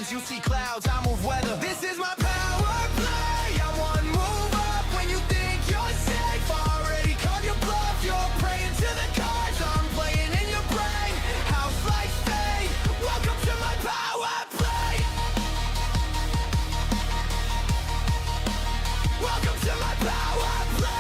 patterns, you see clouds, I move weather. This is my power play. I'm one move up when you think you're safe. Already called your bluff, you're praying to the cards I'm playing in your brain. House like fate, welcome to my power play. Welcome to my power play.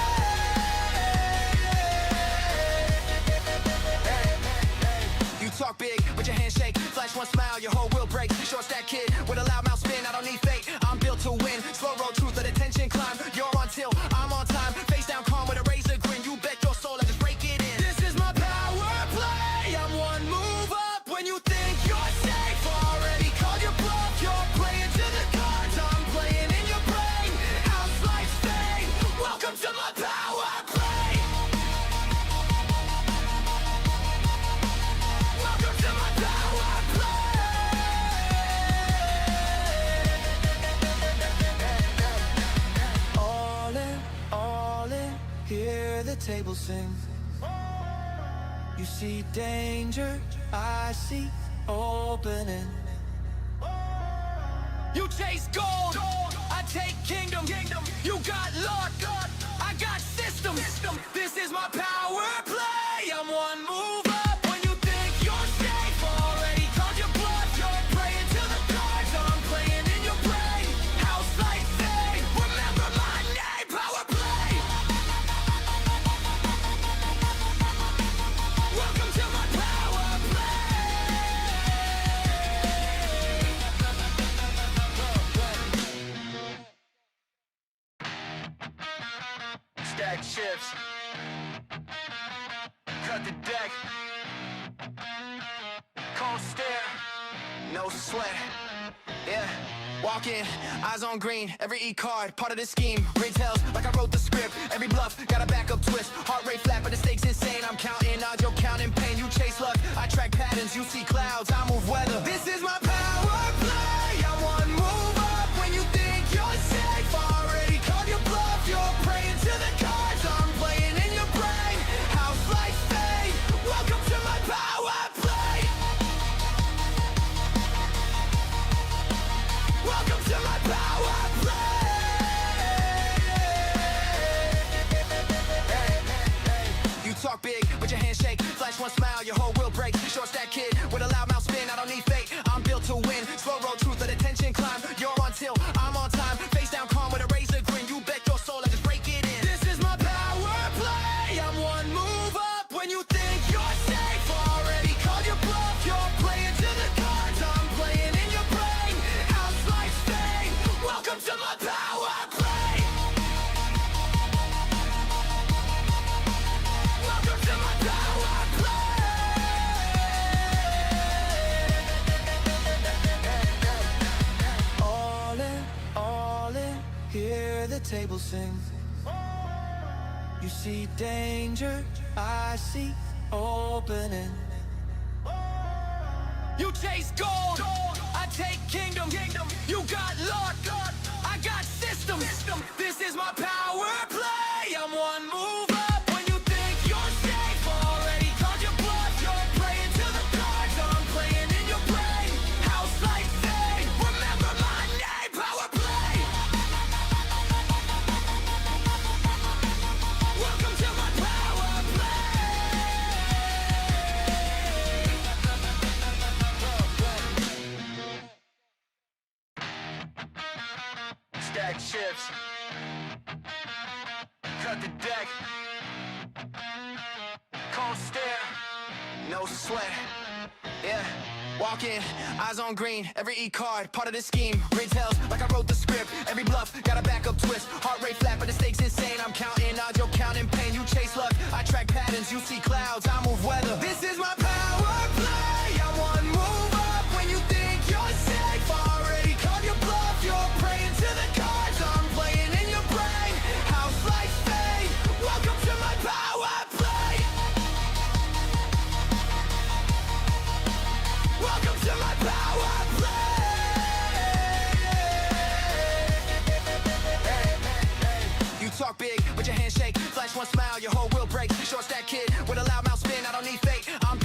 You talk big, but your hands shake. Flash one smile, your whole world breaks. Short stack kid with a loud mouth spin. I don't need fate, I'm built to win. Slow roll truth, let attention climb. You're on till, I'm on time. Face down calm with a razor grin. You bet your soul, I just break it in. This is my power play. I'm one move up when you think you're safe. Already called your bluff, you're playing to the cards I'm playing in your brain. House like fate, welcome to my power play. Welcome to my power play. All in, hear the table sing. You see danger, I see opening. You chase gold, I take kingdom. You got luck, I got system. This is my power play. I'm one move up when you think you're safe. Already called your bluff, you're praying to the cards I'm playing in your brain. House like fate, remember my name. Power play. Welcome to my power play. Stack chips, cut the deck, cold stare, no sweat, yeah. Walk in, eyes on green, every E-card, part of the scheme. Ring tells like I wrote the script, every bluff, got a backup twist. Heart rate flat, but the stakes insane. I'm counting odds, you're counting pain. You chase luck, I track patterns, you see clouds, I move weather. This is my power play. I'm one move up when you think you're safe. Already called your bluff, you're praying to the cards I'm playing in your brain. House like fate, welcome to my power play. Welcome to my power play. You talk big, but your hands shake. Flash one smile, your whole world breaks. Short stack kid with a loud mouth spin. I don't need fate, I'm built to win. Slow roll truth, let attention climb. You're on till, I'm on time. Face down calm with a razor grin. You bet your soul, I just break it in. This is my power play. I'm one move up when you think you're safe. Already called your bluff, you're playing to the cards I'm playing in your brain. House like fate, welcome to my power play. Welcome to my power play. All in, hear the table sing. You see danger, I see opening. You chase gold, I take kingdom. You got luck, I got system. This is my power play. I'm one move up when you think you're safe. Already called your bluff, you're praying to the cards I'm playing in your brain. House like fate, remember my name. Power play. Welcome to my power play. Stack chips, cut the deck, cold stare, no sweat, yeah. Walk in, eyes on green, every E-card, part of the scheme. Ring tells like I wrote the script, every bluff, got a backup twist. Heart rate flat, but the stakes insane. I'm counting odds, you're counting pain. You chase luck, I track patterns, you see clouds, I move weather. This is my power play. I'm one move up when you think you're safe. Already called your bluff, you're praying to the cards I'm playing in your brain. House like fate, welcome to my power play. Welcome to my power play. You talk big, but your hands shake. Flash one smile, your whole world breaks. Short stack kid with a loud mouth spin. I don't need fate, I'm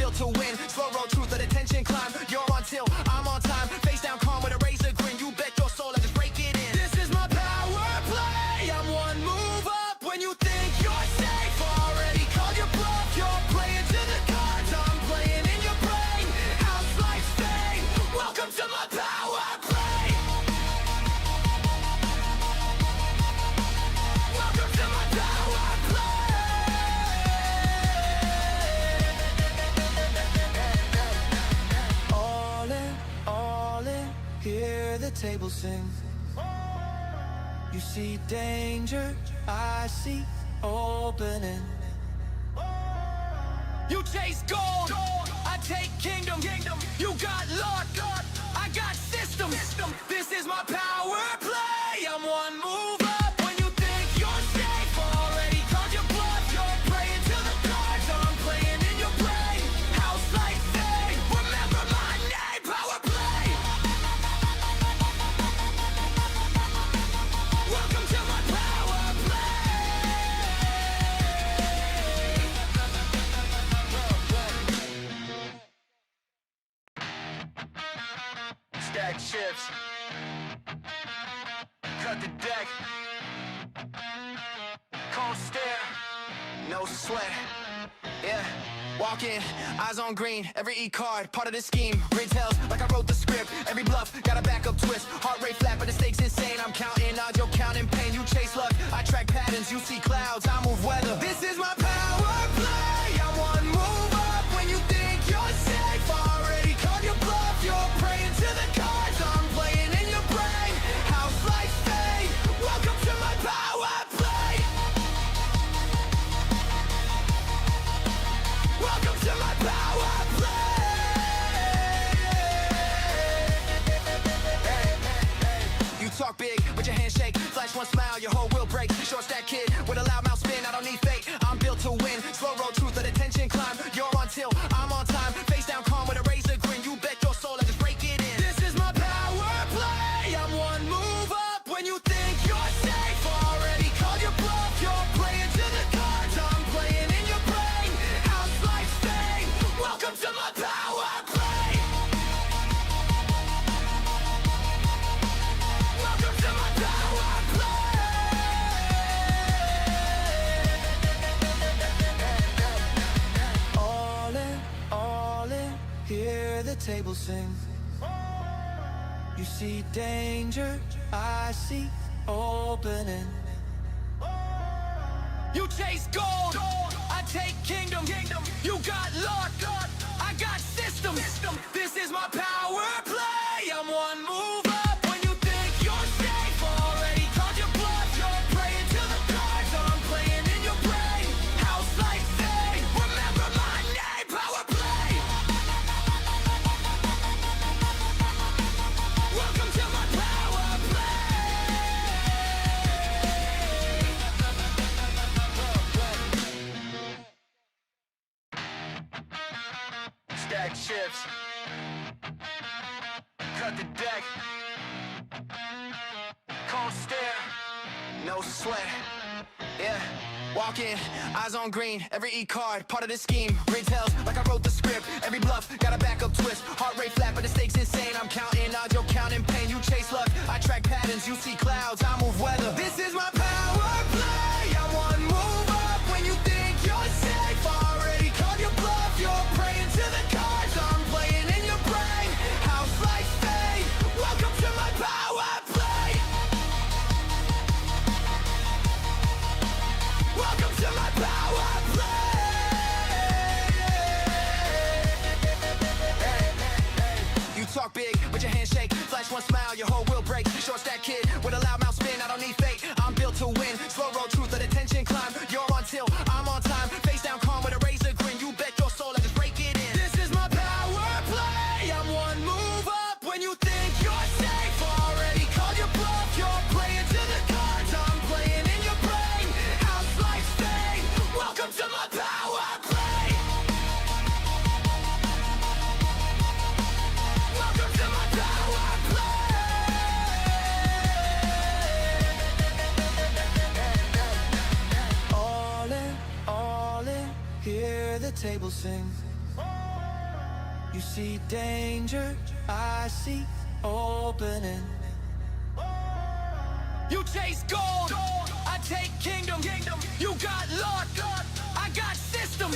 table sing. You see danger, I see opening. You chase gold, I take kingdom. You got luck, I got system. This is my power play. I'm one move up when you think you're safe. Already called your bluff, you're praying to the cards I'm playing in your brain. House like fame, remember my name. Power play. Welcome to my power play. Stack chips, cut the deck, cold stare, no sweat, yeah. Walk in, eyes on green, every E-card, part of the scheme. Ring tells like I wrote the script, every bluff, got a backup twist. Heart rate flat, but the stakes insane. I'm counting odds, you're counting pain. You chase luck, I track patterns, you see clouds, I move weather. This is my power play, I'm one move up when you think you're safe. Already called your bluff, you're praying to the cards I'm playing in your brain. House like fame, welcome to my power play. Welcome to my power play. You talk big with your handshake, flash one smile, your whole will break. Short stack kid with a loud mouth spin, I don't need fate. I'm built to win, slow roll truth, let attention climb. You're on till, I'm on time, face down calm with a razor grin. You bet your soul, I just break it in. This is my power play, I'm one move up when you think you're safe. Already called your bluff, you're playing to the cards I'm playing in your brain. House like fame, welcome to my power play. Welcome to my power play. All in, hear the table sing. You see danger, I see opening. You chase gold, I take kingdom. You got luck, I got system. This is my power play. I'm one move up when you think you're safe. Already called your bluff, you're praying to the cards I'm playing in your brain. House like fame, remember my name. Power play. Welcome to my power play. Stack chips, cut the deck, cold stare, no sweat, yeah. Walk in, eyes on green, every E-card, part of the scheme. Ring tells like I wrote the script, every bluff, got a backup twist. Heart rate flat, but the stakes insane. I'm counting odds, you're counting pain. You chase luck, I track patterns, you see clouds, I move weather. This is my power play, I'm one move up when you think you're safe. Already called your bluff, you're praying to the cards I'm playing in your brain. House like fame, welcome to my power play. Welcome to my power play. You talk big with your handshake, flash one smile, your whole will break. Short stack kid with a loud mouth spin, I don't need fate. I'm built to win, slow roll truth, let attention climb. You're on till, I'm on time, face down calm with a razor grin. You bet your soul, I just break it in. This is my power play, I'm one move up when you think you're safe. Already called your bluff, you're playing to the cards I'm playing in your brain. House like fame, welcome to my power play. Welcome to my power play. All in, hear the table sing. You see danger, I see opening. You chase gold, I take kingdom. You got luck, I got system.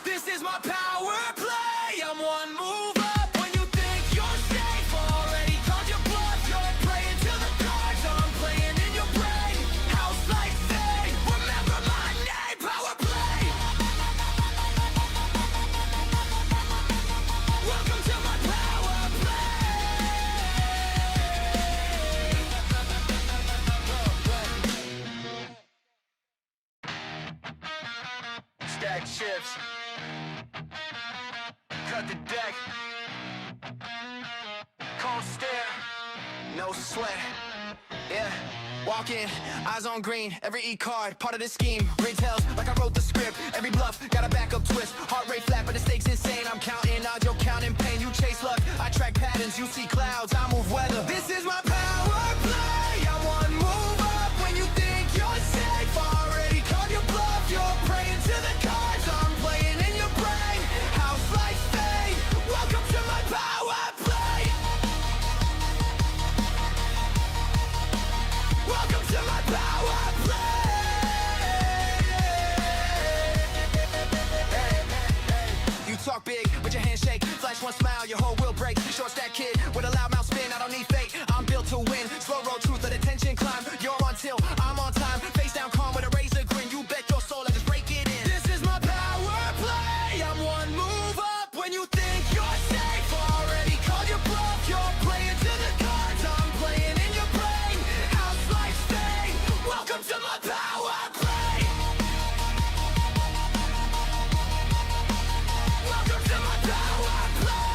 This is my power play. I'm one move up when you think you're safe. Already called your bluff, you're praying to the cards I'm playing in your brain. House like fame, remember my name. Power play. Welcome to my power play. no sweat. Yeah, walk in, eyes on green, every E-card, part of the scheme. Ring tells like I wrote the script, every bluff, got a backup twist. Heart rate flat, but the stakes insane. I'm counting odds, you're counting pain. You chase luck, I track patterns, you see clouds, I move weather. This is my power play, I'm one move up when you think you're safe. Already called your bluff, you're praying to the cards I'm playing in your brain. House like fate, welcome to my power play. Welcome to my power play. You talk big, but your handshake, flash one smile, your whole will break. Short stack kid with a loud mouth spin, I don't need fate. I'm built to win, slow roll truth, let attention climb. You're on till I'm on time, face down calm with a razor grin. You bet your soul, I just break it in. This is my power play, I'm one move up when you think you're safe. Already called your bluff, you're playing to the cards I'm playing in your brain. House like stay, welcome to my power play. Welcome to my power play.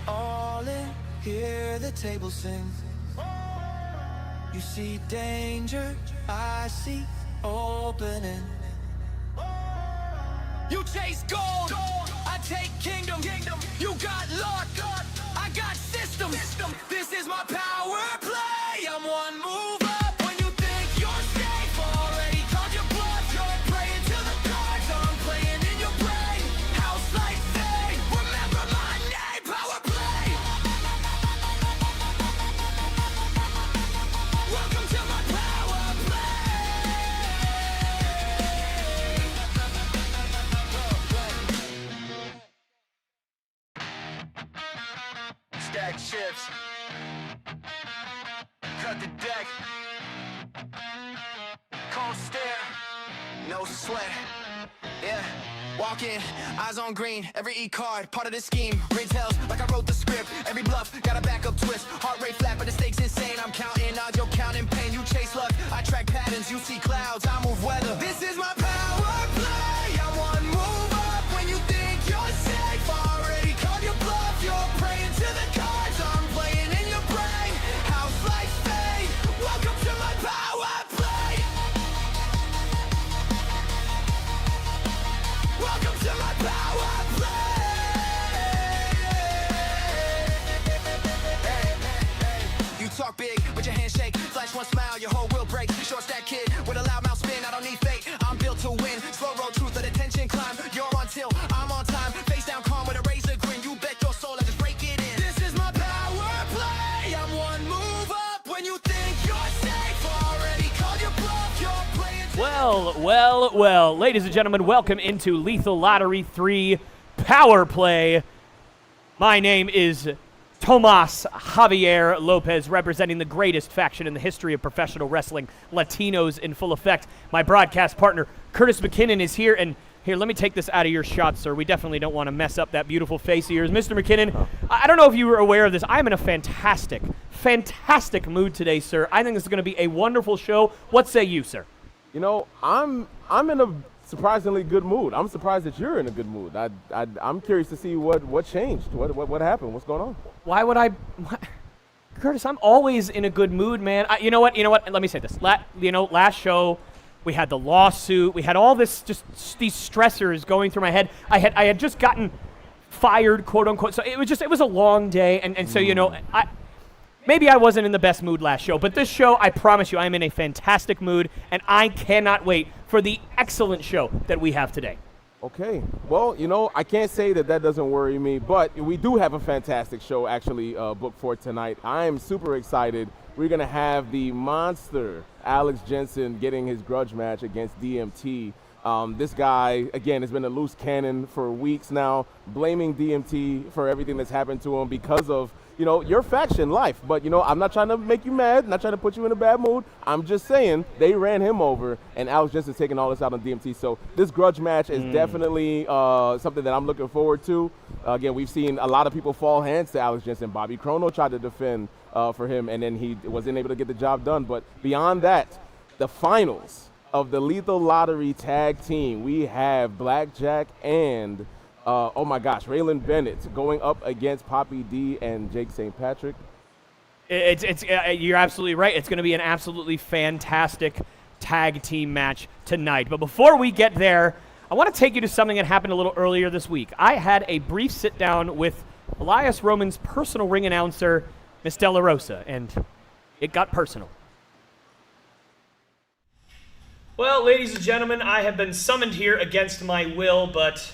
All in, hear the table sing. You see danger, I see opening. You chase gold, I take kingdom. You got luck, I got system. This is my power play. I'm one move up when you think you're safe. Already called your bluff, you're praying to the cards I'm playing in your brain. House like say, remember my name. Power play. Welcome to my power play. Stack chips. Cut the deck. Cold stare. No sweat. Yeah. Walk in, eyes on green, every E-card, part of the scheme. Ring tells like I wrote the script, every bluff, got a backup twist. Heart rate flat, but the stakes insane. I'm counting odds, you're counting pain. You chase luck, I track patterns, you see clouds, I move weather. This is my power play, I'm one move up when you think you're safe. Already called your bluff, you're praying to the cards I'm playing in your brain. House like fate, welcome to my power play. Welcome to my power play. You talk big, but your handshake, flash one smile, your whole will break. Short stack kid with a loud mouth spin, I don't need fate. I'm built to win, slow roll truth, let attention climb. You're on till I'm on time, face down calm with a razor grin. You bet your soul, I just break it in. This is my power play, I'm one move up when you think you're safe. Already called your bluff, you're playing. Well, ladies and gentlemen, welcome into Lethal Lottery 3 Power Play. My name is Tomas Javier Lopez, representing the greatest faction in the history of professional wrestling, Latinos in full effect. My broadcast partner, Curtis McKinnon, is here, and here, let me take this out of your shot, sir. We definitely don't want to mess up that beautiful face of yours. Mr. McKinnon, I don't know if you were aware of this. I'm in a fantastic mood today, sir. I think this is going to be a wonderful show. What say you, sir? You know, I'm in a surprisingly good mood. I'm surprised that you're in a good mood. I'm curious to see what changed. What happened? What's going on? Why would I? Curtis, I'm always in a good mood, man. You know what? Let me say this. Last show, we had the lawsuit. We had all this, just these stressors going through my head. I had just gotten fired, quote unquote. So it was a long day, and so maybe I wasn't in the best mood last show, but this show, I promise you, I'm in a fantastic mood, and I cannot wait for the excellent show that we have today. Okay. Well, I can't say that doesn't worry me, but we do have a fantastic show actually booked for tonight. I am super excited. We're going to have the monster Alex Jensen getting his grudge match against DMT. This guy, again, has been a loose cannon for weeks now, blaming DMT for everything that's happened to him because of, your faction life. But, I'm not trying to make you mad, not trying to put you in a bad mood. I'm just saying they ran him over, and Alex Jensen's taking all this out on DMT. So this grudge match is definitely something that I'm looking forward to. Again, we've seen a lot of people fall hands to Alex Jensen. Bobby Crono tried to defend for him, and then he wasn't able to get the job done. But beyond that, the finals of the Lethal Lottery Tag Team, we have Blackjack and Oh my gosh, Raylan Bennett going up against Poppy D and Jake St. Patrick. You're absolutely right. It's going to be an absolutely fantastic tag team match tonight. But before we get there, I want to take you to something that happened a little earlier this week. I had a brief sit-down with Elias Roman's personal ring announcer, Miss Delar Roa, and it got personal. Well, ladies and gentlemen, I have been summoned here against my will, but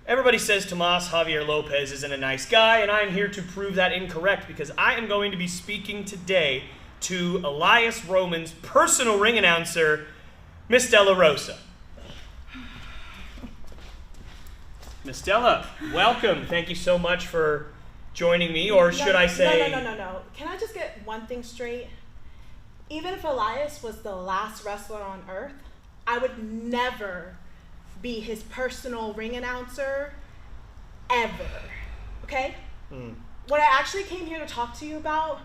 everybody says Tomas Javier Lopez isn't a nice guy, and I am here to prove that incorrect because I am going to be speaking today to Elias Roman's personal ring announcer, Miss Delar Roa. Miss Della, welcome. Thank you so much for joining me, or should I say... No. Can I just get one thing straight? Even if Elias was the last wrestler on Earth, I would never be his personal ring announcer, ever. Okay? What I actually came here to talk to you about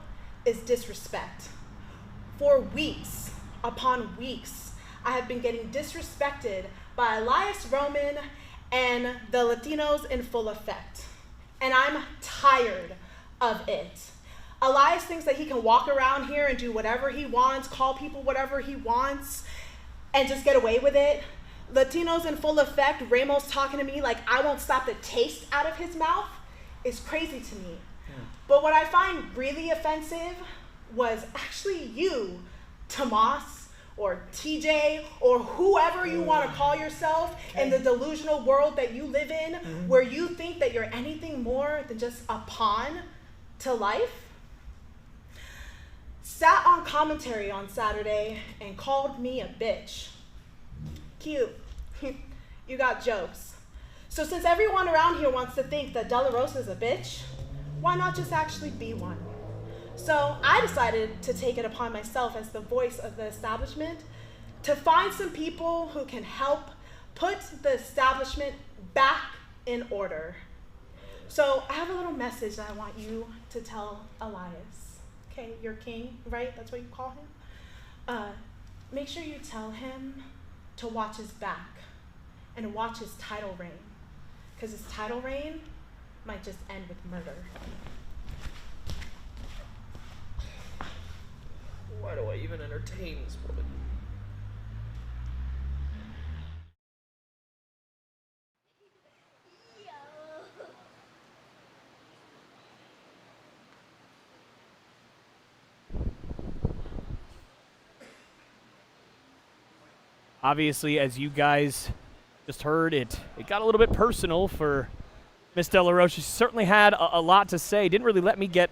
is disrespect. For weeks upon weeks, I have been getting disrespected by Elias Roman and the Latinos in full effect. And I'm tired of it. Elias thinks that he can walk around here and do whatever he wants, call people whatever he wants, and just get away with it. Latinos in full effect, Ramos talking to me like I won't stop the taste out of his mouth is crazy to me. But what I find really offensive was actually you, Tomas, or TJ, or whoever you want to call yourself in the delusional world that you live in, where you think that you're anything more than just a pawn to life. Sat on commentary on Saturday and called me a bitch. Cute. You got jokes. So since everyone around here wants to think that Delar Roa is a bitch, why not just actually be one? So I decided to take it upon myself as the voice of the establishment to find some people who can help put the establishment back in order. So I have a little message that I want you to tell Elias. Okay, your king, right? That's what you call him? Make sure you tell him to watch his back and watch his title reign, because his title reign might just end with murder. Why do I even entertain this woman? Obviously, as you guys just heard, it got a little bit personal for Miss Delar Roa. She certainly had a lot to say. Didn't really let me get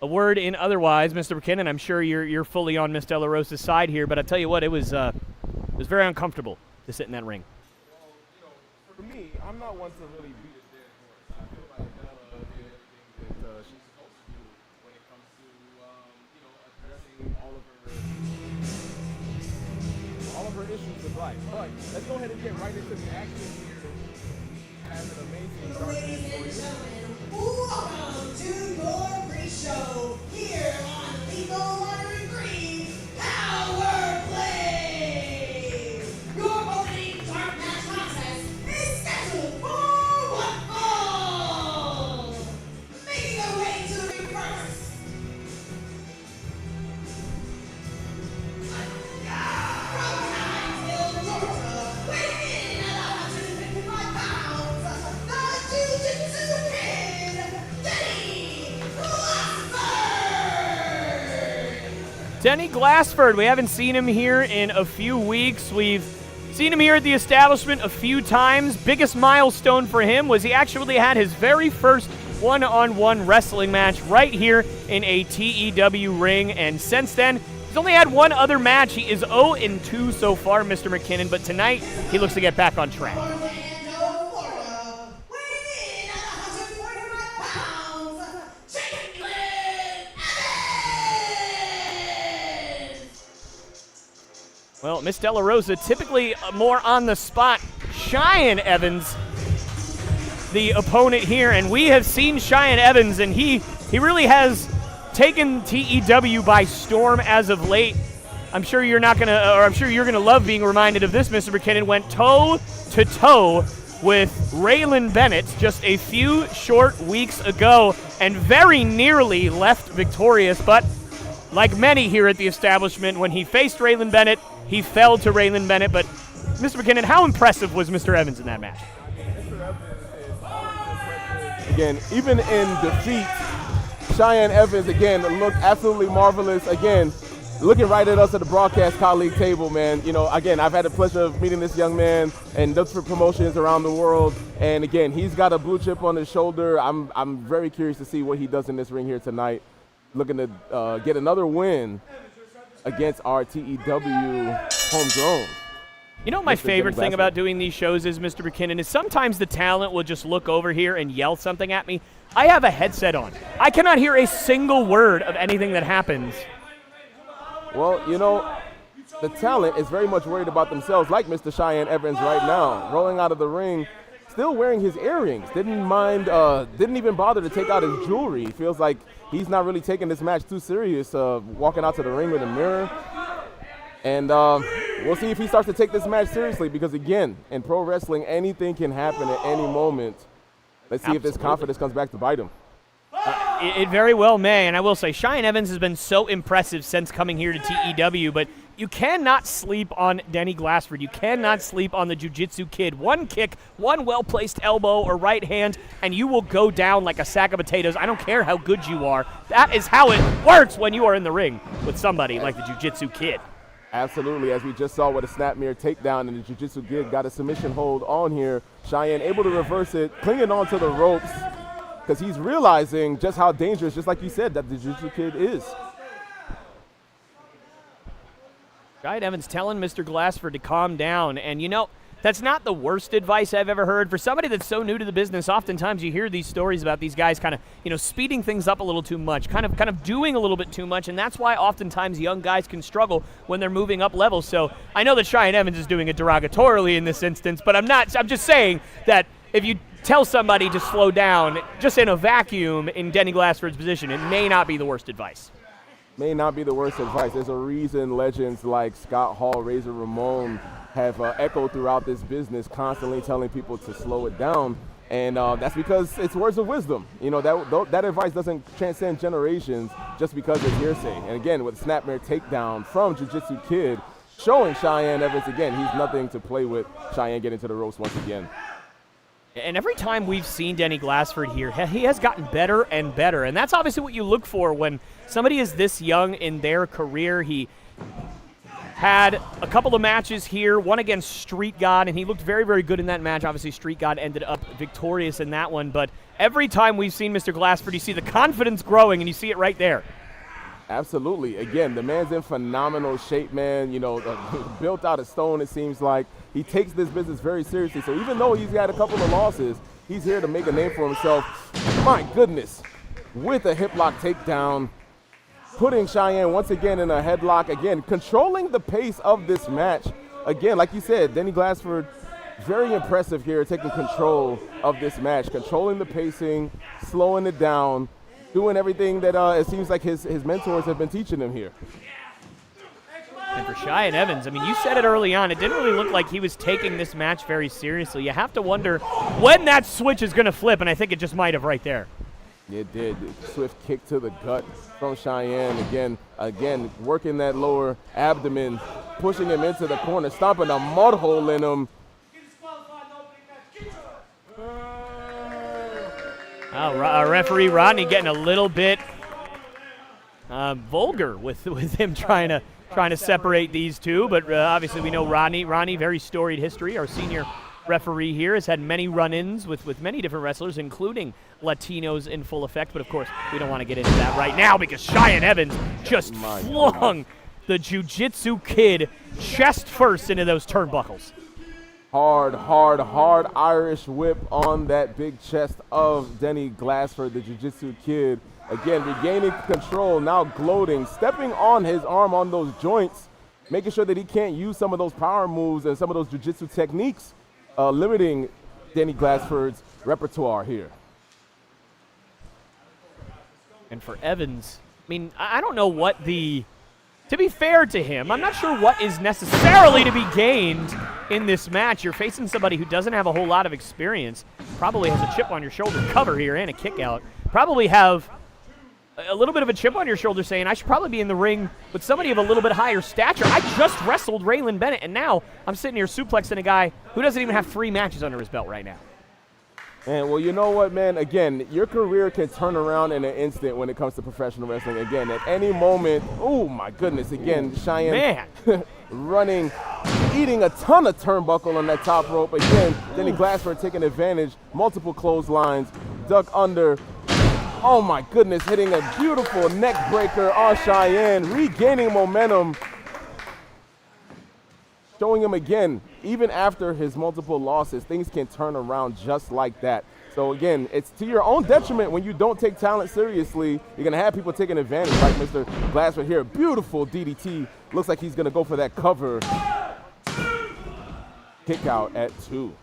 a word in otherwise, Mr. McKinnon. I'm sure you're fully on Miss Delar Roa's side here, but I tell you what, it was very uncomfortable to sit in that ring. Well, for me, I'm not one to really beat a dead horse. I feel like Bella did everything that she's supposed to do when it comes to addressing all of her issues with life. But let's go ahead and get right into the action here. We have an amazing start for you. Welcome to your pre-show here on Lethal Lottery 3 Power Play. Your opening dark match process is scheduled for one fall. Making their way to the ring first. From Hinesville, Georgia, weighing in at 155 pounds, the Jiu-Jitsu Kid, Denny Glasford. Denny Glasford, we haven't seen him here in a few weeks. We've seen him here at the establishment a few times. Biggest milestone for him was he actually had his very first one-on-one wrestling match right here in a TEW ring, and since then, he's only had one other match. He is 0-2 so far, Mr. McKinnon, but tonight he looks to get back on track. Orlando, Florida, weighing in at 145 pounds, Cheyenne. Well, Miss Delar Roa typically more on the spot. Cheyenne Evans, the opponent here, and we have seen Cheyenne Evans, and he really has taken TEW by storm as of late. I'm sure you're gonna love being reminded of this. Mr. McKinnon went toe to toe with Raylan Bennett just a few short weeks ago and very nearly left victorious, but like many here at the establishment, when he faced Raylan Bennett, he fell to Raylan Bennett. But Mr. McKinnon, how impressive was Mr. Evans in that match? Again, even in defeat, Cheyenne Evans, again, looked absolutely marvelous. Again, looking right at us at the broadcast colleague table, man. You know, again, I've had the pleasure of meeting this young man and different promotions around the world. And again, he's got a blue chip on his shoulder. I'm very curious to see what he does in this ring here tonight. Looking to get another win against our TEW homegrown. You know what my favorite thing about doing these shows is, Mr. McKinnon, is sometimes the talent will just look over here and yell something at me. I have a headset on. I cannot hear a single word of anything that happens. Well, you know, the talent is very much worried about themselves, like Mr. Cheyenne Evans right now, rolling out of the ring, still wearing his earrings. Didn't even bother to take out his jewelry. Feels like he's not really taking this match too serious, walking out to the ring with a mirror. And we'll see if he starts to take this match seriously, because, again, in pro wrestling, anything can happen at any moment. Let's see if this confidence comes back to bite him. It very well may, and I will say Cheyenne Evans has been so impressive since coming here to TEW, but you cannot sleep on Denny Glasford. You cannot sleep on the Jiu-Jitsu Kid. One kick, one well-placed elbow or right hand, and you will go down like a sack of potatoes. I don't care how good you are. That is how it works when you are in the ring with somebody like the Jiu-Jitsu Kid. Absolutely, as we just saw with a snapmare takedown, and the Jiu-Jitsu Kid got a submission hold on here. Cheyenne able to reverse it, clinging onto the ropes, because he's realizing just how dangerous, just like you said, that the Jiu-Jitsu Kid is. Cheyenne Evans telling Mr. Glasford to calm down, and you know, that's not the worst advice I've ever heard. For somebody that's so new to the business, oftentimes you hear these stories about these guys kind of, you know, speeding things up a little too much, kind of doing a little bit too much, and that's why oftentimes young guys can struggle when they're moving up levels. So I know that Cheyenne Evans is doing it derogatorily in this instance, but I'm just saying that if you tell somebody to slow down just in a vacuum in Denny Glasford's position, it may not be the worst advice. May not be the worst advice. There's a reason legends like Scott Hall, Razor Ramon have echoed throughout this business, constantly telling people to slow it down. And that's because it's words of wisdom. You know, that advice doesn't transcend generations just because it's hearsay. And again, with snapmare takedown from Jiu-Jitsu Kid, showing Cheyenne Evans, again, he's nothing to play with. Cheyenne getting to the ropes once again. And every time we've seen Denny Glasford here, he has gotten better and better. And that's obviously what you look for when somebody is this young in their career. He had a couple of matches here, one against Street God, and he looked very, very good in that match. Obviously, Street God ended up victorious in that one. But every time we've seen Mr. Glasford, you see the confidence growing, and you see it right there. Absolutely. Again, the man's in phenomenal shape, man. You know, built out of stone, it seems like. He takes this business very seriously. So even though he's had a couple of losses, he's here to make a name for himself. My goodness. With a hip lock takedown, putting Cheyenne once again in a headlock. Again, controlling the pace of this match. Again, like you said, Denny Glasford, very impressive here, taking control of this match, controlling the pacing, slowing it down, doing everything that it seems like his mentors have been teaching him here. And for Cheyenne Evans, I mean, you said it early on, it didn't really look like he was taking this match very seriously. You have to wonder when that switch is going to flip, and I think it just might have right there. It did. Swift kick to the gut from Cheyenne. Again, working that lower abdomen, pushing him into the corner, stomping a mud hole in him. Our referee Rodney getting a little bit vulgar with him trying to separate these two, but obviously we know Ronnie, very storied history. Our senior referee here has had many run-ins with many different wrestlers, including Latinos in full effect, but of course we don't want to get into that right now because Cheyenne Evans just flung the Jiu-Jitsu Kid chest first into those turnbuckles. Hard Irish whip on that big chest of Denny Glasford, the Jiu-Jitsu Kid. Again, regaining control, now gloating, stepping on his arm on those joints, making sure that he can't use some of those power moves and some of those jiu-jitsu techniques, limiting Denny Glasford's repertoire here. And for Evans, I mean, I don't know what the to be fair to him, I'm not sure what is necessarily to be gained in this match. You're facing somebody who doesn't have a whole lot of experience, probably has a chip on your shoulder cover here and a kick out, probably have a little bit of a chip on your shoulder saying, I should probably be in the ring with somebody of a little bit higher stature. I just wrestled Raylan Bennett, and now I'm sitting here suplexing a guy who doesn't even have 3 matches under his belt right now. And, well, you know what, man? Again, your career can turn around in an instant when it comes to professional wrestling. Again, at any moment, oh, my goodness. Again, Cheyenne running, eating a ton of turnbuckle on that top rope. Again, Denny Glasford taking advantage, multiple clotheslines, duck under. Oh, my goodness, hitting a beautiful neck breaker on Cheyenne, regaining momentum. Showing him again, even after his multiple losses, things can turn around just like that. So again, it's to your own detriment when you don't take talent seriously. You're gonna have people taking advantage, like Mr. Glasford here. Beautiful DDT. Looks like he's gonna go for that cover. Kick out at 2.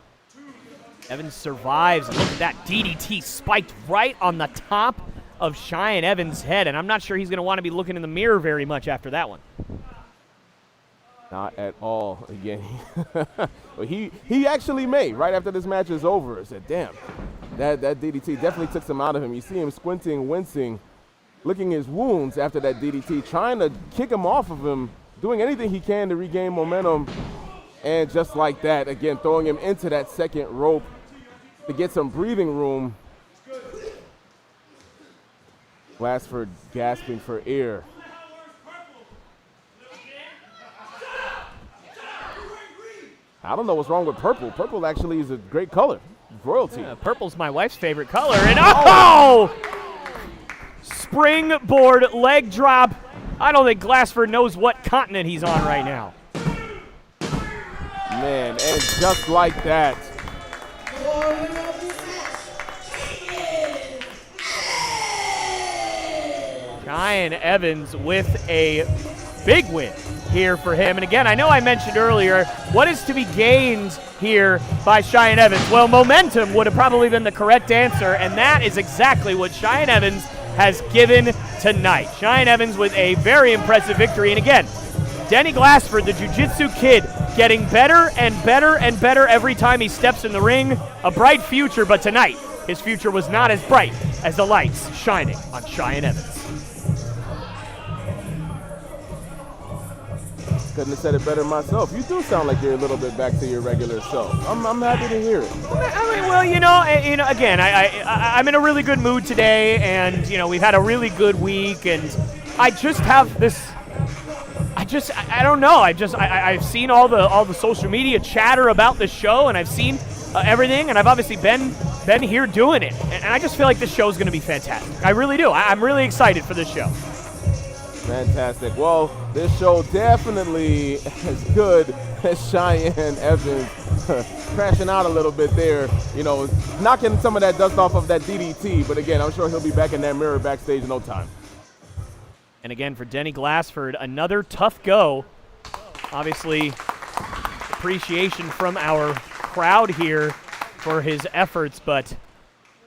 Evans survives, and look at that DDT spiked right on the top of Cheyenne Evans' head, and I'm not sure he's gonna wanna be looking in the mirror very much after that one. Not at all. Again, well, he actually may, right after this match is over, said, damn, that DDT definitely took some out of him. You see him squinting, wincing, licking his wounds after that DDT, trying to kick him off of him, doing anything he can to regain momentum. And just like that, again, throwing him into that second rope to get some breathing room. Glasford gasping for air. I don't know what's wrong with purple. Purple actually is a great color. Royalty. Purple's my wife's favorite color. And oh! Springboard leg drop. I don't think Glasford knows what continent he's on right now. Man, and just like that. Cheyenne Evans with a big win here for him. And again, I know I mentioned earlier, what is to be gained here by Cheyenne Evans? Well, momentum would have probably been the correct answer, and that is exactly what Cheyenne Evans has given tonight. Cheyenne Evans with a very impressive victory. And again, Denny Glasford, the Jiu-Jitsu kid, getting better and better and better every time he steps in the ring. A bright future, but tonight, his future was not as bright as the lights shining on Cheyenne Evans. Couldn't have said it better myself. You do sound like you're a little bit back to your regular self. I'm happy to hear it. I mean, well, you know, again, I'm in a really good mood today, and you know, we've had a really good week, and I just have this. I don't know. I've seen all the social media chatter about this show, and I've seen everything, and I've obviously been here doing it, and I just feel like this show is going to be fantastic. I really do. I'm really excited for this show. Fantastic. Well, this show definitely as good as Cheyenne Evans crashing out a little bit there, you know, knocking some of that dust off of that DDT. But again, I'm sure he'll be back in that mirror backstage in no time. And again, for Denny Glasford, another tough go. Obviously, appreciation from our crowd here for his efforts, but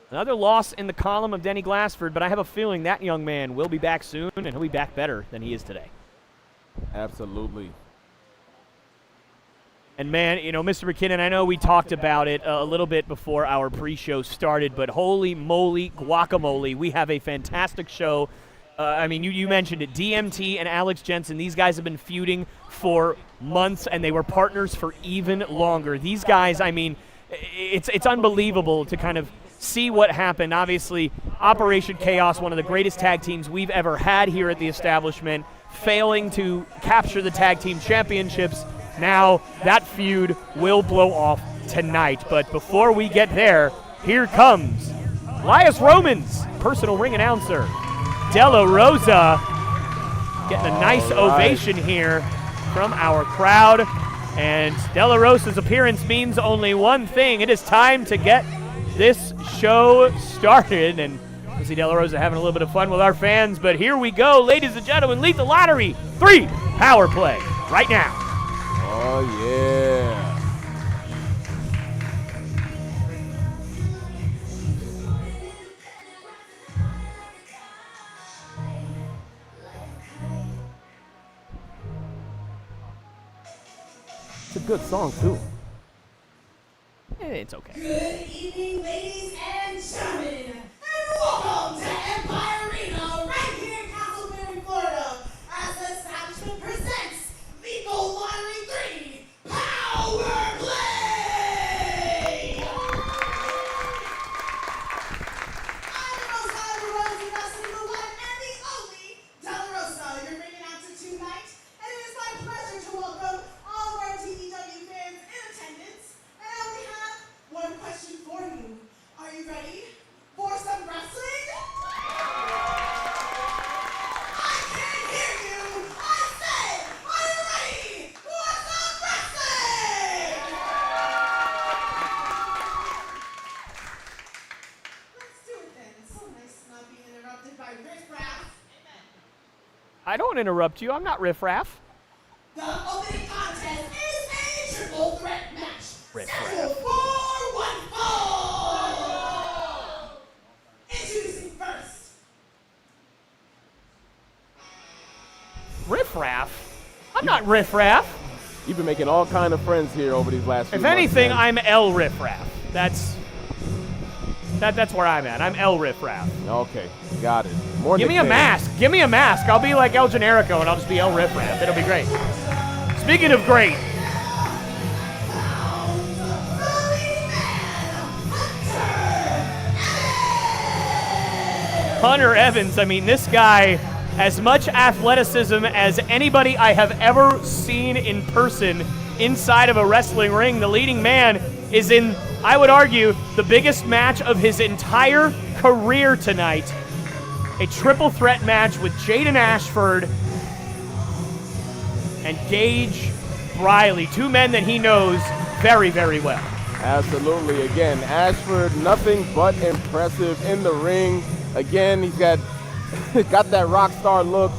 another loss in the column of Denny Glasford, but I have a feeling that young man will be back soon, and he'll be back better than he is today. Absolutely. And man, you know, Mr. McKinnon, I know we talked about it a little bit before our pre-show started, but holy moly guacamole, we have a fantastic show. I mean, you mentioned it, DMT and Alex Jensen. These guys have been feuding for months, and they were partners for even longer. These guys, I mean, it's unbelievable to kind of see what happened. Obviously, Operation Chaos, one of the greatest tag teams we've ever had here at the establishment, failing to capture the tag team championships. Now that feud will blow off tonight. But before we get there, here comes Elias Roman's personal ring announcer, Delar Roa, getting a nice ovation here from our crowd. And Delar Roa's appearance means only one thing. It is time to get this show started. And we see Delar Roa having a little bit of fun with our fans. But here we go, ladies and gentlemen, Lethal Lottery 3 Power Play right now. Oh, yeah. good song, too. It's okay. Good evening, ladies and gentlemen, and welcome to Empire Arena right here in Castleberry, Florida, as the establishment presents Lethal Lottery 3 Power Play! I'm the most valuable rose in wrestling, the one and the only Delar Roa, your ring announcer tonight, and it is my pleasure to welcome all of our TDW fans in attendance. And I only have one question for you. Are you ready for some wrestling? I can't hear you. I said, are you ready for some wrestling? Let's do it then. It's so nice not being interrupted by riffraff. I don't interrupt you. I'm not riffraff. The opening contest is a triple threat match. Riffraff. Scheduled for one fall. Introducing first. Riffraff? I'm not riffraff. You've been making all kind of friends here over these last few If months, anything, man. I'm El Riffraff. That's where I'm at. I'm El Riffraff. Okay, got it. More Give me a nicknames. mask. Give me a mask. I'll be like El Generico, and I'll just be El Riffraff. It'll be great. Speaking of great, Hunter Evans. I mean, this guy, as much athleticism as anybody I have ever seen in person inside of a wrestling ring. The leading man is in, I would argue, the biggest match of his entire career tonight. A triple threat match with Jaden Ashford and Gage Briley, two men that he knows very, very well. Absolutely. Again, Ashford, nothing but impressive in the ring. Again, he's got that rock star look.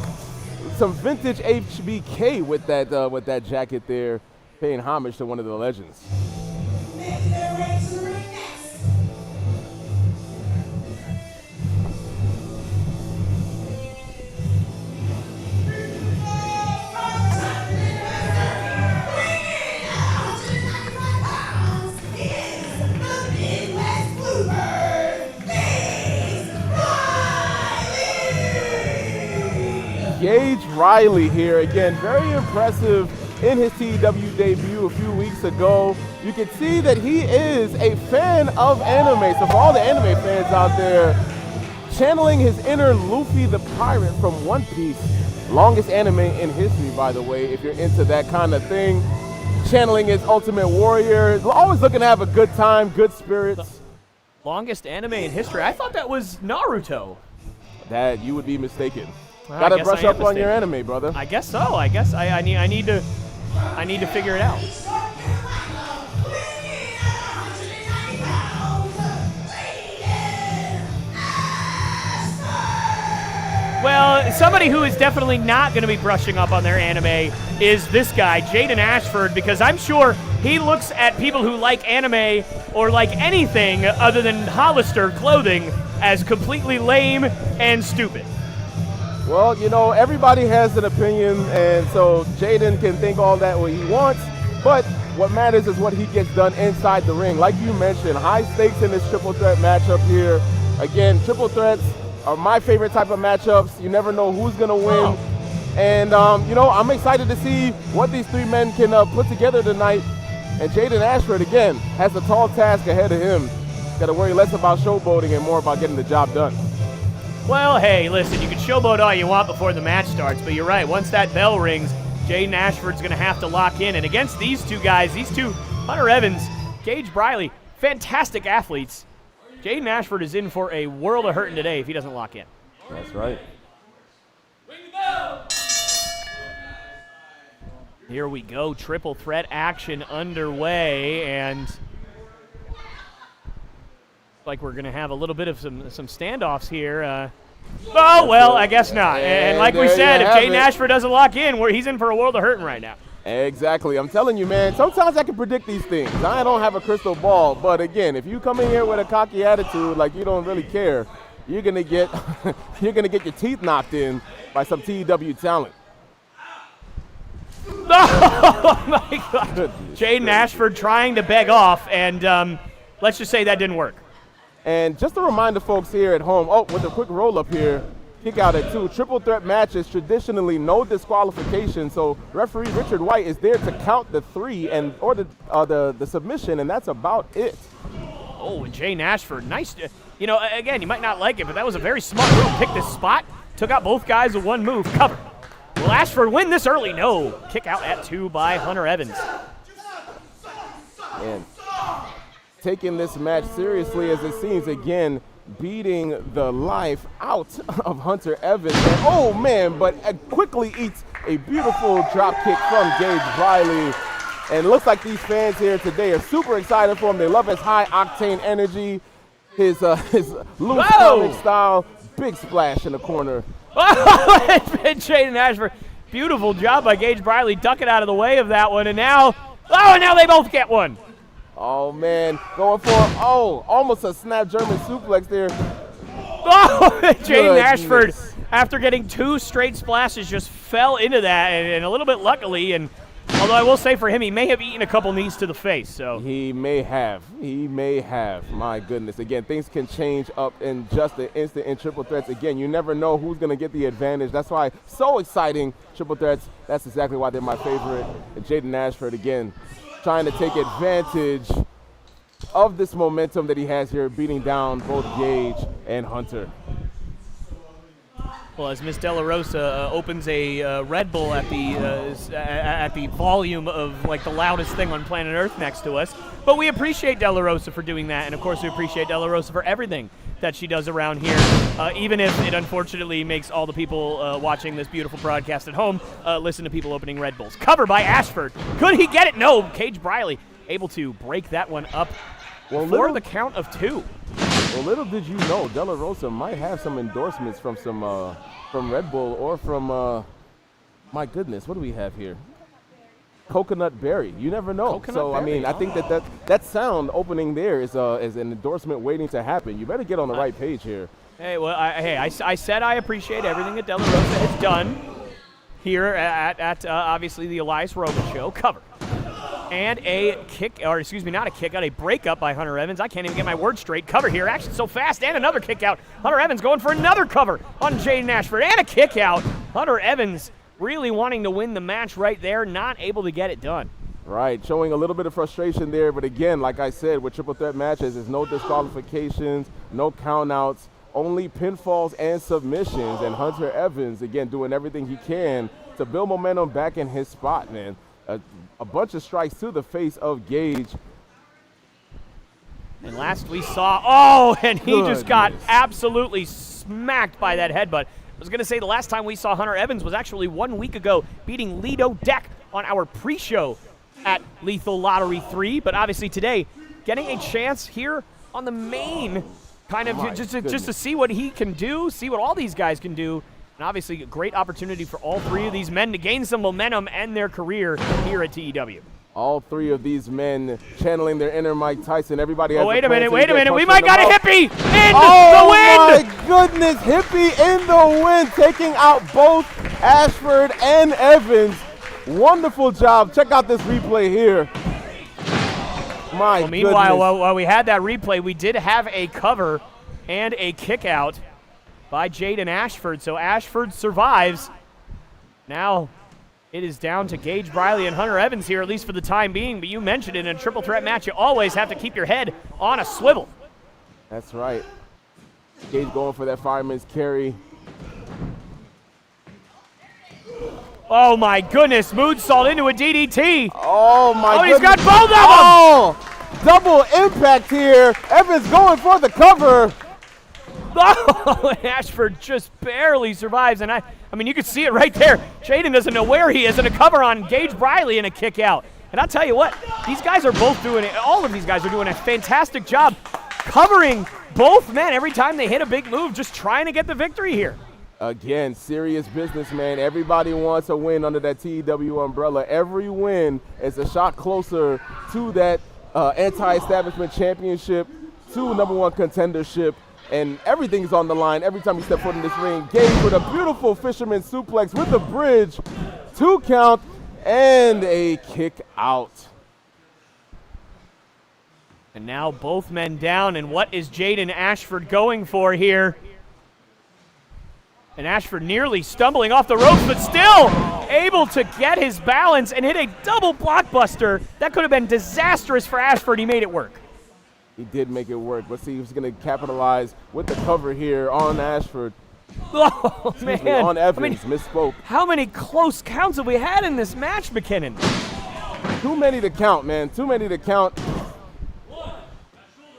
Some vintage HBK with that jacket there, paying homage to one of the legends. Making their way to the ring next. Weighing 195 pounds, he is the Midwest Bluebird, Gage Riley here again, very impressive in his TW debut a few weeks ago. You can see that he is a fan of anime. So for all the anime fans out there, channeling his inner Luffy the pirate from One Piece, longest anime in history, by the way, if you're into that kind of thing. Channeling his Ultimate Warrior, always looking to have a good time, good spirits. Longest anime in history. I thought that was Naruto. That you would be mistaken. Well, I Gotta guess brush I am up on your mistaken. anime, brother. I guess so. I guess I need to figure it out. North Carolina, weighing 190 pounds, Jaden Ashford. Well, somebody who is definitely not going to be brushing up on their anime is this guy, Jaden Ashford, because I'm sure he looks at people who like anime or like anything other than Hollister clothing as completely lame and stupid. Well, you know, everybody has an opinion, and so Jaden can think all that what he wants, but what matters is what he gets done inside the ring. Like you mentioned, high stakes in this triple threat matchup here. Again, triple threats are my favorite type of matchups. You never know who's going to win. And, you know, I'm excited to see what these three men can put together tonight. And Jaden Ashford, again, has a tall task ahead of him. Got to worry less about showboating and more about getting the job done. Well, hey, listen, you can showboat all you want before the match starts, but you're right. Once that bell rings, Jaden Ashford's going to have to lock in. And against these two guys, these two, Hunter Evans, Gage Briley, fantastic athletes. Jaden Ashford is in for a world of hurting today if he doesn't lock in. That's right. Here we go, triple threat action underway, and like we're going to have a little bit of some standoffs here. Oh, well, I guess not. And like we there said, you if have Jaden it. Ashford doesn't lock in, he's in for a world of hurting right now. Exactly. I'm telling you, man, sometimes I can predict these things. I don't have a crystal ball, but again, if you come in here with a cocky attitude like you don't really care, you're going to get your teeth knocked in by some TEW talent. Oh, my God. Goodness Jaden gracious. Ashford trying to beg off, and let's just say that didn't work. And just a reminder, folks here at home, with a quick roll-up here, kick out at 2. Triple threat matches, traditionally no disqualification, so referee Richard White is there to count the 3 and or the submission, and that's about it. Oh, and Jaden Ashford, nice. You know, again, you might not like it, but that was a very smart move. Picked this spot, took out both guys with one move, cover. Will Ashford win this early? No. Kick out at 2 by Hunter Evans. And taking this match seriously as it seems, again, beating the life out of Hunter Evans. And, oh, man, but quickly eats a beautiful drop kick from Gage Briley. And it looks like these fans here today are super excited for him. They love his high-octane energy, his loose comic style, big splash in the corner. Oh, it's been Jaden Ashford. Beautiful job by Gage Briley ducking out of the way of that one. And now they both get one. Oh, man, going for, almost a snap German suplex there. Oh, Jaden Ashford, Goodness. after getting 2 straight splashes, just fell into that, and a little bit luckily. And although I will say for him, he may have eaten a couple knees to the face. So He may have. My goodness. Again, things can change up in just an instant in triple threats. Again, you never know who's going to get the advantage. That's why so exciting, triple threats. That's exactly why they're my favorite. And Jaden Ashford, again, trying to take advantage of this momentum that he has here, beating down both Gage and Hunter. well, as Miss Delar Roa opens a Red Bull at the volume of like the loudest thing on planet Earth next to us, but we appreciate Delar Roa for doing that, and of course we appreciate Delar Roa for everything that she does around here, even if it unfortunately makes all the people watching this beautiful broadcast at home listen to people opening Red Bulls. Cover by Ashford. Could he get it? No. Gage Briley able to break that one up for the count of 2. Well, little did you know, Delar Roa might have some endorsements from from Red Bull or from, my goodness, what do we have here? Coconut Berry. You never know. Coconut I mean, Berry. I think that sound opening there is an endorsement waiting to happen. You better get on the right page here. Hey, well, I said I appreciate everything that Delar Roa has done here at obviously the Elias Roman Show. Cover. And a kick, or excuse me, not a kick out, a breakup by Hunter Evans. I can't even get my words straight. Cover here, action so fast, and another kick out. Hunter Evans going for another cover on Jaden Ashford, and a kick out. Hunter Evans really wanting to win the match right there, not able to get it done. Right, showing a little bit of frustration there, but again, like I said, with triple threat matches, there's no disqualifications, no countouts, only pinfalls and submissions, and Hunter Evans, again, doing everything he can to build momentum back in his spot, man. A bunch of strikes to the face of Gage. And last we saw, and he just got Goodness. absolutely smacked by that headbutt. I was going to say the last time we saw Hunter Evans was actually 1 week ago, beating Lido Deck on our pre-show at Lethal Lottery 3. But obviously today, getting a chance here on the main, kind of My just goodness. to see what he can do, see what all these guys can do. And obviously a great opportunity for all 3 of these men to gain some momentum and their career here at TEW. All 3 of these men channeling their inner Mike Tyson. Everybody has Oh, wait a a minute, plan wait to a get minute. We punched might in the got a mouth. hippie in Oh the win! my goodness, Hippie in the win, taking out both Ashford and Evans. Wonderful job. Check out this replay here. My Well, meanwhile, goodness. while we had that replay, we did have a cover and a kick out by Jaden Ashford. So Ashford survives. Now it is down to Gage Briley and Hunter Evans here, at least for the time being. But you mentioned it, in a triple threat match, you always have to keep your head on a swivel. That's right. Gage going for that fireman's carry. Oh my goodness, moonsault into a DDT. Oh my Oh, goodness. he's got both of them. Oh, double impact here. Evans going for the cover. Oh, and Ashford just barely survives. And I mean, you can see it right there. Jaden doesn't know where he is, and a cover on Gage Briley and a kick out. And I'll tell you what, these guys are both doing it. All of these guys are doing a fantastic job covering both men every time they hit a big move, just trying to get the victory here. Again, serious business, man. Everybody wants a win under that TEW umbrella. Every win is a shot closer to that anti-establishment championship, to #1 contendership, and everything's on the line every time you step foot in this ring. Gage with a beautiful fisherman suplex with the bridge, 2 count, And a kick out. And now both men down, and what is Jaden Ashford going for here? And Ashford nearly stumbling off the ropes, but still able to get his balance and hit a double blockbuster. That could have been disastrous for Ashford. He made it work. He did make it work. Let's see who's going to capitalize with the cover here on Ashford. Oh, Excuse man. me, on Evans, I mean, misspoke. how many close counts have we had in this match, McKinnon? Too many to count, man. Too many to count.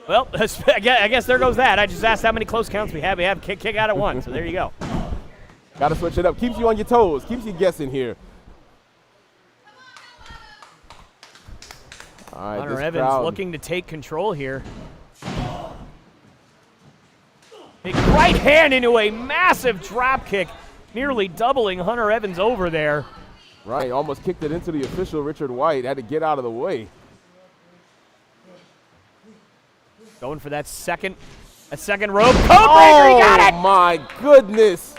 Well, I guess there goes that. I just asked how many close counts we have. We have kick out at one, so there you go. Got to switch it up. Keeps you on your toes. Keeps you guessing here. All right, Hunter this Evans crowd. looking to take control here. Big right hand into a massive drop kick, nearly doubling Hunter Evans over there. Right, almost kicked it into the official Richard White. Had to get out of the way. Going for that second rope. Codebreaker, he got it! Oh, my goodness.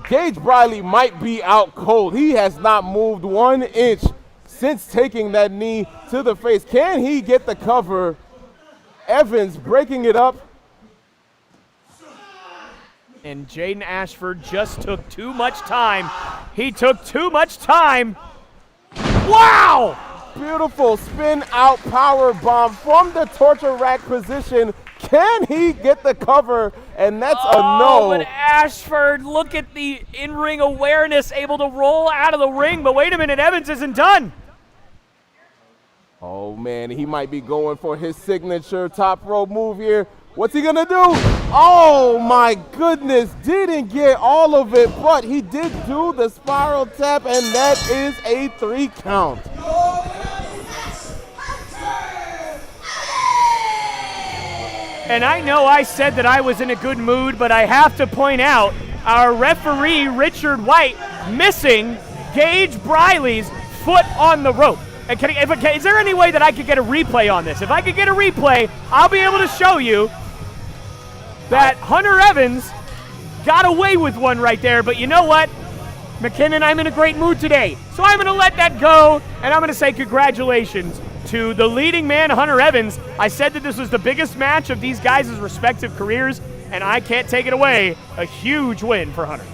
Gage Briley might be out cold. He has not moved 1 inch since taking that knee to the face. Can he get the cover? Evans breaking it up. And Jaden Ashford just took too much time. He took too much time. Wow! Beautiful spin out power bomb from the torture rack position. Can he get the cover? And that's a no. But Ashford, look at the in-ring awareness, able to roll out of the ring. But wait a minute, Evans isn't done. Oh, man, he might be going for his signature top rope move here. What's he gonna do? Oh, my goodness. Didn't get all of it, but he did do the spiral tap, and that is a 3 count. And I know I said that I was in a good mood, but I have to point out our referee, Richard White, missing Gage Briley's foot on the rope. And is there any way that I could get a replay on this? If I could get a replay, I'll be able to show you that Hunter Evans got away with one right there. But you know what? McKinnon, I'm in a great mood today. So I'm going to let that go, and I'm going to say congratulations to the leading man, Hunter Evans. I said that this was the biggest match of these guys' respective careers, and I can't take it away. A huge win for Hunter.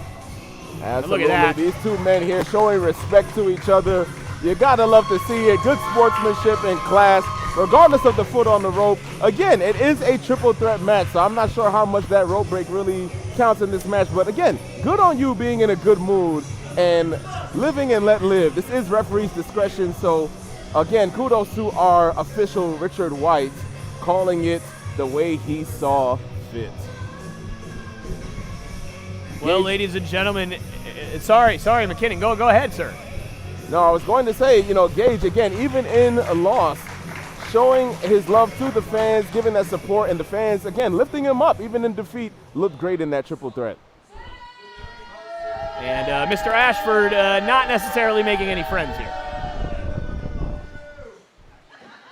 Absolutely. Look at that. These two men here showing respect to each other. You gotta love to see it. Good sportsmanship and class, regardless of the foot on the rope. Again, it is a triple threat match, so I'm not sure how much that rope break really counts in this match. But again, good on you being in a good mood and living and let live. This is referee's discretion, so again, kudos to our official Richard White calling it the way he saw fit. Well, ladies and gentlemen, sorry, McKinnon. Go ahead, sir. No, I was going to say, Gage, again, even in a loss, showing his love to the fans, giving that support, and the fans, again, lifting him up, even in defeat, looked great in that triple threat. And Mr. Ashford not necessarily making any friends here.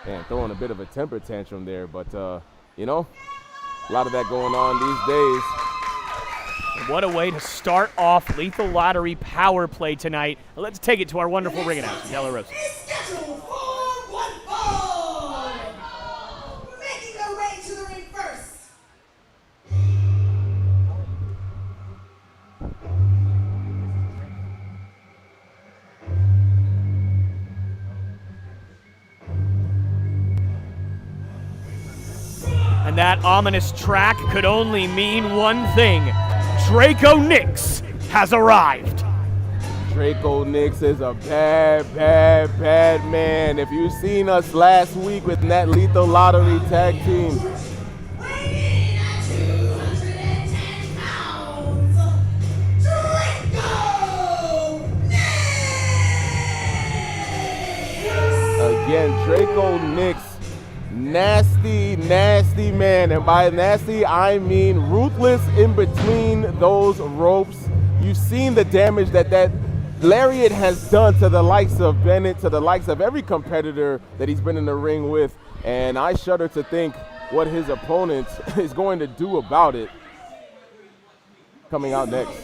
Man, throwing a bit of a temper tantrum there, but, a lot of that going on these days. What a way to start off Lethal Lottery Power Play tonight. Let's take it to our wonderful ring announcer, Delar Roa. Scheduled for 1 fall. Making their way to the ring first. And that ominous track could only mean one thing. Draco Nix has arrived. Draco Nix is a bad man. If you've seen us last week with that Lethal Lottery tag team, Weighing in at 210 pounds, Draco Nix! again, Draco Nix, nasty man. And by nasty, I mean ruthless in between those ropes. You've seen the damage that Lariat has done to the likes of Bennett, to the likes of every competitor that he's been in the ring with. And I shudder to think what his opponent is going to do about it. Coming out next.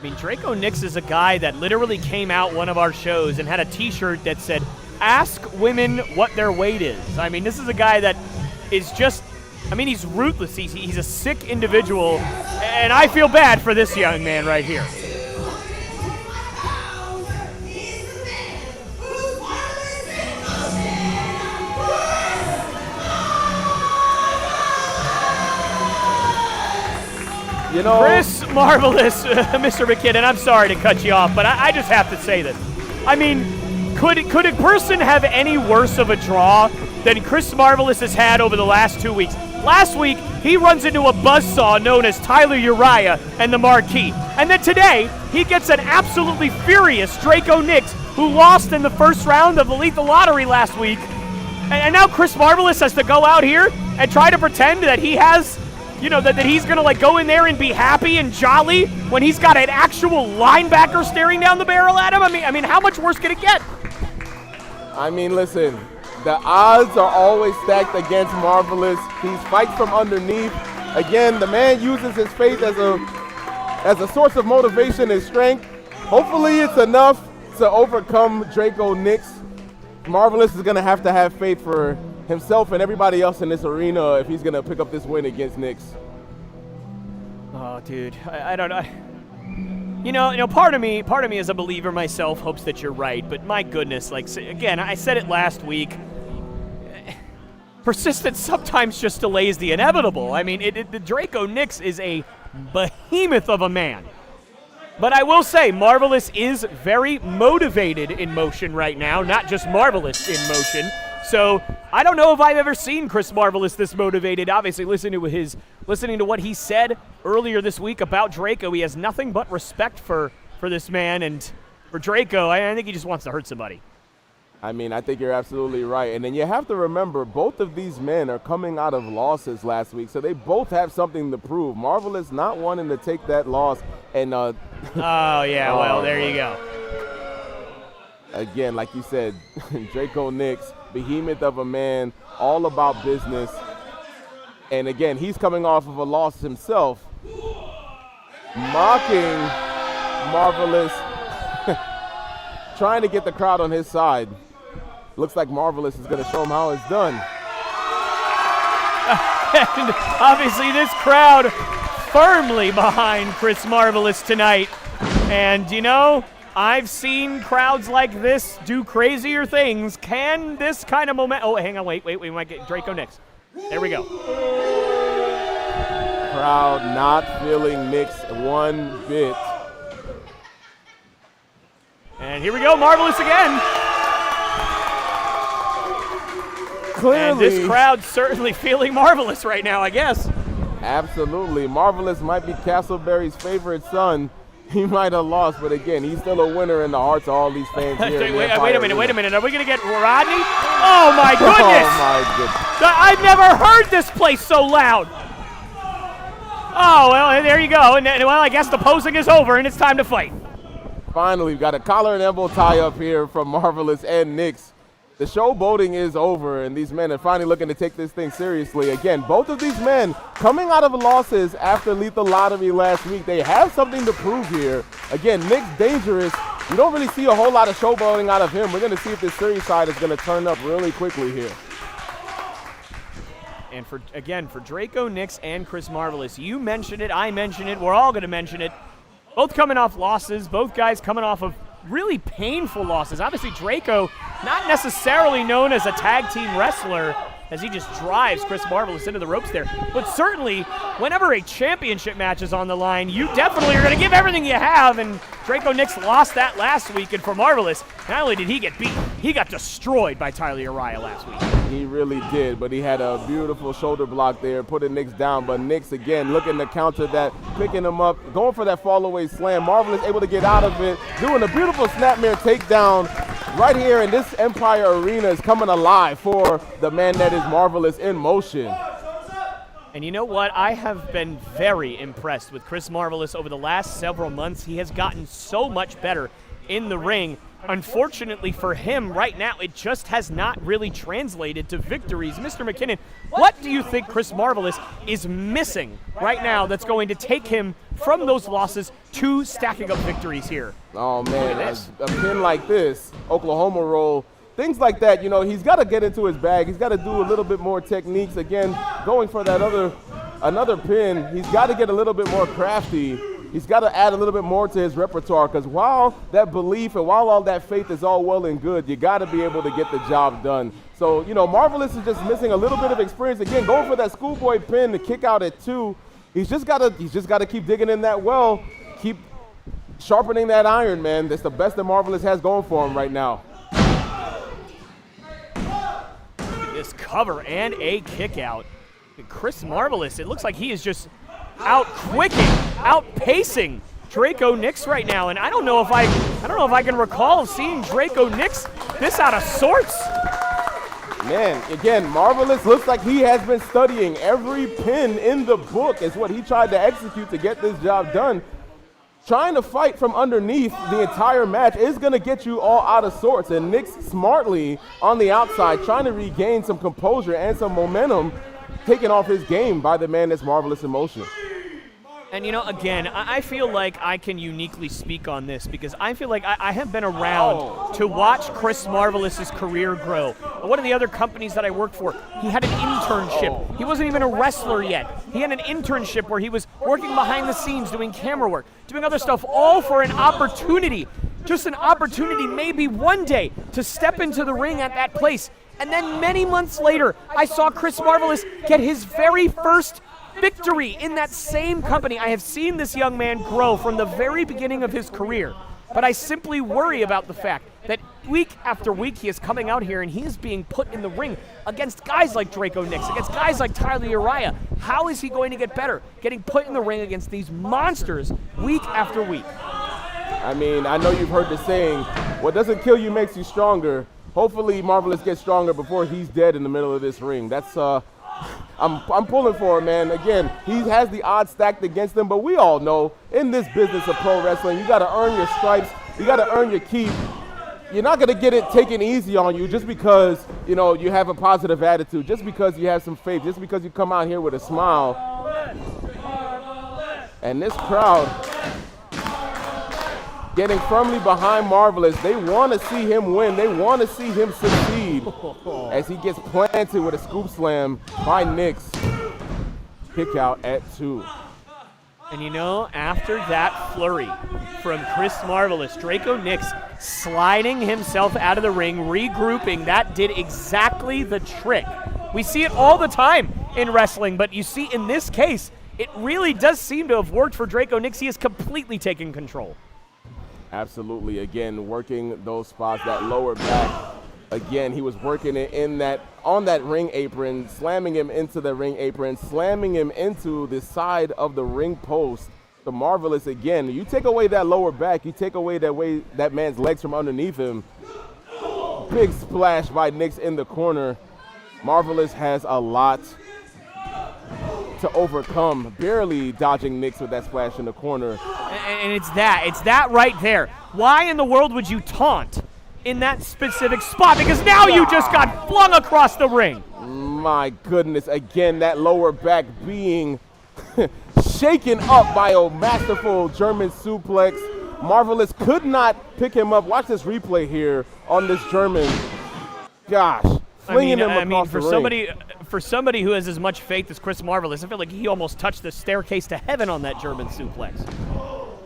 I mean, Draco Nix is a guy that literally came out one of our shows and had a T-shirt that said, "Ask women what their weight is." I mean, this is a guy that is just, I mean, he's ruthless. He's a sick individual, and I feel bad for this young man right here. You know, Chris Marvelous, Mr. McKinnon, I'm sorry to cut you off, but I just have to say this. I mean, could a person have any worse of a draw than Chris Marvelous has had over the last 2 weeks? Last week, he runs into a buzzsaw known as Tyler Uriah and the Marquee. And then today, he gets an absolutely furious Draco Nix, who lost in the first round of the Lethal Lottery last week. And now Chris Marvelous has to go out here and try to pretend that he has, you know, that he's going to, like, go in there and be happy and jolly when he's got an actual linebacker staring down the barrel at him? I mean, how much worse could it get? I mean, listen, the odds are always stacked against Marvelous. He fights from underneath. Again, the man uses his faith as a source of motivation and strength. Hopefully it's enough to overcome Draco Nix. Marvelous is going to have faith for himself and everybody else in this arena if he's going to pick up this win against Nix. Oh, dude, I don't know. You know, part of me as a believer myself hopes that you're right, but my goodness, like, again, I said it last week. Persistence sometimes just delays the inevitable. I mean, the Draco Nix is a behemoth of a man. But I will say, Marvelous is very motivated in motion right now, not just Marvelous in motion. So I don't know if I've ever seen Chris Marvelous this motivated. Obviously, listening to what he said earlier this week about Draco, he has nothing but respect for this man, and for Draco, I think he just wants to hurt somebody. I mean, I think you're absolutely right. And then you have to remember, both of these men are coming out of losses last week, so they both have something to prove. Marvelous not wanting to take that loss, and oh yeah, well, there you go. Again, like you said, Draco Nix, behemoth of a man, all about business. And again, he's coming off of a loss himself, mocking Marvelous, trying to get the crowd on his side. Looks like Marvelous is going to show him how it's done. And obviously this crowd firmly behind Chris Marvelous tonight. And, you know, I've seen crowds like this do crazier things. Can this kind of moment... Oh, hang on, wait, we might get Draco Nix. There we go. Crowd not feeling Nix one bit. And here we go, Marvelous again. Clearly. And this crowd's certainly feeling Marvelous right now, I guess. Absolutely. Marvelous might be Castleberry's favorite son. He might have lost, but again, he's still a winner in the hearts of all these fans here. wait a minute. Are we going to get Rodney? Oh, my goodness. Oh, my goodness. I've never heard this place so loud. Oh, well, there you go. And well, I guess the posing is over, and it's time to fight. Finally, we've got a collar and elbow tie up here from Marvelous and Nix. The showboating is over, and these men are finally looking to take this thing seriously. Again, both of these men coming out of losses after Lethal Lottery last week. They have something to prove here. Again, Nix dangerous. You don't really see a whole lot of showboating out of him. We're going to see if this serious side is going to turn up really quickly here. And for Draco Nix and Chris Marvelous, you mentioned it, I mentioned it, we're all going to mention it. Both coming off losses, both guys coming off of really painful losses. Obviously, Draco, not necessarily known as a tag team wrestler, as he just drives Chris Marvelous into the ropes there. But certainly, whenever a championship match is on the line, you definitely are going to give everything you have, and Draco Nix lost that last week, and for Marvelous, not only did he get beat, he got destroyed by Tyler Uriah last week. He really did, but he had a beautiful shoulder block there, putting Nix down. But Nix, again, looking to counter that, picking him up, going for that fall-away slam. Marvelous able to get out of it, doing a beautiful snapmare takedown right here, and this Empire Arena is coming alive for the man that is Marvelous in motion. And you know what? I have been very impressed with Chris Marvelous over the last several months. He has gotten so much better in the ring. unfortunately for him right now, it just has not really translated to victories. Mr. McKinnon, what do you think Chris Marvelous is missing right now that's going to take him from those losses to stacking up victories here? Oh, man, a pin like this, Oklahoma roll, things like that, he's got to get into his bag. He's got to do a little bit more techniques. Again, going for that another pin, he's got to get a little bit more crafty. He's got to add a little bit more to his repertoire, because while that belief and while all that faith is all well and good, you got to be able to get the job done. So, Marvelous is just missing a little bit of experience. Again, going for that schoolboy pin to kick out at 2. He's just got to keep digging in that well, keep sharpening that iron, man. That's the best that Marvelous has going for him right now. This cover and a kick out. Chris Marvelous, it looks like he is just outpacing Draco Nix right now, and I don't know if I can recall seeing Draco Nix this out of sorts. Man, again, Marvelous looks like he has been studying every pin in the book. Is what he tried to execute to get this job done. Trying to fight from underneath the entire match is going to get you all out of sorts, and Nix smartly on the outside trying to regain some composure and some momentum, taken off his game by the man that's Marvelous in motion. And, again, I feel like I can uniquely speak on this because I feel like I have been around to watch Chris Marvelous's career grow. One of the other companies that I worked for, he had an internship. He wasn't even a wrestler yet. He had an internship where he was working behind the scenes, doing camera work, doing other stuff, all for an opportunity, just an opportunity maybe one day to step into the ring at that place. And then many months later, I saw Chris Marvelous get his very first victory in that same company. I have seen this young man grow from the very beginning of his career, but I simply worry about the fact that week after week he is coming out here and he is being put in the ring against guys like Draco Nix, against guys like Tyler Uriah. How is he going to get better getting put in the ring against these monsters week after week? I mean, I know you've heard the saying, what doesn't kill you makes you stronger. Hopefully Marvelous gets stronger before he's dead in the middle of this ring. That's I'm pulling for him, man. Again, he has the odds stacked against him, but we all know in this business of pro wrestling, you got to earn your stripes, you got to earn your keep. You're not going to get it taken easy on you just because, you have a positive attitude, just because you have some faith, just because you come out here with a smile. And this crowd getting firmly behind Marvelous. They want to see him win. They want to see him succeed as he gets planted with a scoop slam by Nix. Kick out at 2. And after that flurry from Chris Marvelous, Draco Nix sliding himself out of the ring, regrouping, that did exactly the trick. We see it all the time in wrestling, but you see in this case, it really does seem to have worked for Draco Nix. He has completely taken control. Absolutely. Again, working those spots, that lower back. Again, he was working it on that ring apron, slamming him into the ring apron, slamming him into the side of the ring post. The Marvelous, again, you take away that lower back, you take away that man's legs from underneath him. Big splash by Nix in the corner. Marvelous has a lot to overcome, barely dodging Nix with that splash in the corner. And it's that right there. Why in the world would you taunt in that specific spot? Because now you just got flung across the ring. My goodness, again, that lower back being shaken up by a masterful German suplex. Marvelous could not pick him up. Watch this replay here on this German. Gosh, flinging him across the ring. For somebody who has as much faith as Chris Marvelous, I feel like he almost touched the staircase to heaven on that German suplex.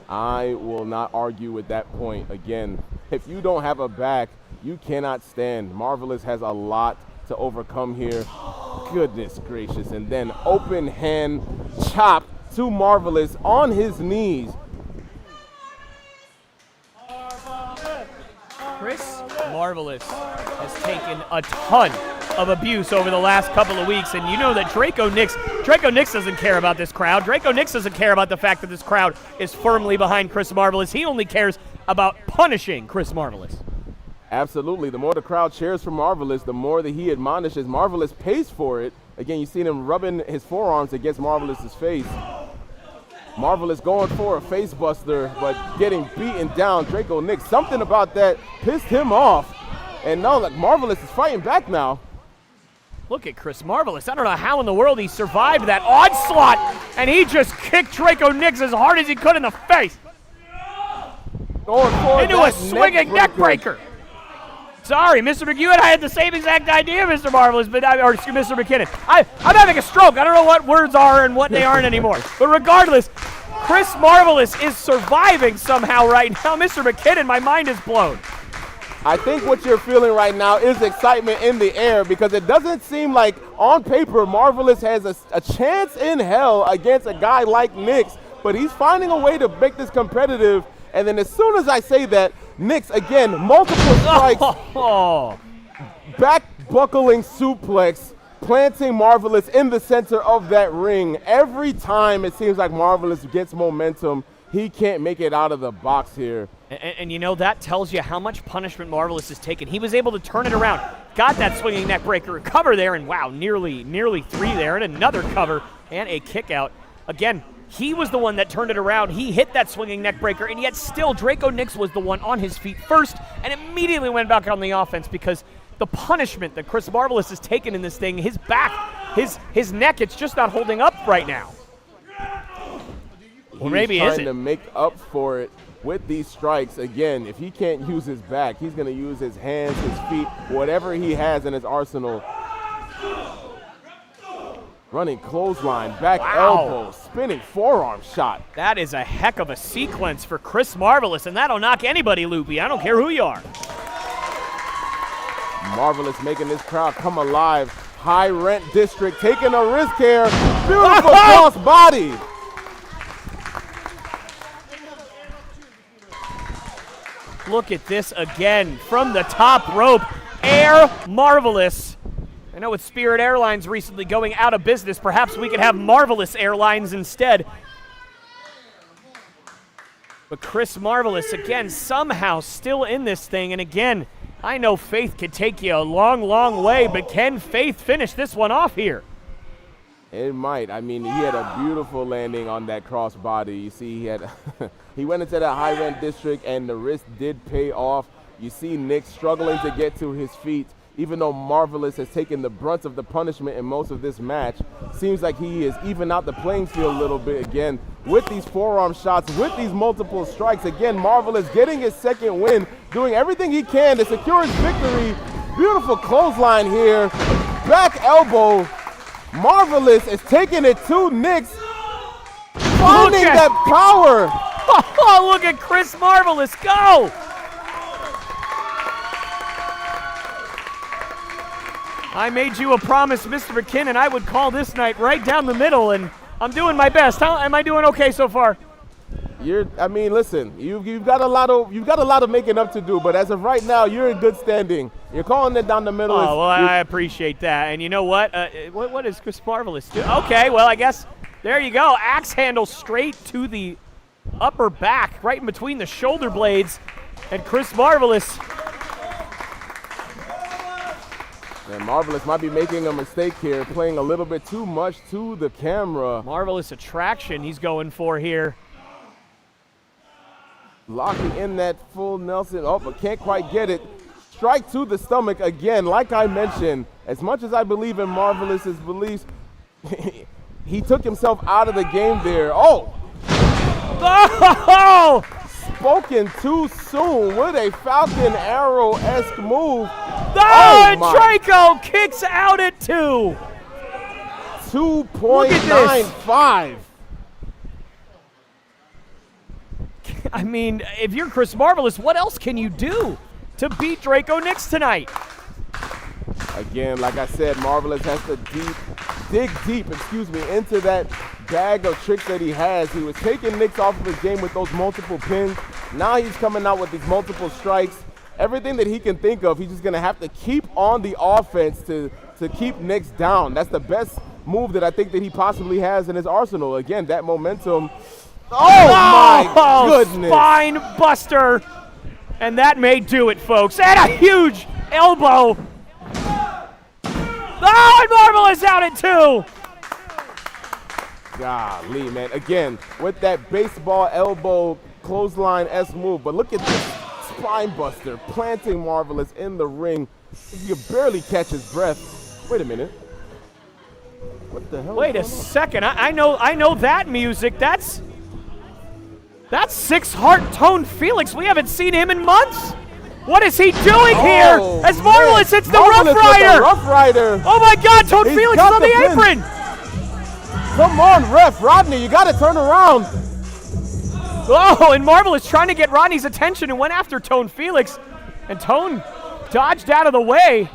I will not argue with that point. Again, if you don't have a back, you cannot stand. Marvelous has a lot to overcome here. Goodness gracious. And then open hand chop to Marvelous on his knees. Chris Marvelous has taken a ton of abuse over the last couple of weeks, and you know that Draco Nix doesn't care about this crowd. Draco Nix doesn't care about the fact that this crowd is firmly behind Chris Marvelous. He only cares about punishing Chris Marvelous. Absolutely. The more the crowd cheers for Marvelous, the more that he admonishes. Marvelous pays for it. Again, you seen him rubbing his forearms against Marvelous's face. Marvelous going for a face buster, but getting beaten down. Draco Nix, something about that pissed him off. And now, like, Marvelous is fighting back now. Look at Chris Marvelous. I don't know how in the world he survived that onslaught, and he just kicked Draco Nix as hard as he could in the face. Going for into a swinging neck breaker. Sorry, Mr. McHugh and I had the same exact idea, Mr. Marvelous, but Mr. McKinnon. I'm having a stroke. I don't know what words are and what they aren't anymore. But regardless, Chris Marvelous is surviving somehow right now. Mr. McKinnon, my mind is blown. I think what you're feeling right now is excitement in the air, because it doesn't seem like on paper Marvelous has a chance in hell against a guy like Nix, but he's finding a way to make this competitive. And then as soon as I say that, Nix, again, multiple strikes, back buckling suplex, planting Marvelous in the center of that ring. Every time it seems like Marvelous gets momentum, he can't make it out of the box here. And you know, that tells you how much punishment Marvelous has taken. He was able to turn it around, got that swinging neck breaker, cover there, and wow, nearly 3 there, and another cover, and a kick out. Again, he was the one that turned it around. He hit that swinging neck breaker, and yet still Draco Nix was the one on his feet first and immediately went back on the offense, because the punishment that Chris Marvelous has taken in this thing, his back, his neck, it's just not holding up right now. Or maybe he's is trying to make up for it with these strikes. Again, if he can't use his back, he's going to use his hands, his feet, whatever he has in his arsenal. Running clothesline, back elbow, spinning forearm shot. That is a heck of a sequence for Chris Marvelous, and that'll knock anybody loopy. I don't care who you are. Marvelous making this crowd come alive. High rent district taking a risk here. Beautiful cross body. Look at this again from the top rope. Air Marvelous. I know with Spirit Airlines recently going out of business, perhaps we could have Marvelous Airlines instead. But Chris Marvelous, again, somehow still in this thing. And again, I know Faith could take you a long, long way, but can Faith finish this one off here? It might. I mean, he had a beautiful landing on that cross body. You see, he had he went into that high rent district, and the risk did pay off. You see Nick struggling to get to his feet, even though Marvelous has taken the brunt of the punishment in most of this match. Seems like he is even out the playing field a little bit again with these forearm shots, with these multiple strikes. Again, Marvelous getting his second win, doing everything he can to secure his victory. Beautiful clothesline here, back elbow. Marvelous is taking it to Nix, finding that power. Oh, look at Chris Marvelous go. I made you a promise, Mr. McKinnon, I would call this night right down the middle, and I'm doing my best. How am I doing okay so far? I mean, listen, you've got a lot of making up to do, but as of right now, you're in good standing. You're calling it down the middle. Oh, well, I appreciate that. And you know what? What does Chris Marvelous do? Okay, well, I guess there you go. Axe handle straight to the upper back, right in between the shoulder blades, and Chris Marvelous. And Marvelous might be making a mistake here, playing a little bit too much to the camera. Marvelous attraction he's going for here. Locking in that full Nelson. Oh, but can't quite get it. Strike to the stomach again. Like I mentioned, as much as I believe in Marvelous's beliefs, he took himself out of the game there. Oh! Oh! Spoken too soon with a Falcon Arrow-esque move. Oh, Draco kicks out at 2. 2.95. I mean, if you're Chris Marvelous, what else can you do to beat Draco Nix tonight? Again, like I said, Marvelous has to dig deep into that bag of tricks that he has. He was taking Nix off of his game with those multiple pins. Now he's coming out with these multiple strikes. Everything that he can think of, he's just going to have to keep on the offense to keep Nix down. That's the best move that I think that he possibly has in his arsenal. Again, that momentum. Oh, my goodness. Spine buster. And that may do it, folks. And a huge elbow. Oh, and Marvelous out at 2. Golly, man. Again, with that baseball elbow clothesline S move. But look at this spine buster planting Marvelous in the ring. You can barely catch his breath. Wait a minute. What the hell? Wait a second. I know that music. That's Six Heart Tone Felix. We haven't seen him in months. What is he doing here? As Marvelous hits the Marvelous Rough Rider. with the Rough Rider. Oh my God, Tone He's Felix is got on the the pin. apron. Come on, ref. Rodney, you got to turn around. Oh, and Marvelous trying to get Rodney's attention and went after Tone Felix. And Tone dodged out of the way.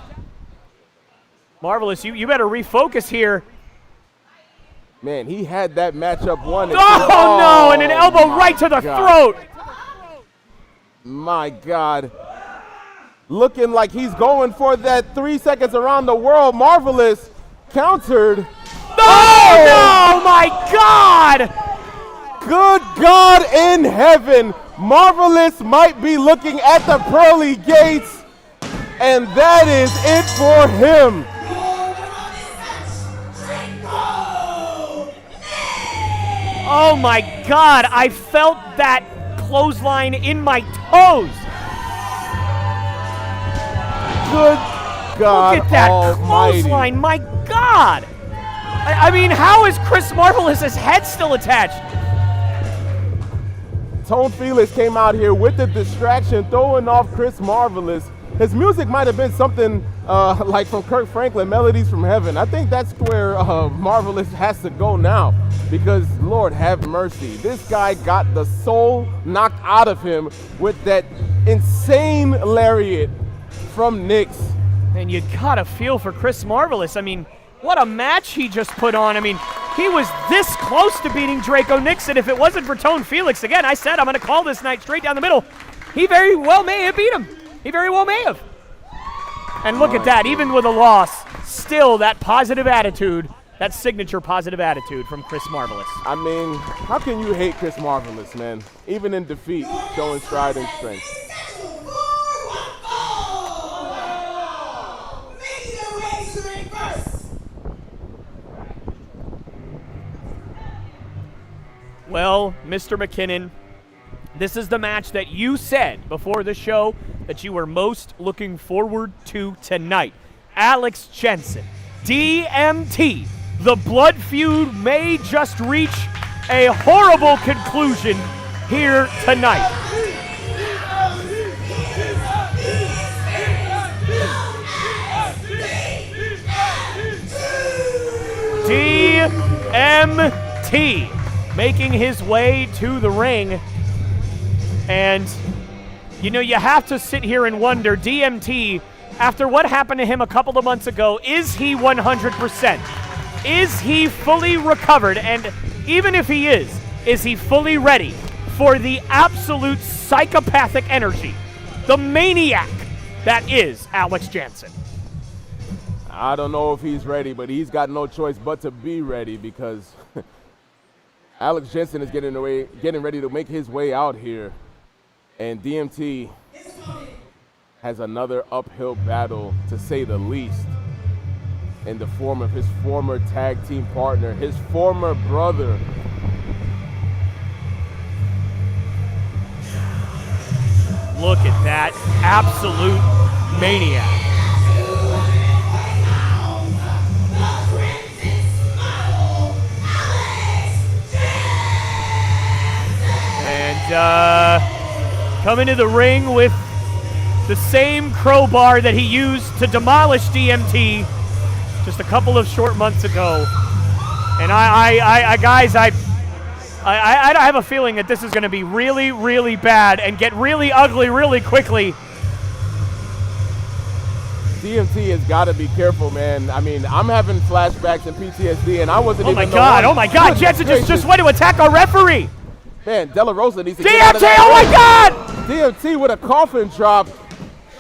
Marvelous, you better refocus here. Man, he had that matchup won. Oh, no, and an elbow right to the throat. My God. Looking like he's going for that 3 seconds around the world. Marvelous countered. Oh, no, my God. Good God in heaven. Marvelous might be looking at the pearly gates, and that is it for him. Oh, my God. I felt that clothesline in my toes. Good God Look at that almighty. clothesline. My God. I mean, how is Chris Marvelous's head still attached? Tone Felix came out here with the distraction, throwing off Chris Marvelous. His music might have been something like from Kirk Franklin, Melodies from Heaven. I think that's where Marvelous has to go now, because Lord have mercy. This guy got the soul knocked out of him with that insane lariat from Nix. And you gotta feel for Chris Marvelous. I mean, what a match he just put on. I mean, he was this close to beating Draco Nixon. If it wasn't for Tone Felix, again, I said I'm going to call this night straight down the middle. He very well may have beat him. He very well may have. And look at that, even with a loss, still that positive attitude, that signature positive attitude from Chris Marvelous. I mean, how can you hate Chris Marvelous, man? Even in defeat, showing stride and strength. Well, Mr. McKinnon, this is the match that you said before the show that you were most looking forward to tonight. Alex Jensen, DMT. The blood feud may just reach a horrible conclusion here tonight. DMT making his way to the ring. And, you know, you have to sit here and wonder, DMT, after what happened to him a couple of months ago, is he 100%? Is he fully recovered? And even if he is he fully ready for the absolute psychopathic energy, the maniac that is Alex Jensen? I don't know if he's ready, but he's got no choice but to be ready, because Alex Jensen is getting ready to make his way out here. And DMT has another uphill battle, to say the least, in the form of his former tag team partner, his former brother. Look at that absolute maniac. And coming to the ring with the same crowbar that he used to demolish DMT just a couple of short months ago. And guys, I have a feeling that this is going to be really, really bad and get really ugly really quickly. DMT has got to be careful, man. I mean, I'm having flashbacks and PTSD, and I wasn't Oh even my God, Jensen just went to attack our referee. Man, Delar Roa needs to DMT, get out of that. oh my God! DMT with a coffin drop,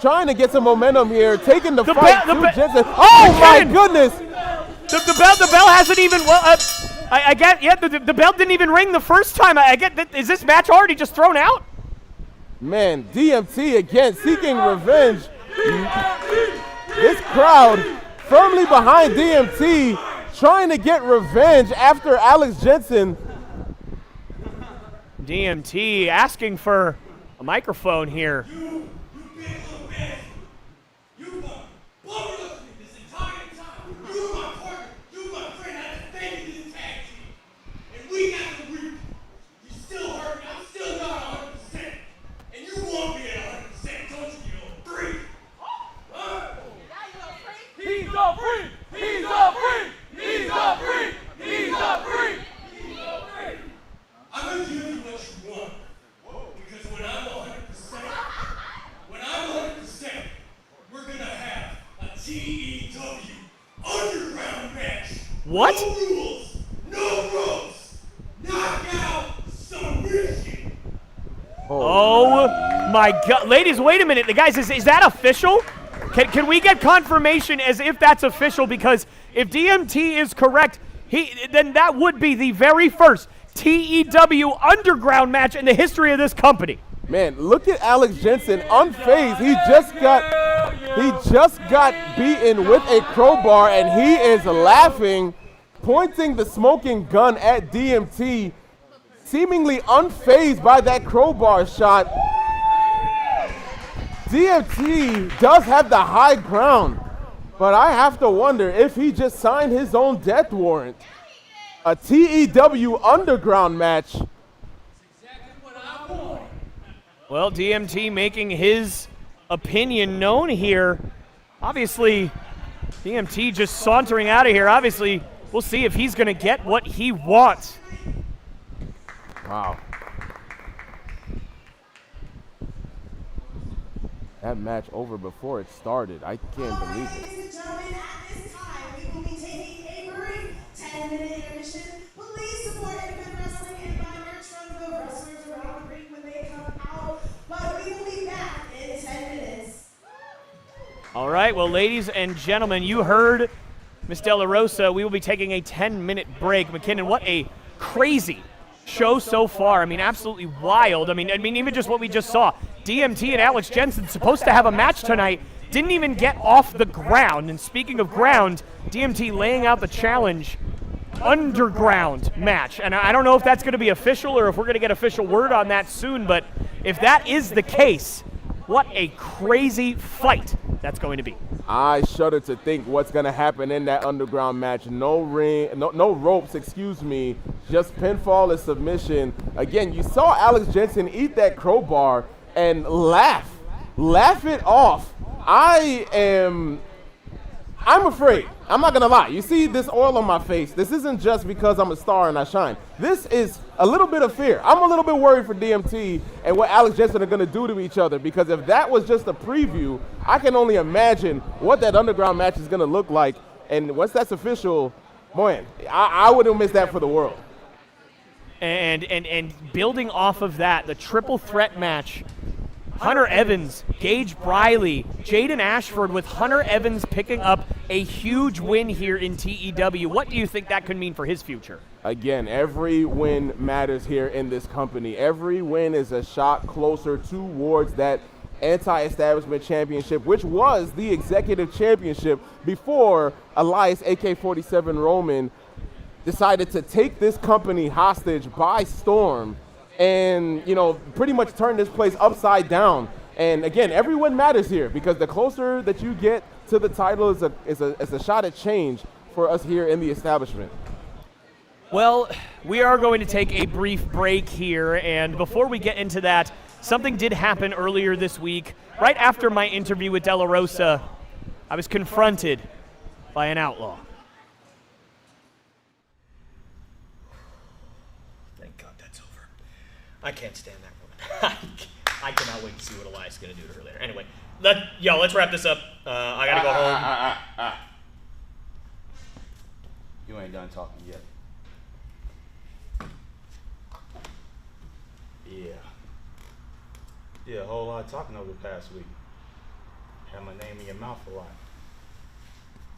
trying to get some momentum here, taking the fight bell- to the be- Jensen. Oh my McKinnon! goodness! The bell hasn't even, I get, yeah, the bell didn't even ring the first time. I get, is this match already just thrown out? Man, DMT again seeking revenge. This crowd firmly behind DMT. trying to get revenge after Alex Jensen. DMT asking for a microphone here. You big little bitch. You blubbered me this entire time. You were my partner. You were my friend. I defended this tag team. And we got the root. You still hurt me. I'm still not 100%. And you won't be at 100%, don't you, you little freak? Huh? He's a freak! He's a freak! He's a freak! He's a freak! I'm gonna give you what you want. Because when I'm 100%, we're gonna have a TEW underground match. What? No rules, no ropes, knockout submission. Oh my God. Ladies, wait a minute. Guys, is that official? Can we get confirmation as if that's official? Because if DMT is correct, then that would be the very first TEW underground match in the history of this company. Man, look at Alex Jensen unfazed. He just got beaten with a crowbar, and he is laughing, pointing the smoking gun at DMT, seemingly unfazed by that crowbar shot. DMT does have the high ground, but I have to wonder if he just signed his own death warrant. A TEW underground match. Well, DMT making his opinion known here. Obviously, DMT just sauntering out of here. Obviously, we'll see if he's going to get what he wants. Wow. That match over before it started. I can't believe it. Ladies and gentlemen, at this time, we will be taking a brief 10-minute intermission. Please support Independent Wrestling and buy merch from the wrestlers around the ring when they come out. But we will be back in 10 minutes. All right, well, ladies and gentlemen, you heard Miss Delar Roa. We will be taking a 10-minute break. McKinnon, what a crazy show so far. I mean, absolutely wild. I mean, even just what we just saw. DMT and Alex Jensen supposed to have a match tonight, didn't even get off the ground. And speaking of ground, DMT laying out the challenge, underground match. And I don't know if that's going to be official or if we're going to get official word on that soon, but if that is the case, what a crazy fight that's going to be. I shudder to think what's going to happen in that underground match. No ring, no ropes, excuse me, just pinfall and submission. Again, you saw Alex Jensen eat that crowbar and laugh it off. I'm afraid. I'm not gonna lie. You see this oil on my face. This isn't just because I'm a star and I shine. This is a little bit of fear. I'm a little bit worried for DMT and what Alex Jensen are gonna do to each other, because if that was just a preview, I can only imagine what that underground match is gonna look like. And once that's official, man, I wouldn't miss that for the world. And building off of that, the triple threat match, Hunter Evans, Gage Briley, Jaden Ashford, with Hunter Evans picking up a huge win here in TEW. What do you think that could mean for his future? Again, every win matters here in this company. Every win is a shot closer towards that anti-establishment championship, which was the executive championship before Elias AK-47 Roman decided to take this company hostage by storm and, you know, pretty much turn this place upside down. And again, every win matters here, because the closer that you get to the title is a shot at change for us here in the establishment. Well, we are going to take a brief break here, and before we get into that, something did happen earlier this week. Right after my interview with Delar Roa, I was confronted by an outlaw. Thank God that's over. I can't stand that woman. I cannot wait to see what Elias is going to do to her later. Anyway, let's wrap this up. I got to go home. You ain't done talking yet. Yeah, a whole lot of talking over the past week. Had my name in your mouth a lot.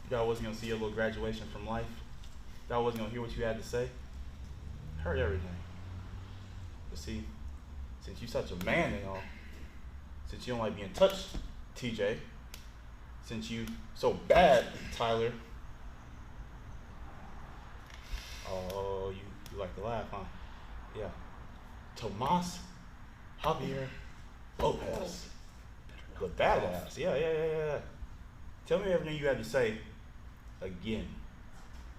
You thought I wasn't going to see your little graduation from life? Thought I wasn't going to hear what you had to say? Heard everything. But see, since you're such a man and all, since you don't like being touched, TJ, since you so bad, Tyler, Oh, you like to laugh, huh? Yeah. Tomas Javier Lopez. The badass. Yeah. Tell me everything you have to say again.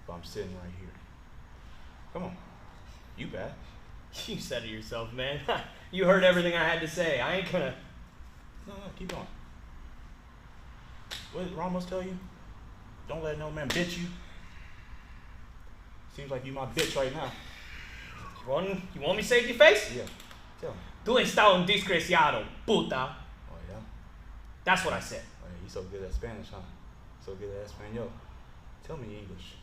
If I'm sitting right here. Come on. You bad. You said it yourself, man. You heard everything I had to say. I ain't gonna... No, keep going. What did Ramos tell you? Don't let no man bitch you. Seems like you my bitch right now. You want me to save your face? Yeah. Tell me. Tu está un desgraciado, puta. Oh, yeah? That's what I said. Oh, yeah, you so good at Spanish, huh? So good at Espanol. Tell me English.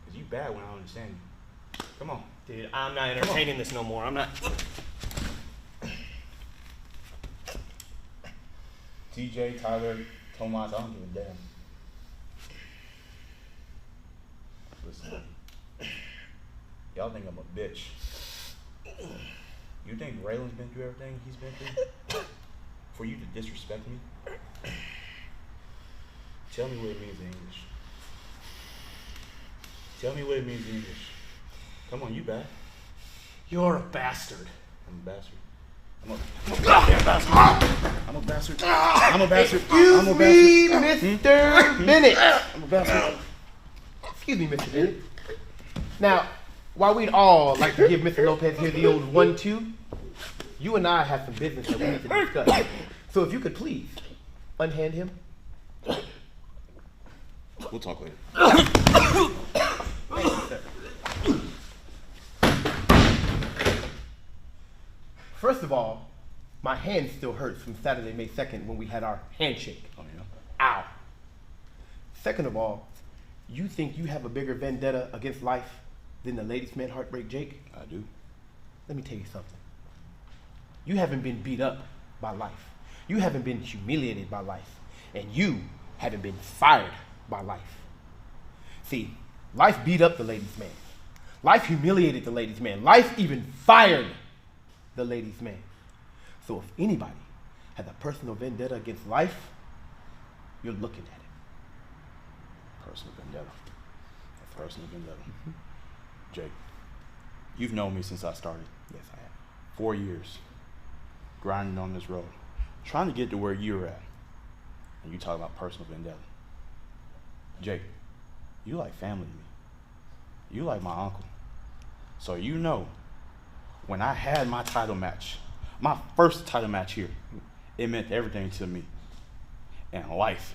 Because you bad when I don't understand you. Come on. Dude, I'm not entertaining this no more. I'm not... TJ, Tyler, Tomas, I don't give a damn. Listen, y'all think I'm a bitch. You think Raylan's been through everything he's been through? For you to disrespect me? Tell me what it means in English. Tell me what it means in English. Come on, you bad. You're a bastard. I'm a bastard. I'm a goddamn bastard. I'm a bastard. I'm a bastard. I'm a bastard. Mr. Bennett. I'm a bastard. Excuse me, Mr. Bennett. Now, while we'd all like to give Mr. Lopez here the old 1-2, you and I have some business that we need to discuss. So if you could please unhand him. We'll talk later. Thank you, sir. First of all, my hand still hurts from Saturday, May 2nd when we had our handshake. Oh, yeah? Ow. Second of all, you think you have a bigger vendetta against life than the ladies' man Heartbreak Jake? I do. Let me tell you something. You haven't been beat up by life. You haven't been humiliated by life. And you haven't been fired by life. See, life beat up the ladies' man. Life humiliated the ladies' man. Life even fired the ladies' man. So if anybody has a personal vendetta against life, you're looking at it. Personal vendetta. A personal vendetta. Jake, you've known me since I started. Yes, I have. 4 years. Grinding on this road. Trying to get to where you're at. And you talk about personal vendetta. Jake, you like family to me. You like my uncle. So you know, when I had my title match, my first title match here, it meant everything to me. And life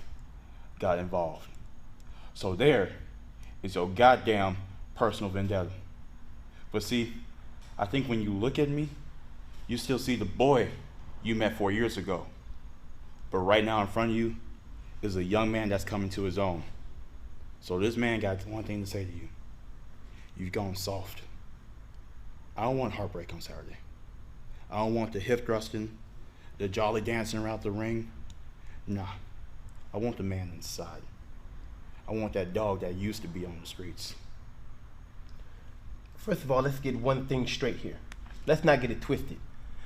got involved. So there is your goddamn personal vendetta. But see, I think when you look at me, you still see the boy you met 4 years ago. But right now in front of you is a young man that's coming to his own. So this man got one thing to say to you. You've gone soft. I don't want heartbreak on Saturday. I don't want the hip thrusting, the jolly dancing around the ring. Nah, I want the man inside. I want that dog that used to be on the streets. First of all, let's get one thing straight here. Let's not get it twisted.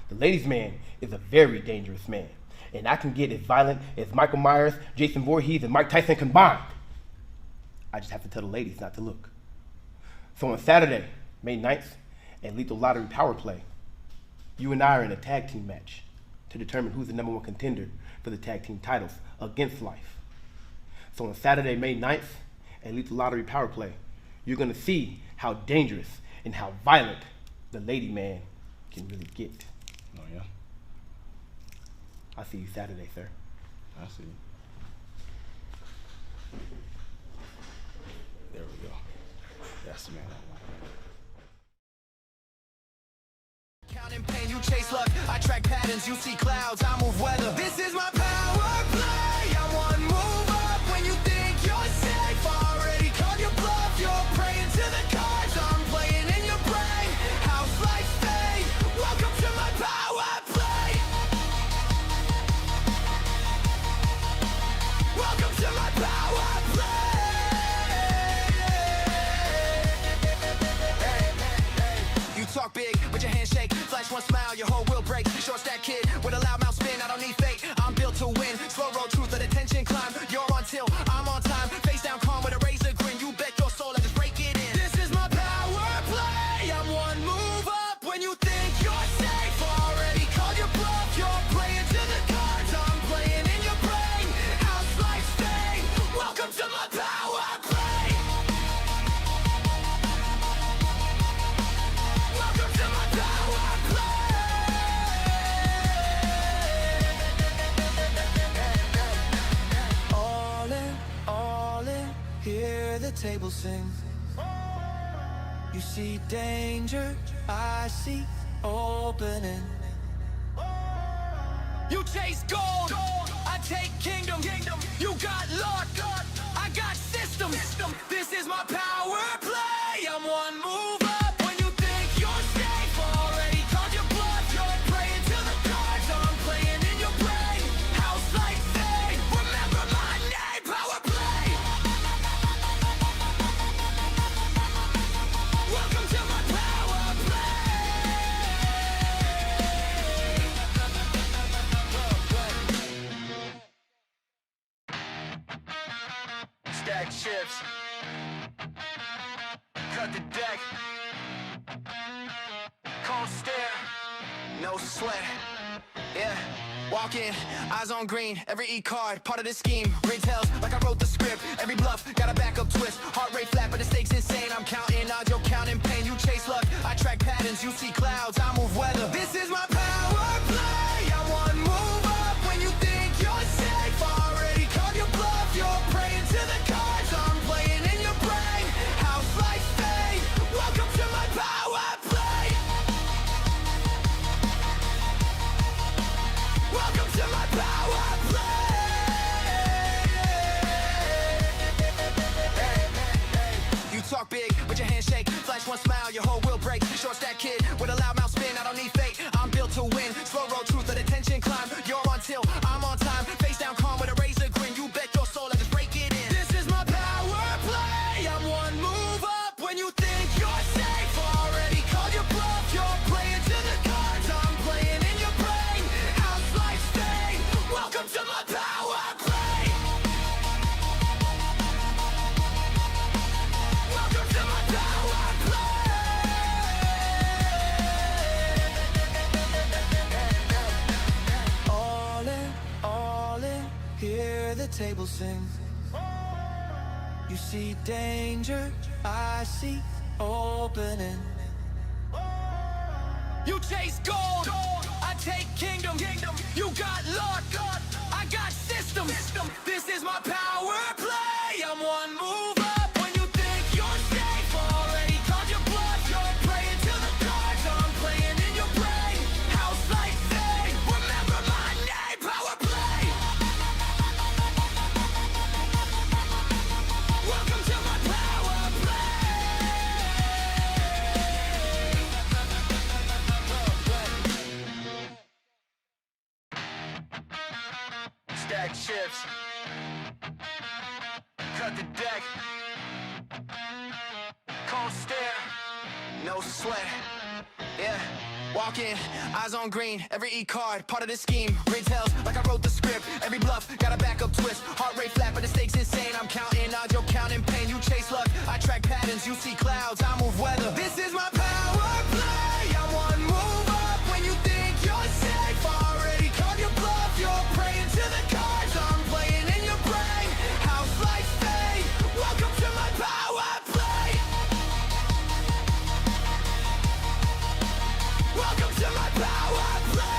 The ladies' man is a very dangerous man. And I can get as violent as Michael Myers, Jason Voorhees, and Mike Tyson combined. I just have to tell the ladies not to look. So on Saturday, May 9th, at Lethal Lottery Power Play, you and I are in a tag team match to determine who's the #1 contender for the tag team titles against life. So on Saturday, May 9th, at Lethal Lottery Power Play, you're gonna see how dangerous and how violent the lady man can really get. Oh yeah? I'll see you Saturday, sir. I see you. There we go. That's the man I want. Counting pain, you chase luck. I track patterns, you see clouds, I move weather. This is my power play. I'm one move up when you think you're safe. Already called your bluff, you're praying to the cards I'm playing in your brain. How's life fade? Welcome to my power play. Welcome to my power play. You talk big with your handshake, flash one smile, your whole will break. Short stack kid with a loud mouth spin, I don't need fate, I'm built to win. Slow road truth, let attention climb. You're on tilt, I'm on time. Face down calm with a razor grin. You bet your soul, I just break it in. This is my power power play. Welcome to my power play. All in, hear the table sing. You see danger, I see opening. You chase gold, I take kingdom. You got luck, I got system. This is my power play. I'm one move up when you think you're safe. Already called your bluff, you're praying to the cards I'm playing in your brain. House like fame, remember my name. Power play. Welcome to my power play. Stack chips, cut the deck, cold stare, no sweat, yeah. Walk in, eyes on green, every E-card, part of the scheme. Ring tells like I wrote the script, every bluff, got a backup twist. Heart rate flat, but the stakes insane. I'm counting odds, you're counting pain. You chase luck, I track patterns, you see clouds, I move weather. This is my power play. I'm one move up when you think you're safe. Already called your bluff, you're praying to the cards I'm playing in your brain. House like fate, welcome to my power play. Welcome to my power play. You talk big with your handshake, flash one smile, your whole will break. Short stack kid with a loud mouth spin, I don't need fate. I'm built to win, slow roll truth, let attention climb. You're on till, I'm on time, face down calm with a razor grin. You bet your soul, I just break it in. This is my power play. I'm one move up when you think you're safe. Already called your bluff, you're playing to the cards I'm playing in your brain. House like stay, welcome to my power play. Welcome to my power play. All in, hear the table sing. You see danger, I see opening. You chase gold, I take kingdom. You got luck, I got system. This is my power play. I'm one move up when you think you're safe. Already called your bluff, you're praying to the cards I'm playing in your brain. House like fate, remember my name. Power play. Welcome to my power play. Stack chips, cut the deck, cold stare, no sweat, yeah. Walk in, eyes on green, every E-card, part of the scheme. Ring tells like I wrote the script, every bluff, got a backup twist. Heart rate flat, but the stakes insane. I'm counting odds, you're counting pain. You chase luck, I track patterns, you see clouds, I move weather. This is my power play. I'm one move up when you think you're safe. Already called your bluff, you're praying to the cards I'm playing in your brain. House like fate, welcome to my power play. Welcome to my power play.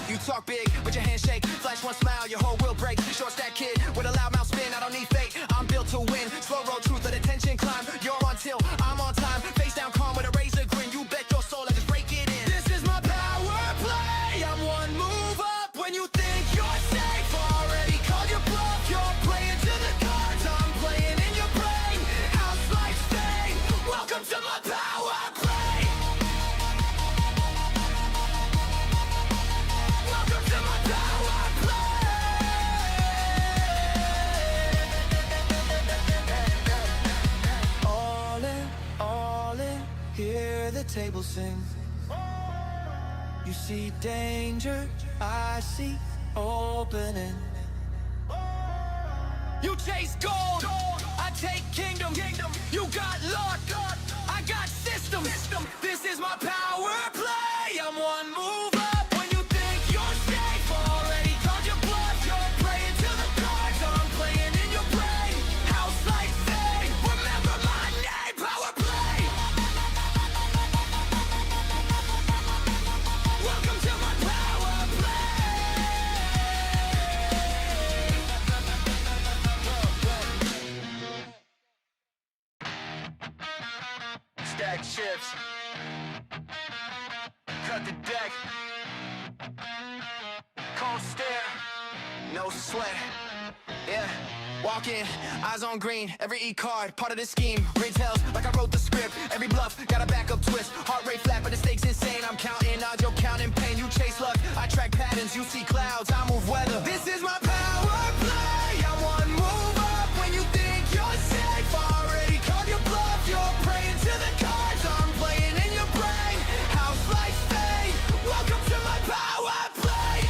You talk big with your handshake, flash one smile, your whole will break. Short stack kid with a loud mouth spin, I don't need fate. I'm built to win, slow roll truth, let attention climb. You're on till, I'm on time, face down calm with a razor grin. You bet your soul, I just break it in. This is my power play. I'm one move up when you think you're safe. Already called your bluff, you're playing to the cards I'm playing in your brain. House like fate, welcome to my power play. Welcome to my power play. All in, hear the table sing. You see danger, I see opening. You chase gold, I take kingdom. You got luck, I got system. This is my power play. I'm one move up when you think you're safe. Already no sweat. Yeah, walk in, eyes on green, every E-card, part of the scheme. Ring tells like I wrote the script, every bluff, got a backup twist. Heart rate flat, but the stakes insane. I'm counting odds, you're counting pain. You chase luck, I track patterns, you see clouds, I move weather. This is my power play, I'm one move up when you think you're safe. Already called your bluff, you're praying to the cards I'm playing in your brain. House like fate, welcome to my power play.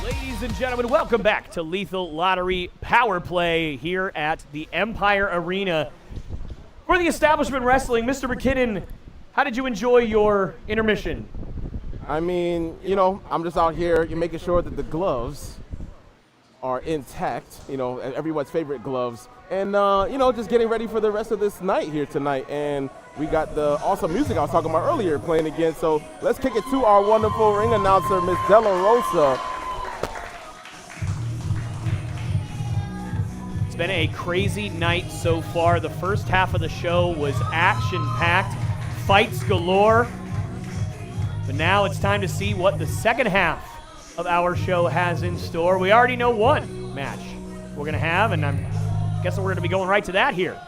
Ladies and gentlemen, welcome back to Lethal Lottery Power Play here at the Empire Arena. For the Establishment Wrestling, Mr. McKinnon, how did you enjoy your intermission? I mean, you know, I'm just out here making sure that the gloves are intact, you know, everyone's favorite gloves. And, you know, just getting ready for the rest of this night here tonight. And we got the awesome music I was talking about earlier playing again. So let's kick it to our wonderful ring announcer, Miss Delar Roa. It's been a crazy night so far. The first half of the show was action-packed, fights galore. But now it's time to see what the second half of our show has in store. We already know one match we're going to have, and I'm guessing we're going to be going right to that here.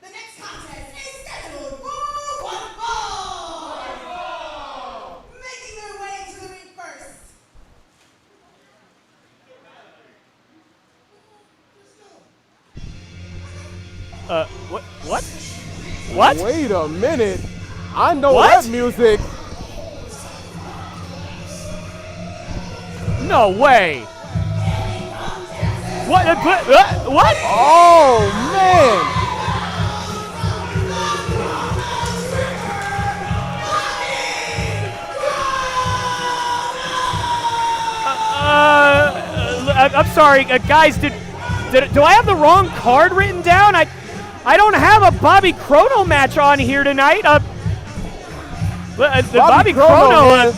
The next contest is scheduled for one fall. Making their way to the ring first. What? What? Wait a minute. I know What? that music. No way. What? What? Oh, man. I'm sorry, guys. Do I have the wrong card written down? I don't have a Bobby Crono match on here tonight. Bobby Crono. Man,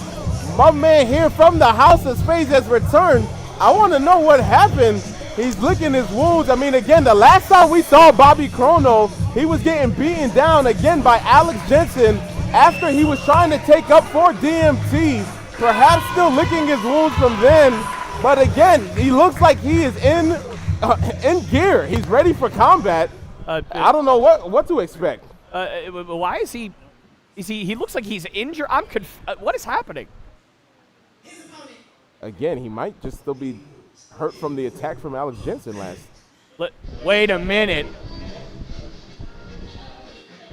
my man here from the House of Spades has returned. I want to know what happened. He's licking his wounds. I mean, again, the last time we saw Bobby Crono, he was getting beaten down again by Alex Jensen after he was trying to take up for DMT. Perhaps still licking his wounds from then. But again, he looks like he is in gear. He's ready for combat. I don't know what to expect. Why is he? He looks like he's injured. I'm what is happening? Again, he might just still be hurt from the attack from Alex Jensen last. Wait a minute.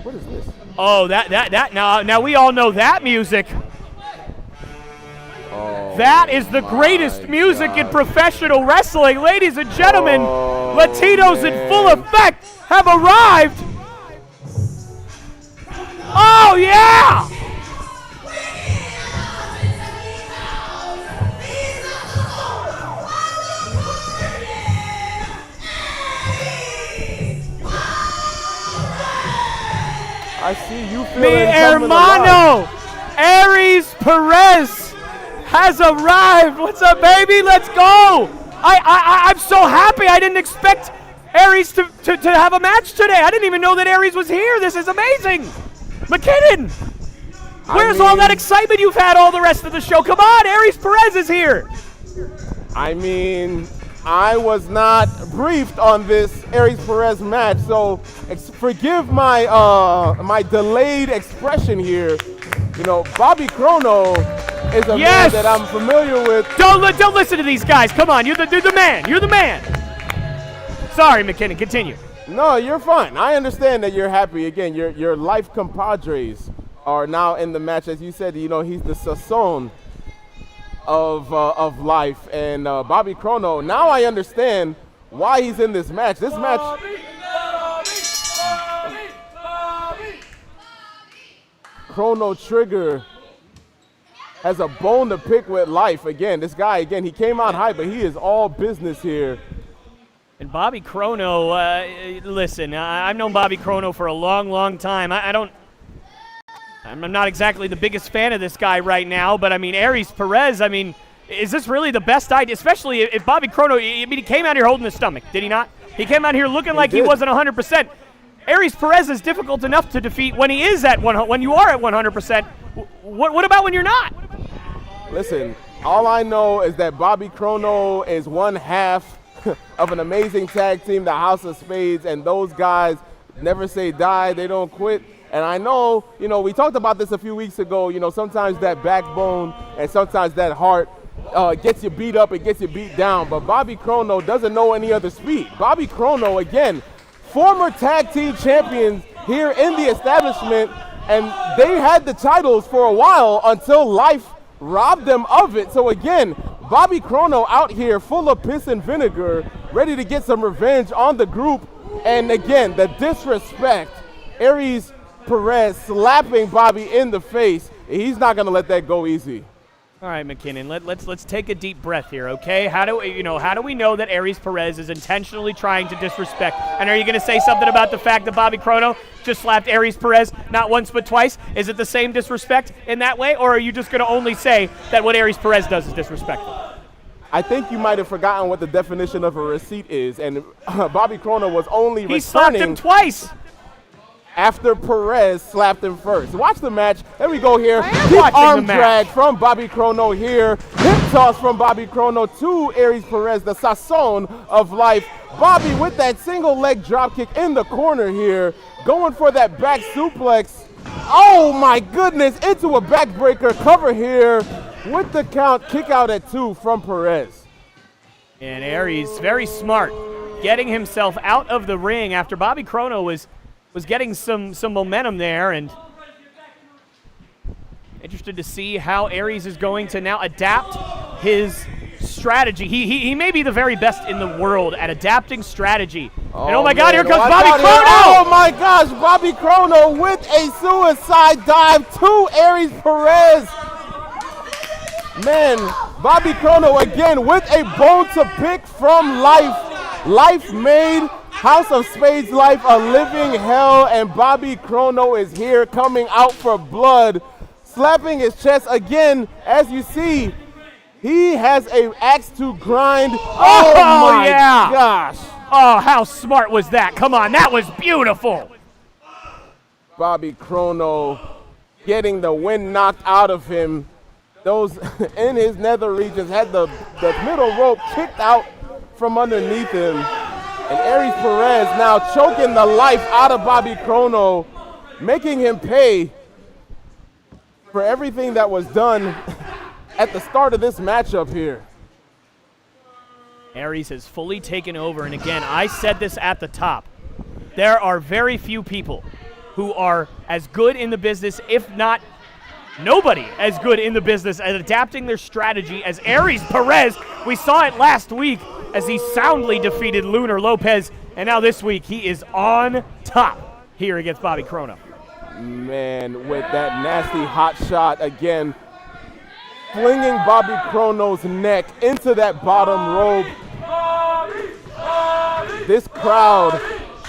What is this? Oh, that now we all know that music. Oh, that is the greatest music in professional wrestling. Ladies and gentlemen, Latinos in full effect have arrived. Oh, yeah! I see you feeling Mi hermano, Aries Perez has arrived. What's up, baby? Let's go. I'm so happy. I didn't expect Aries to have a match today. I didn't even know that Aries was here. This is amazing. McKinnon, where's all that excitement you've had all the rest of the show? Come on, Aries Perez is here. I mean, I was not briefed on this Aries Perez match, so forgive my my delayed expression here. You know, Bobby Crono is a man that I'm familiar with. Don't listen to these guys. Come on, you're the man. You're the man. Sorry, McKinnon, continue. No, you're fine. I understand that you're happy. Again, your life compadres are now in the match. As you said, you know, he's the Sasson of life. And Bobby Crono, now I understand why he's in this match. This match... Chrono Trigger has a bone to pick with life. Again, this guy, he came out high, but he is all business here. And Bobby Crono, listen, I've known Bobby Crono for a long, long time. I'm not exactly the biggest fan of this guy right now, but I mean, Aries Perez, I mean, is this really the best idea? Especially if Bobby Crono, I mean, he came out here holding his stomach, did he not? He came out here looking like he wasn't 100%. Aries Perez is difficult enough to defeat when he is at when you are at 100%. What about when you're not? Listen, all I know is that Bobby Crono is one half of an amazing tag team, the House of Spades, and those guys never say die, they don't quit. And I know, we talked about this a few weeks ago, sometimes that backbone and sometimes that heart gets you beat up, it gets you beat down, but Bobby Crono doesn't know any other speed. Bobby Crono, again, former tag team champions here in the establishment, and they had the titles for a while until life robbed them of it. So again, Bobby Crono out here full of piss and vinegar, ready to get some revenge on the group. And again, the disrespect, Aries Perez slapping Bobby in the face. He's not going to let that go easy. All right, McKinnon, let's take a deep breath here, okay? How do we know that Aries Perez is intentionally trying to disrespect? And are you going to say something about the fact that Bobby Crono just slapped Aries Perez not once but twice? Is it the same disrespect in that way, or are you just going to only say that what Aries Perez does is disrespectful? I think you might have forgotten what the definition of a receipt is, and Bobby Crono was only He slapped him twice. After Perez slapped him first. Watch the match. There we go here. Deep arm drag from Bobby Crono here. Hip toss from Bobby Crono to Aries Perez, the sazon of life. Bobby with that single leg drop kick in the corner here, going for that back suplex. Oh my goodness, into a backbreaker cover here with the count. Kick out at 2 from Perez. And Aries, very smart, getting himself out of the ring after Bobby Crono was getting some momentum there, and interested to see how Aries is going to now adapt his strategy. He may be the very best in the world at adapting strategy. And oh my God, here comes Bobby Crono! Oh my gosh, Bobby Crono with a suicide dive to Aries Perez. Man, Bobby Crono again with a bone to pick from life. Life made House of Spades life a living hell, and Bobby Crono is here coming out for blood, slapping his chest again. As you see, he has an axe to grind. Oh my gosh. Oh, how smart was that? Come on, that was beautiful. Bobby Crono getting the wind knocked out of him. Those in his nether regions had the middle rope kicked out from underneath him. And Aries Perez now choking the life out of Bobby Crono, making him pay for everything that was done at the start of this matchup here. Aries has fully taken over, and again, I said this at the top. There are very few people who are as good in the business, if not nobody as good in the business at adapting their strategy as Aries Perez. We saw it last week as he soundly defeated Lunar Lopez, and now this week he is on top here against Bobby Crono. Man, with that nasty hot shot again, flinging Bobby Crono's neck into that bottom rope. This crowd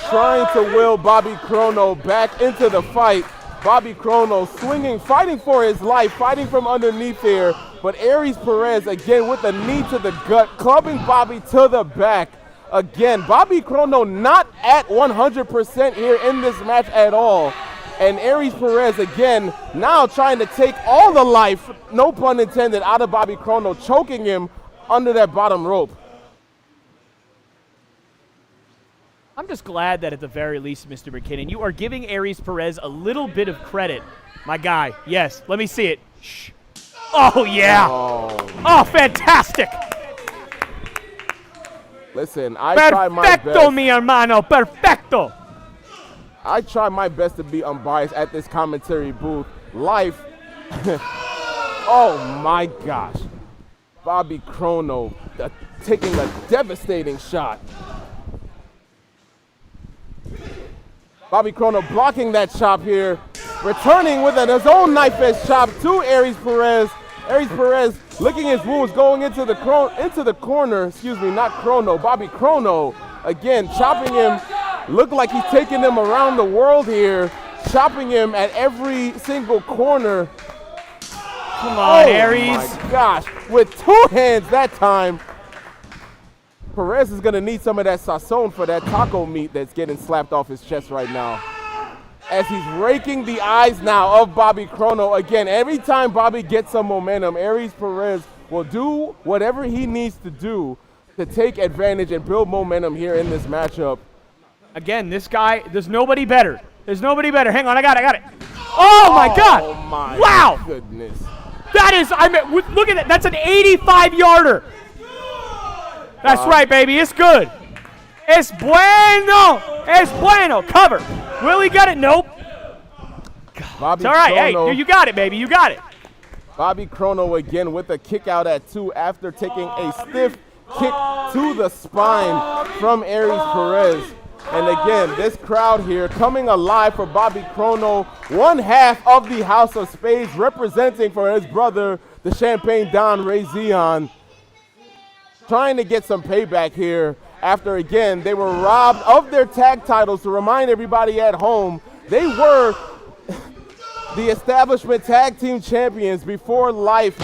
trying to will Bobby Crono back into the fight. Bobby Crono swinging, fighting for his life, fighting from underneath there. But Aries Perez again with a knee to the gut, clubbing Bobby to the back. Again, Bobby Crono not at 100% here in this match at all. And Aries Perez again now trying to take all the life, no pun intended, out of Bobby Crono, choking him under that bottom rope. I'm just glad that at the very least, Mr. McKinnon, you are giving Aries Perez a little bit of credit. My guy, yes, let me see it. Shh. Oh, yeah. Oh, fantastic. Listen, I try my best. Perfecto, mi hermano, perfecto. I try my best to be unbiased at this commentary booth. Life. Oh, my gosh. Bobby Crono taking a devastating shot. Bobby Crono blocking that chop here, returning with his own knife edge chop to Aries Perez. Aries Perez licking his wounds, going into the corner, excuse me, not Crono, Bobby Crono again, chopping him. Look like he's taking him around the world here, chopping him at every single corner. Come on, Aries. Oh my gosh, with 2 hands that time. Perez is gonna need some of that sazon for that taco meat that's getting slapped off his chest right now. As he's raking the eyes now of Bobby Crono. Again, every time Bobby gets some momentum, Aries Perez will do whatever he needs to do to take advantage and build momentum here in this matchup. Again, this guy, there's nobody better. There's nobody better. Hang on, I got it. Oh my God. Oh my wow. goodness. That is, look at that. That's an 85-yarder. That's right, baby. It's good. Es bueno. Es bueno. Cover. Will he get it? Nope. Bobby It's all right. Crono, Hey, you got it, baby. You got it. Bobby Crono again with a kick out at 2 after taking a stiff kick to the spine from Aries Perez. And again, this crowd here coming alive for Bobby Crono, 1/2 of the House of Spades, representing for his brother, the Champagne Don Ray Zion, trying to get some payback here after, again, they were robbed of their tag titles. To remind everybody at home, they were the establishment tag team champions before Life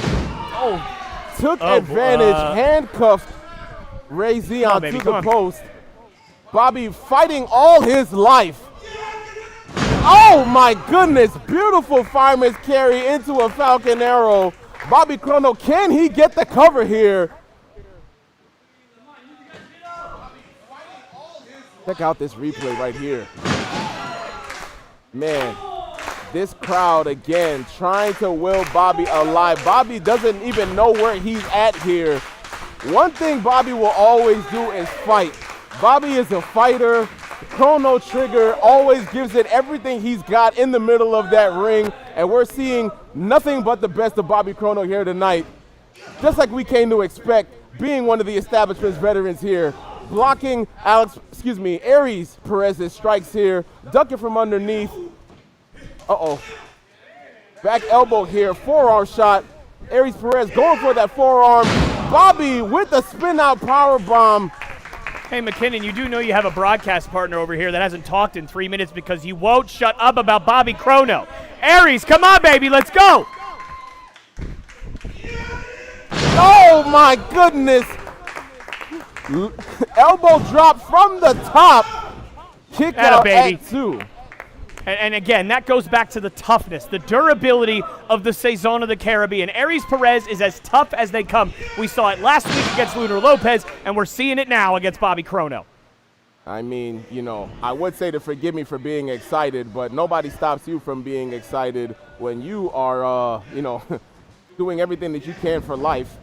took advantage, handcuffed Ray Zion to the post. Bobby fighting all his life. Oh my goodness, beautiful fireman's carry into a Falcon Arrow. Bobby Crono, can he get the cover here? Check out this replay right here. Man, this crowd again trying to will Bobby alive. Bobby doesn't even know where he's at here. One thing Bobby will always do is fight. Bobby is a fighter. Chrono Trigger always gives it everything he's got in the middle of that ring, and we're seeing nothing but the best of Bobby Crono here tonight. Just like we came to expect, being one of the establishment's veterans here, blocking Aries Perez's strikes here, ducking from underneath. Back elbow here, forearm shot. Aries Perez going for that forearm. Bobby with the spin out power bomb. Hey, McKinnon, you do know you have a broadcast partner over here that hasn't talked in 3 minutes because you won't shut up about Bobby Crono. Aries, come on, baby, let's go. Oh, my goodness. Elbow drop from the top. Kick out at 2. And again, that goes back to the toughness, the durability of the Saison of the Caribbean. Aries Perez is as tough as they come. We saw it last week against Lunar Lopez, and we're seeing it now against Bobby Crono. I mean, I would say to forgive me for being excited, but nobody stops you from being excited when you are, doing everything that you can for life.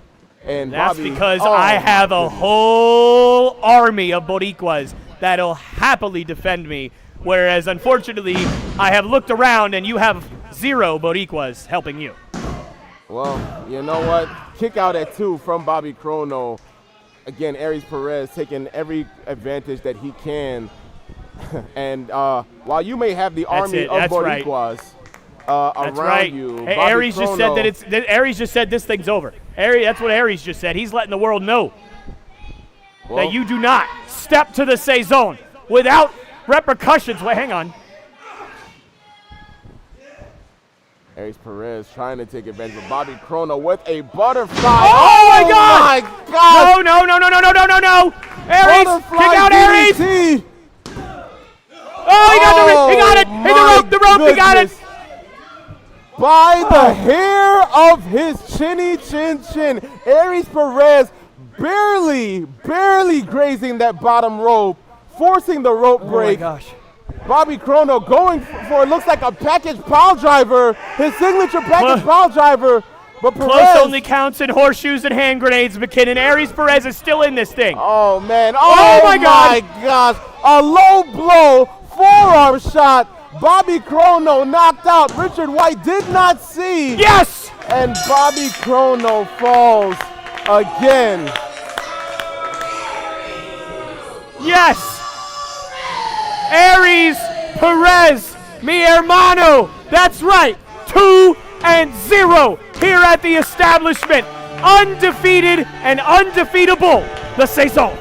And that's Bobby, because I have a whole army of Boricuas that'll happily defend me. Whereas, unfortunately, I have looked around and you have 0 Boricuas helping you. Well, you know what? Kick out at 2 from Bobby Crono. Again, Aries Perez taking every advantage that he can. And while you may have the army of Boricuas around you, hey, Bobby Aries Crono, just said Aries just said this thing's over. That's what Aries just said. He's letting the world know that you do not step to the Saison without repercussions. Wait, hang on. Aries Perez trying to take advantage of Bobby Crono with a butterfly. Oh my God! My God! No! Aries, Butterfly kick out Aries! DDT. Oh, he got it! Hey, the rope, he got it! By the hair of his chinny chin. Aries Perez barely grazing that bottom rope, forcing the rope break. Oh my gosh. Bobby Crono going for it looks like a package pile driver, his signature package pile driver. But Perez, close only counts in horseshoes and hand grenades, McKinnon. Aries Perez is still in this thing. Oh man! Oh my God! Gosh! A low blow, forearm shot. Bobby Crono knocked out. Richard White did not see. Yes! And Bobby Crono falls again. Yes! Aries Perez, mi hermano. That's right. 2-0 here at the establishment. Undefeated and undefeatable. The Saison.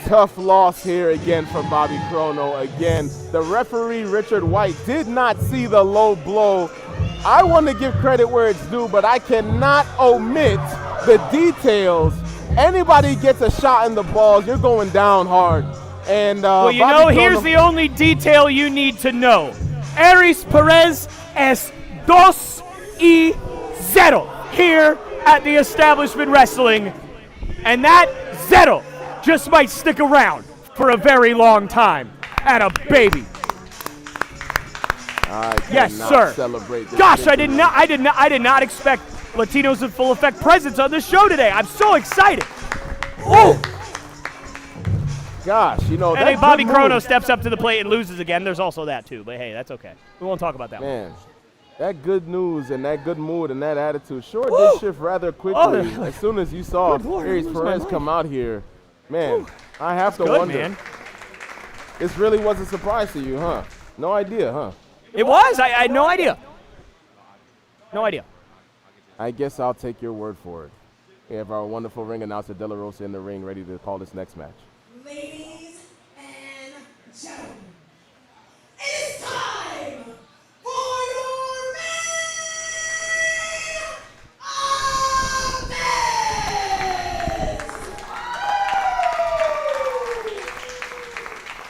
tough loss here again from Bobby Crono. Again, the referee, Richard White, did not see the low blow. I want to give credit where it's due, but I cannot omit the details. Anybody gets a shot in the balls, you're going down hard. And well, you know, here's the only detail you need to know. Aries Perez es 2-0 here at the Establishment Wrestling. And that 0 just might stick around for a very long time. At a baby. Yes, sir. Gosh, I did not expect Latinos in Full Effect presence on this show today. I'm so excited. Oh. Gosh, you know, and Bobby Crono steps up to the plate and loses again. There's also that too, but hey, that's okay. We won't talk about that one. That good news and that good mood and that attitude sure did shift rather quickly. As soon as you saw Aries Perez come out here, man, I have to wonder. Man. This really was a surprise to you, huh? No idea, huh? It was. I had no idea. No idea. I guess I'll take your word for it. We have our wonderful ring announcer, Delar Roa, in the ring ready to call this next match. Ladies and gentlemen, it is time for your main event!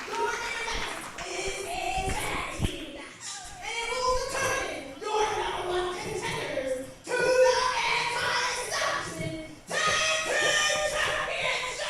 Your main event is a tag team match, and it will determine your #1 contenders to the anti-establishment tag team championship!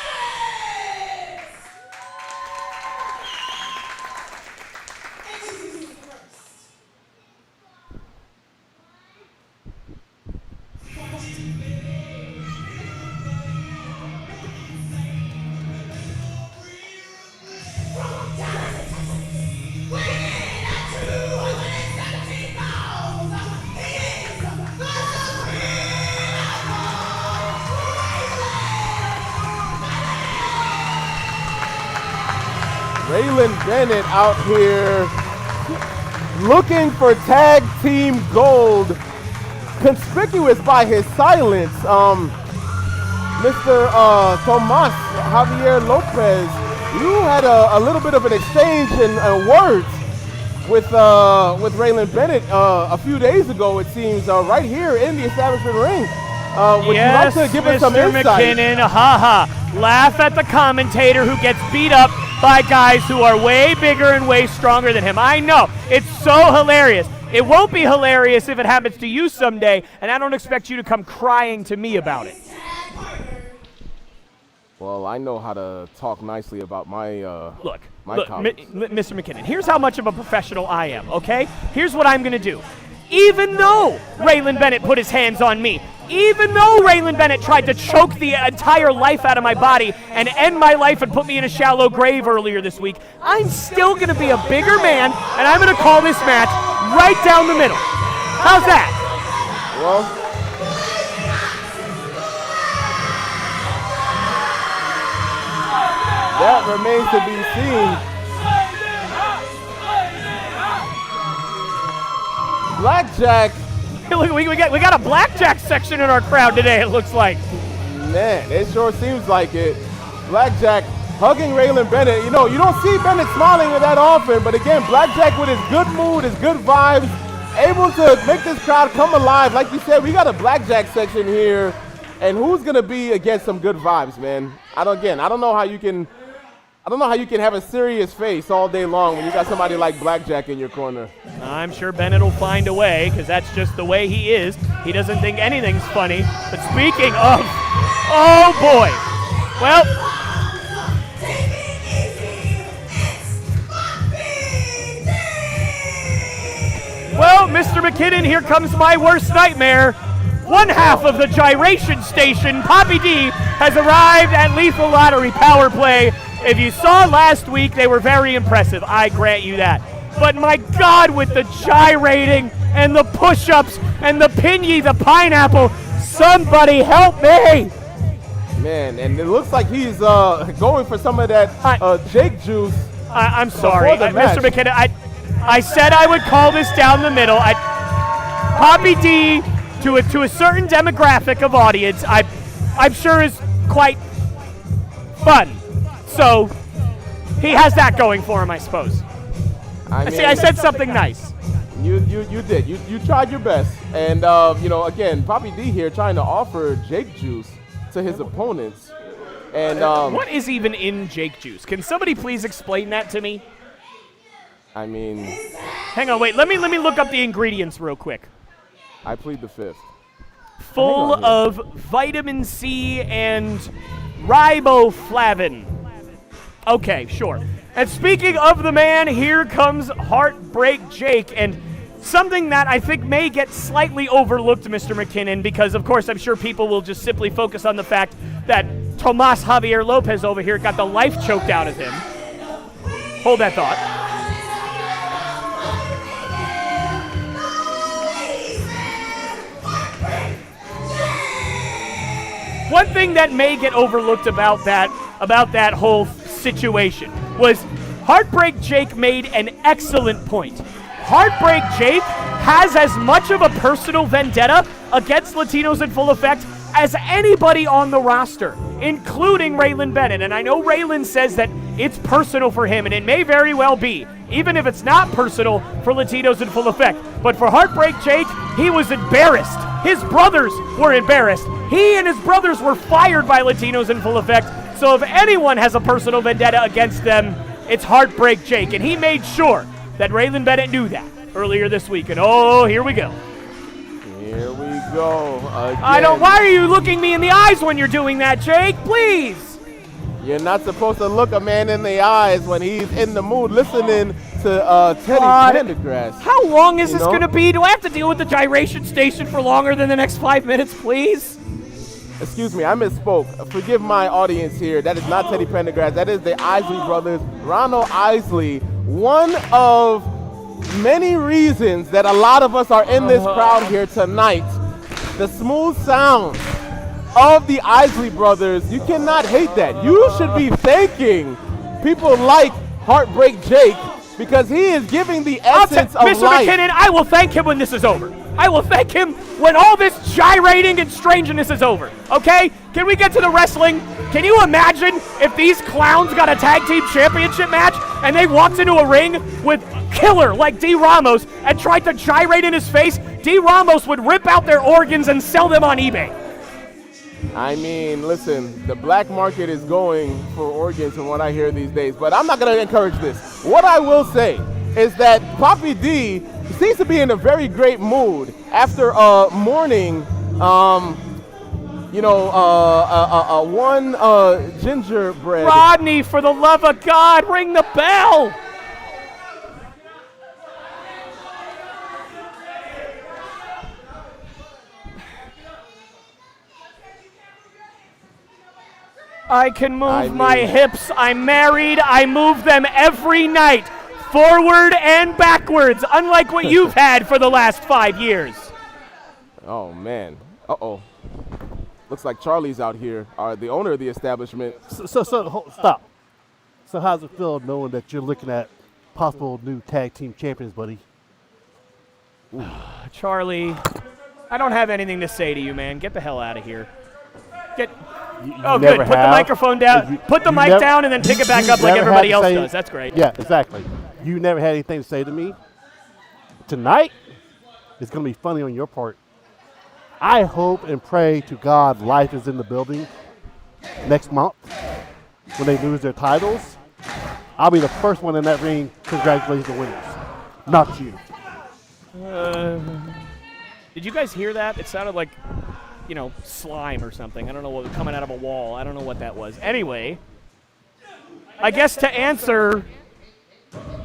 Raylan Bennett out here looking for tag team gold, conspicuous by his silence. Mr. Tomas Javier Lopez, you had a little bit of an exchange in words with Raylan Bennett a few days ago, it seems, right here in the establishment ring. Would you like to give us some insight? McKinnon, haha. Laugh at the commentator who gets beat up by guys who are way bigger and way stronger than him. I know. It's so hilarious. It won't be hilarious if it happens to you someday, and I don't expect you to come crying to me about it. Well, I know how to talk nicely about my Look, colleagues. Mr. McKinnon, here's how much of a professional I am, okay? Here's what I'm going to do. Even though Raylan Bennett put his hands on me, even though Raylan Bennett tried to choke the entire life out of my body and end my life and put me in a shallow grave earlier this week, I'm still going to be a bigger man, and I'm going to call this match right down the middle. How's that? Well, that remains to be seen. Blackjack. Look, we got a blackjack section in our crowd today, it looks like. Man, it sure seems like it. Blackjack hugging Raylan Bennett. You know, you don't see Bennett smiling that often, but again, Blackjack with his good mood, his good vibes, able to make this crowd come alive. Like you said, we got a Blackjack section here, and who's gonna be against some good vibes, man? I don't know how you can have a serious face all day long when you got somebody like Blackjack in your corner. I'm sure Bennett will find a way, because that's just the way he is. He doesn't think anything's funny. But speaking of, oh boy. Well, Mr. McKinnon, here comes my worst nightmare. One half of the gyration station, Poppy D, has arrived at Lethal Lottery Power Play. If you saw last week, they were very impressive. I grant you that. But my God, with the gyrating and the push-ups and the pingy, the pineapple, somebody help me! Man, and it looks like he's going for some of that Jake juice. I'm sorry, Mr. McKinnon. I said I would call this down the middle. Poppy D, to a certain demographic of audience, I'm sure is quite fun. So he has that going for him, I suppose. I See, I said something nice. You did. You tried your best. And, again, Poppy D here trying to offer Jake juice to his opponents. And what is even in Jake juice? Can somebody please explain that to me? I mean, hang on, wait. Let me look up the ingredients real quick. I plead the fifth. Full of vitamin C and riboflavin. Okay, sure. And speaking of the man, here comes Heartbreak Jake, and something that I think may get slightly overlooked, Mr. McKinnon, because of course I'm sure people will just simply focus on the fact that Tomas Javier Lopez over here got the life choked out of him. Hold that thought. One thing that may get overlooked about that whole situation was Heartbreak Jake made an excellent point. Heartbreak Jake has as much of a personal vendetta against Latinos in full effect as anybody on the roster, including Raylan Bennett. And I know Raylan says that it's personal for him, and it may very well be, even if it's not personal for Latinos in full effect. But for Heartbreak Jake, he was embarrassed. His brothers were embarrassed. He and his brothers were fired by Latinos in full effect. So if anyone has a personal vendetta against them, it's Heartbreak Jake. And he made sure that Raylan Bennett knew that earlier this week. And oh, here we go. Here we go again. Why are you looking me in the eyes when you're doing that, Jake? Please. You're not supposed to look a man in the eyes when he's in the mood listening to Teddy Pendergrass. How long is this going to be? Do I have to deal with the gyration station for longer than the next 5 minutes, please? Excuse me, I misspoke. Forgive my audience here. That is not Teddy Pendergrass. That is the Isley brothers. Ronald Isley, one of many reasons that a lot of us are in this crowd here tonight. The smooth sound of the Isley brothers, you cannot hate that. You should be thanking people like Heartbreak Jake because he is giving the essence of Mr. life. McKinnon, I will thank him when this is over. I will thank him when all this gyrating and strangeness is over, okay? Can we get to the wrestling? Can you imagine if these clowns got a tag team championship match and they walked into a ring with killer like D. Ramos and tried to gyrate in his face? D. Ramos would rip out their organs and sell them on eBay. I mean, listen, the black market is going for organs from what I hear these days, but I'm not going to encourage this. What I will say is that Poppy D seems to be in a very great mood after a morning, one gingerbread. Rodney, for the love of God, ring the bell. I can move my hips. I'm married. I move them every night, forward and backwards, unlike what you've had for the last 5 years. Oh, man. Uh-oh. Looks like Charlie's out here, the owner of the establishment. So stop. So how's it feel knowing that you're looking at possible new tag team champions, buddy? Charlie, I don't have anything to say to you, man. Get the hell out of here. Good. Put the microphone down. Put the mic down and then pick it back up like everybody else does. That's great. Yeah, exactly. You never had anything to say to me. Tonight, it's going to be funny on your part. I hope and pray to God life is in the building next month when they lose their titles. I'll be the first one in that ring. Congratulations to the winners. Not you. Did you guys hear that? It sounded like, slime or something. I don't know what was coming out of a wall. I don't know what that was. Anyway, I guess to answer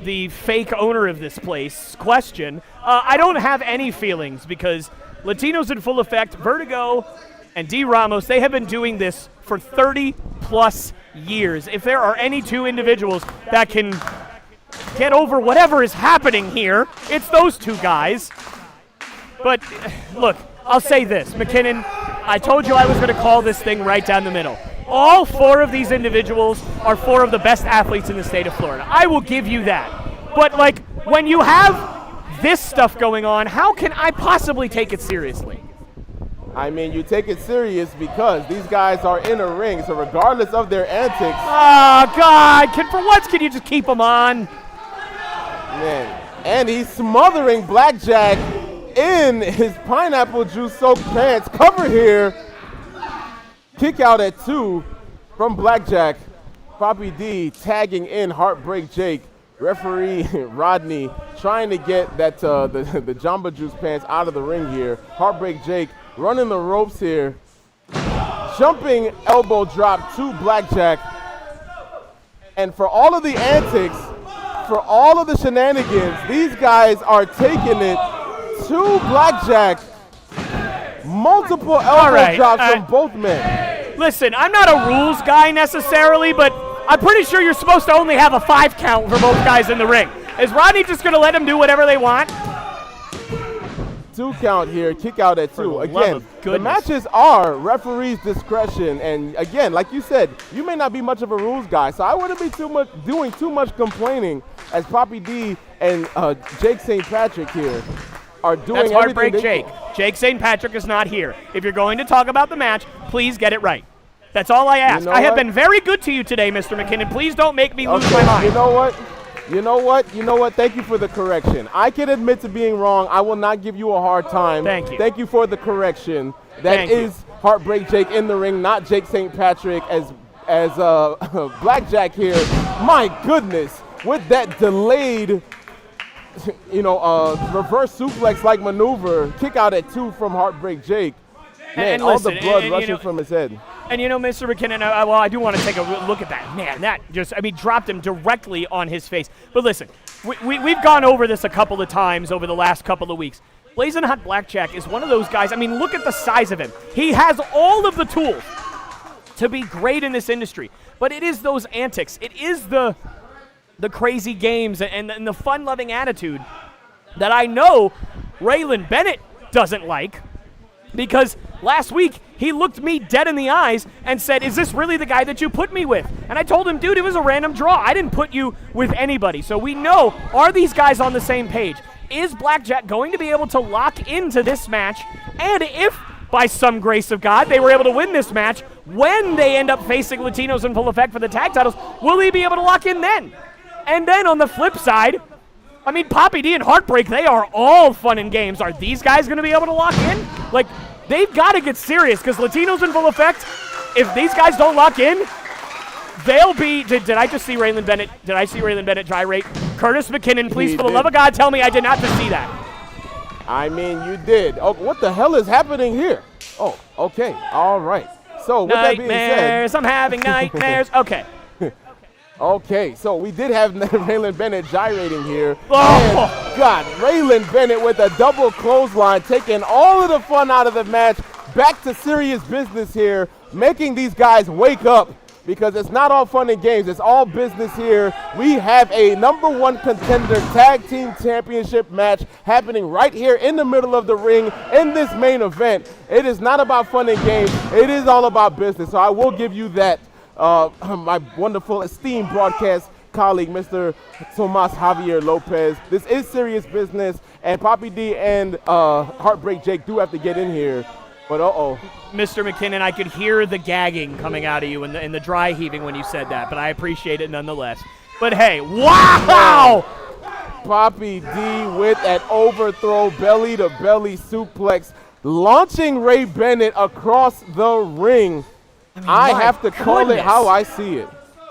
the fake owner of this place question, I don't have any feelings because Latinos in full effect, Vertigo, and D. Ramos, they have been doing this for 30-plus years. If there are any two individuals that can get over whatever is happening here, it's those two guys. But, look, I'll say this. McKinnon, I told you I was going to call this thing right down the middle. All four of these individuals are four of the best athletes in the state of Florida. I will give you that. But, when you have this stuff going on, how can I possibly take it seriously? I mean, you take it serious because these guys are in a ring, so regardless of their antics. Oh, God. For once, can you just keep them on? Man. And he's smothering Blackjack in his pineapple juice soaked pants. Cover here. Kick out at 2 from Blackjack. Poppy D tagging in Heartbreak Jake. Referee Rodney trying to get that the Jamba Juice pants out of the ring here. Heartbreak Jake running the ropes here. Jumping elbow drop to Blackjack. And for all of the antics, for all of the shenanigans, these guys are taking it to Blackjack. Multiple elbow drops from both men. Listen, I'm not a rules guy necessarily, but I'm pretty sure you're supposed to only have a 5 count for both guys in the ring. Is Rodney just going to let them do whatever they want? 2 count here, kick out at 2. Again, the matches are referee's discretion, and again, like you said, you may not be much of a rules guy, so I wouldn't be doing too much complaining as Poppy D and Jake St. Patrick here are doing That's Heartbreak everything Jake. Jake St. Patrick is not here. If you're going to talk about the match, please get it right. That's all I ask. I have been very good to you today, Mr. McKinnon. Please don't make me lose my mind. You know what? Thank you for the correction. I can admit to being wrong. I will not give you a hard time. Thank you. Thank you for the correction. That is Heartbreak Jake in the ring, not Jake St. Patrick as Blackjack here. My goodness, with that delayed, reverse suplex-like maneuver, kick out at 2 from Heartbreak Jake. Man, all the blood rushing from his head. And Mr. McKinnon, I do want to take a look at that. Man, that just, dropped him directly on his face. But listen, we've gone over this a couple of times over the last couple of weeks. Blazing Hot Blackjack is one of those guys, look at the size of him. He has all of the tools to be great in this industry. But it is those antics. It is the crazy games and the fun-loving attitude that I know Raylan Bennett doesn't like. Because last week, he looked me dead in the eyes and said, is this really the guy that you put me with? And I told him, dude, it was a random draw. I didn't put you with anybody. So we know, are these guys on the same page? Is Blackjack going to be able to lock into this match? And if, by some grace of God, they were able to win this match, when they end up facing Latinos in full effect for the tag titles, will he be able to lock in then? And then on the flip side, Poppy D and Heartbreak, they are all fun and games. Are these guys going to be able to lock in? They've got to get serious because Latinos in full effect, if these guys don't lock in, they'll be... Did I just see Raylan Bennett? Did I see Raylan Bennett gyrate? Curtis McKinnon, please, for the love of God, tell me I did not just see that. You did. Oh, what the hell is happening here? Oh, okay. All right. So, with that being said... Nightmares, I'm having nightmares. Okay. Okay, so we did have Raylan Bennett gyrating here. Oh! And God, Raylan Bennett with a double clothesline, taking all of the fun out of the match. Back to serious business here, making these guys wake up because it's not all fun and games. It's all business here. We have a #1 contender tag team championship match happening right here in the middle of the ring in this main event. It is not about fun and games. It is all about business, so I will give you that. My wonderful esteemed broadcast colleague, Mr. Tomas Javier Lopez. This is serious business, and Poppy D and Heartbreak Jake do have to get in here. But Mr. McKinnon, I could hear the gagging coming out of you and the dry heaving when you said that, but I appreciate it nonetheless. But hey, wow! Poppy D with an overthrow belly-to-belly suplex, launching Ray Bennett across the ring. I have to call it how I see it.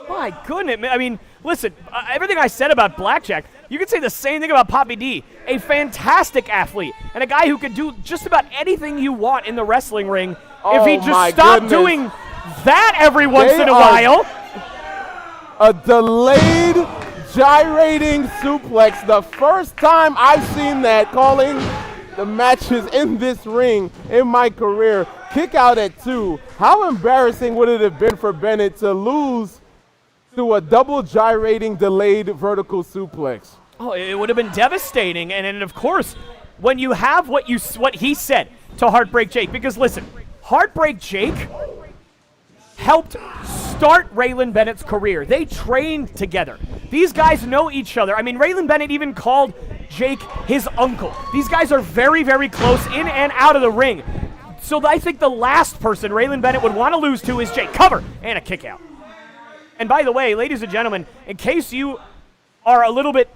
My goodness. Listen, everything I said about Blackjack, you could say the same thing about Poppy D. A fantastic athlete and a guy who could do just about anything you want in the wrestling ring if he just stopped doing that every once in a while. A delayed gyrating suplex. The first time I've seen that calling the matches in this ring in my career. Kick out at 2. How embarrassing would it have been for Bennett to lose to a double gyrating delayed vertical suplex? Oh, it would have been devastating. And of course, when you have what he said to Heartbreak Jake, because listen, Heartbreak Jake helped start Raylan Bennett's career. They trained together. These guys know each other. Raylan Bennett even called Jake his uncle. These guys are very, very close in and out of the ring. So I think the last person Raylan Bennett would want to lose to is Jake. Cover and a kick out. And by the way, ladies and gentlemen, in case you are a little bit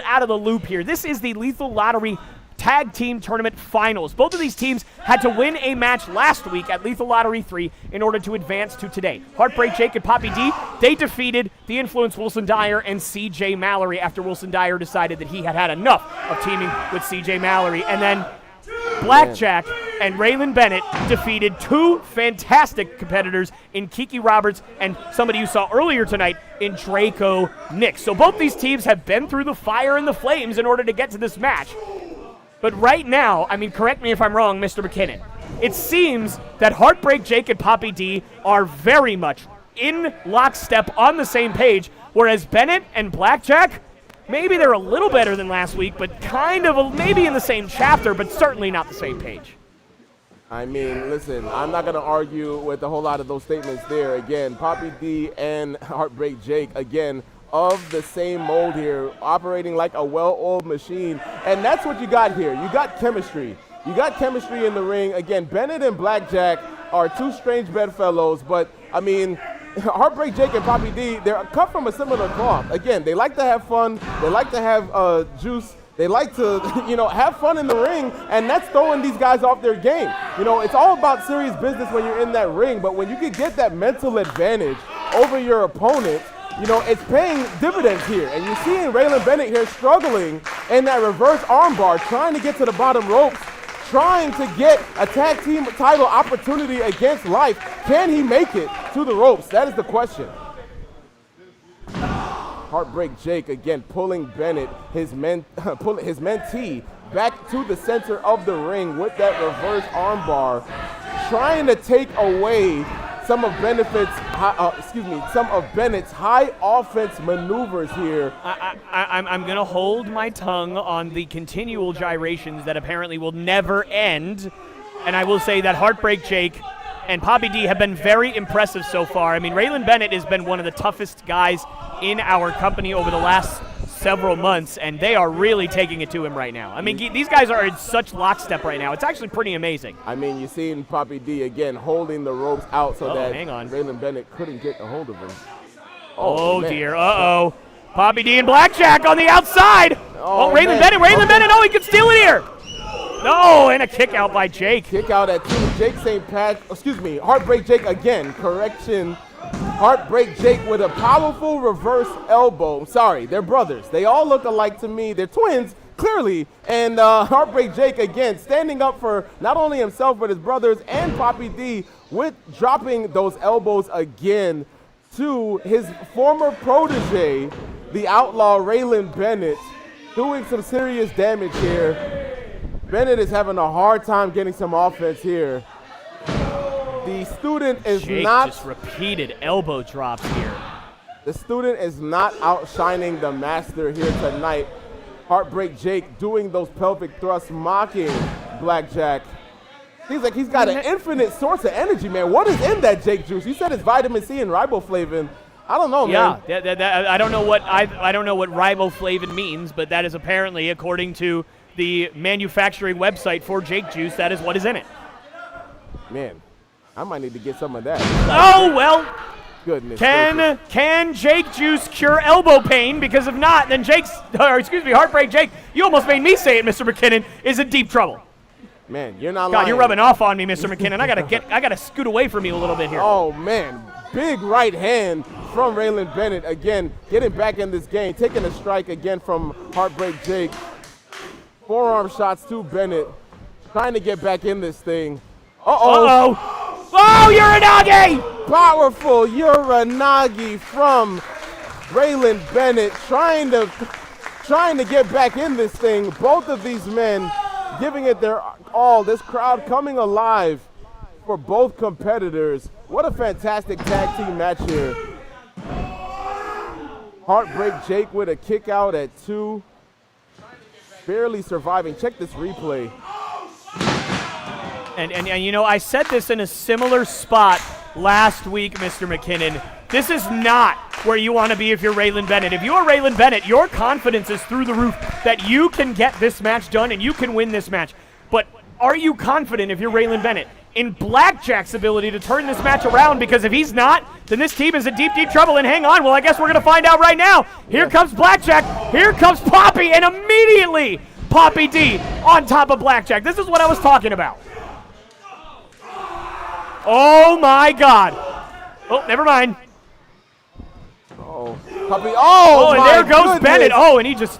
out of the loop here, this is the Lethal Lottery Tag Team Tournament Finals. Both of these teams had to win a match last week at Lethal Lottery 3 in order to advance to today. Heartbreak Jake and Poppy D, they defeated the Influence Wilson Dyer and CJ Mallory after Wilson Dyer decided that he had had enough of teaming with CJ Mallory. And then Blackjack and Raylan Bennett defeated two fantastic competitors in Kiki Roberts and somebody you saw earlier tonight in Draco Nix. So both these teams have been through the fire and the flames in order to get to this match. But right now, I mean, correct me if I'm wrong, Mr. McKinnon, it seems that Heartbreak Jake and Poppy D are very much in lockstep on the same page, whereas Bennett and Blackjack, maybe they're a little better than last week, but kind of maybe in the same chapter, but certainly not the same page. I mean, listen, I'm not going to argue with a whole lot of those statements there. Again, Poppy D and Heartbreak Jake, again, of the same mold here, operating like a well-oiled machine. And that's what you got here. You got chemistry. You got chemistry in the ring. Again, Bennett and Blackjack are two strange bedfellows, but, I mean, Heartbreak Jake and Poppy D, they're cut from a similar cloth. Again, they like to have fun. They like to have juice. They like to, have fun in the ring, and that's throwing these guys off their game. It's all about serious business when you're in that ring, but when you can get that mental advantage over your opponent, it's paying dividends here. And you're seeing Raylan Bennett here struggling in that reverse armbar, trying to get to the bottom ropes, trying to get a tag team title opportunity against Life. Can he make it to the ropes? That is the question. Heartbreak Jake again pulling Bennett, his mentee, back to the center of the ring with that reverse armbar, trying to take away some of Bennett's high offense maneuvers here. I'm going to hold my tongue on the continual gyrations that apparently will never end, and I will say that Heartbreak Jake and Poppy D have been very impressive so far. I mean, Raylan Bennett has been one of the toughest guys in our company over the last several months, and they are really taking it to him right now. I mean, these guys are in such lockstep right now. It's actually pretty amazing. I mean, you're seeing Poppy D again holding the ropes out so that Raylan Bennett couldn't get a hold of him. Oh dear, uh-oh. Poppy D and Blackjack on the outside. Raylan Bennett, he can steal it here. No, and a kick out by Jake. Kick out at 2. Jake St. Pat, Heartbreak Jake again, correction. Heartbreak Jake with a powerful reverse elbow. Sorry, they're brothers. They all look alike to me. They're twins, clearly. And Heartbreak Jake again standing up for not only himself but his brothers and Poppy D with dropping those elbows again to his former protege, the outlaw Raylan Bennett, doing some serious damage here. Bennett is having a hard time getting some offense here. The student is Jake not just repeated elbow drops here. The student is not outshining the master here tonight. Heartbreak Jake doing those pelvic thrusts, mocking Blackjack. Seems like he's got an infinite source of energy, man. What is in that Jake juice? You said it's vitamin C and riboflavin. I don't know, man. Yeah, I don't know what riboflavin means, but that is apparently, according to the manufacturing website for Jake Juice, that is what is in it. Man, I might need to get some of that. Oh, well. Goodness. Can Jake Juice cure elbow pain? Because if not, then Heartbreak Jake, you almost made me say it, Mr. McKinnon, is in deep trouble. Man, you're not lying. God, you're rubbing off on me, Mr. McKinnon. I gotta scoot away from you a little bit here. Oh man, big right hand from Raylan Bennett again, getting back in this game, taking a strike again from Heartbreak Jake. Forearm shots to Bennett, trying to get back in this thing. Oh, Uranagi! Powerful Uranagi from Raylan Bennett, trying to get back in this thing. Both of these men giving it their all. This crowd coming alive for both competitors. What a fantastic tag team match here. Heartbreak Jake with a kick out at 2. Barely surviving. Check this replay. And I said this in a similar spot last week, Mr. McKinnon. This is not where you want to be if you're Raylan Bennett. If you are Raylan Bennett, your confidence is through the roof that you can get this match done and you can win this match. But are you confident if you're Raylan Bennett in Blackjack's ability to turn this match around? Because if he's not, then this team is in deep, deep trouble. And hang on, well, I guess we're going to find out right now. Here comes Blackjack. Here comes Poppy, and immediately Poppy D on top of Blackjack. This is what I was talking about. Oh, my God. Oh, never mind. Oh, Poppy. Oh, and my there goes goodness. Bennett. Oh, and he just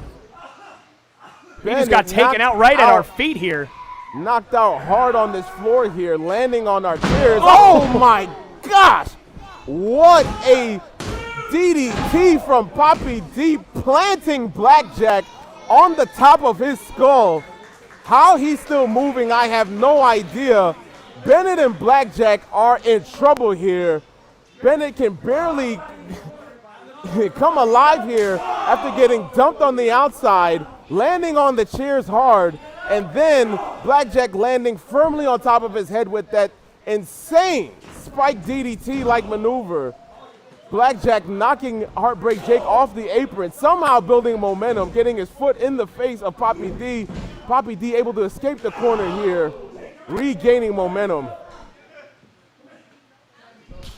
got taken out right at our out. feet here. Knocked out hard on this floor here, landing on our chairs. Oh my gosh! What a DDT from Poppy D, planting Blackjack on the top of his skull. How he's still moving, I have no idea. Bennett and Blackjack are in trouble here. Bennett can barely come alive here after getting dumped on the outside, landing on the chairs hard, and then Blackjack landing firmly on top of his head with that insane spike DDT-like maneuver. Blackjack knocking Heartbreak Jake off the apron, somehow building momentum, getting his foot in the face of Poppy D. Poppy D able to escape the corner here, regaining momentum.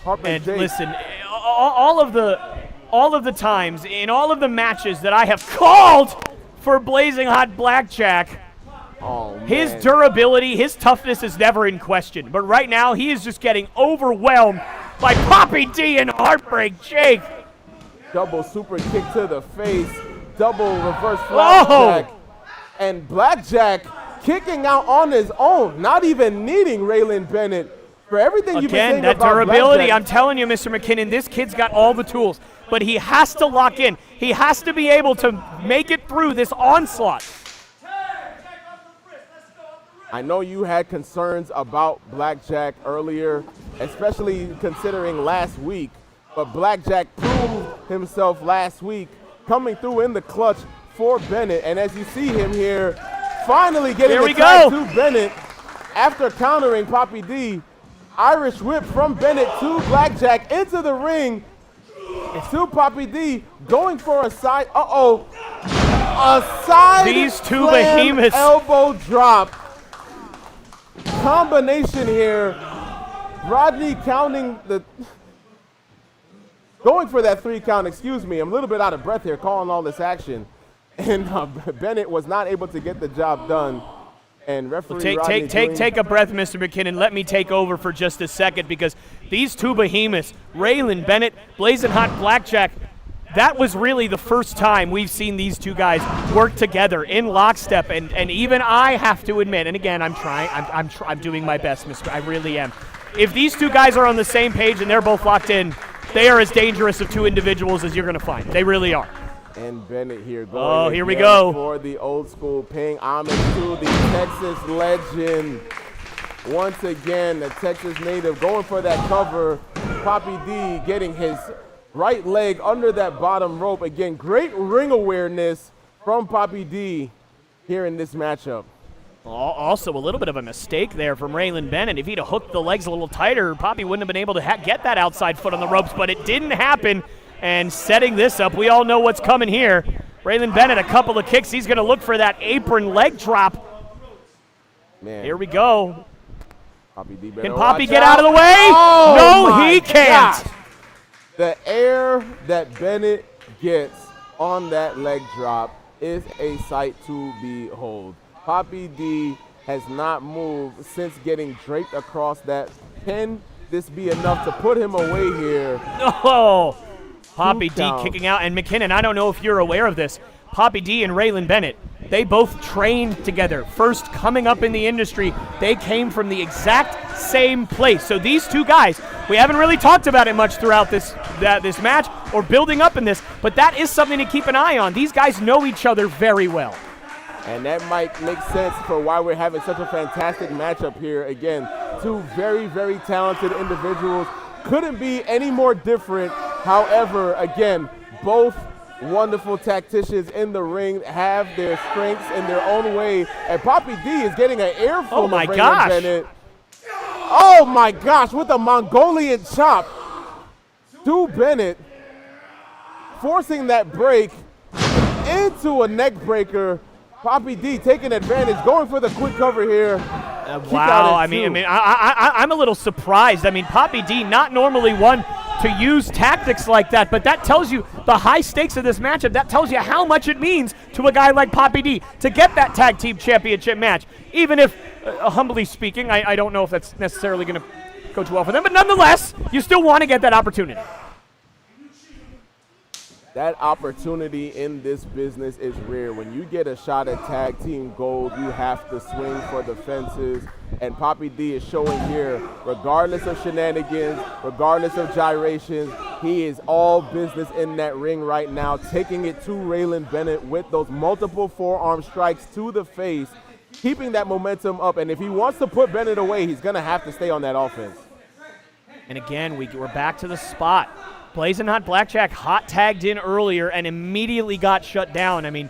Heartbreak And Jake. listen, all of the times in all of the matches that I have called for Blazing Hot Blackjack, his durability, his toughness is never in question. But right now, he is just getting overwhelmed by Poppy D and Heartbreak Jake. Double super kick to the face, double reverse flapjack, and Blackjack kicking out on his own, not even needing Raylan Bennett. For everything you've been saying that about durability, Blackjack, I'm telling you, Mr. McKinnon, this kid's got all the tools, but he has to lock in. He has to be able to make it through this onslaught. I know you had concerns about Blackjack earlier, especially considering last week, but Blackjack proved himself last week, coming through in the clutch for Bennett. And as you see him here, finally getting the tag to Bennett after countering Poppy D. Irish whip from Bennett to Blackjack into the ring to Poppy D, going for a side, a side These two slam behemoths. elbow drop. Combination here. Rodney going for that 3 count, excuse me. I'm a little bit out of breath here calling all this action. And Bennett was not able to get the job done. And referee Rodney take a breath, Mr. McKinnon. Let me take over for just a second, because these two behemoths, Raylan Bennett, Blazing Hot Blackjack, that was really the first time we've seen these two guys work together in lockstep, and even I have to admit, and again, I'm doing my best, I really am. If these two guys are on the same page and they're both locked in, they are as dangerous of two individuals as you're going to find. They really are. And Bennett here going here we go. For the old school, paying homage to the Texas legend. Once again, the Texas native going for that cover. Poppy D getting his right leg under that bottom rope. Again, great ring awareness from Poppy D here in this matchup. Also, a little bit of a mistake there from Raylan Bennett. If he'd have hooked the legs a little tighter, Poppy wouldn't have been able to get that outside foot on the ropes, but it didn't happen. And setting this up, we all know what's coming here. Raylan Bennett, a couple of kicks. He's going to look for that apron leg drop. Man. Here we go. Poppy D Can Poppy get out of the way? No, he can't. Gosh. The air that Bennett gets on that leg drop is a sight to behold. Poppy D has not moved since getting draped across that. Can this be enough to put him away here? No. Poppy D kicking out. And McKinnon, I don't know if you're aware of this. Poppy D and Raylan Bennett, they both trained together. First coming up in the industry, they came from the exact same place. So these two guys, we haven't really talked about it much throughout this match or building up in this, but that is something to keep an eye on. These guys know each other very well. And that might make sense for why we're having such a fantastic matchup here. Again, two very, very talented individuals. Couldn't be any more different. However, again, both wonderful tacticians in the ring, have their strengths in their own way. And Poppy D is getting an earful of Raylan Bennett. Oh my gosh, with a Mongolian chop to Bennett, forcing that break into a neck breaker. Poppy D taking advantage, going for the quick cover here. Wow, I mean, I'm a little surprised. I mean, Poppy D not normally one to use tactics like that, but that tells you the high stakes of this matchup. That tells you how much it means to a guy like Poppy D to get that tag team championship match. Even if, humbly speaking, I don't know if that's necessarily going to go too well for them, but nonetheless, you still want to get that opportunity. That opportunity in this business is rare. When you get a shot at tag team gold, you have to swing for the fences. And Poppy D is showing here, regardless of shenanigans, regardless of gyrations, he is all business in that ring right now, taking it to Raylan Bennett with those multiple forearm strikes to the face, keeping that momentum up. And if he wants to put Bennett away, he's going to have to stay on that offense. And again, we're back to the spot. Blazing Hot Blackjack hot tagged in earlier and immediately got shut down. I mean,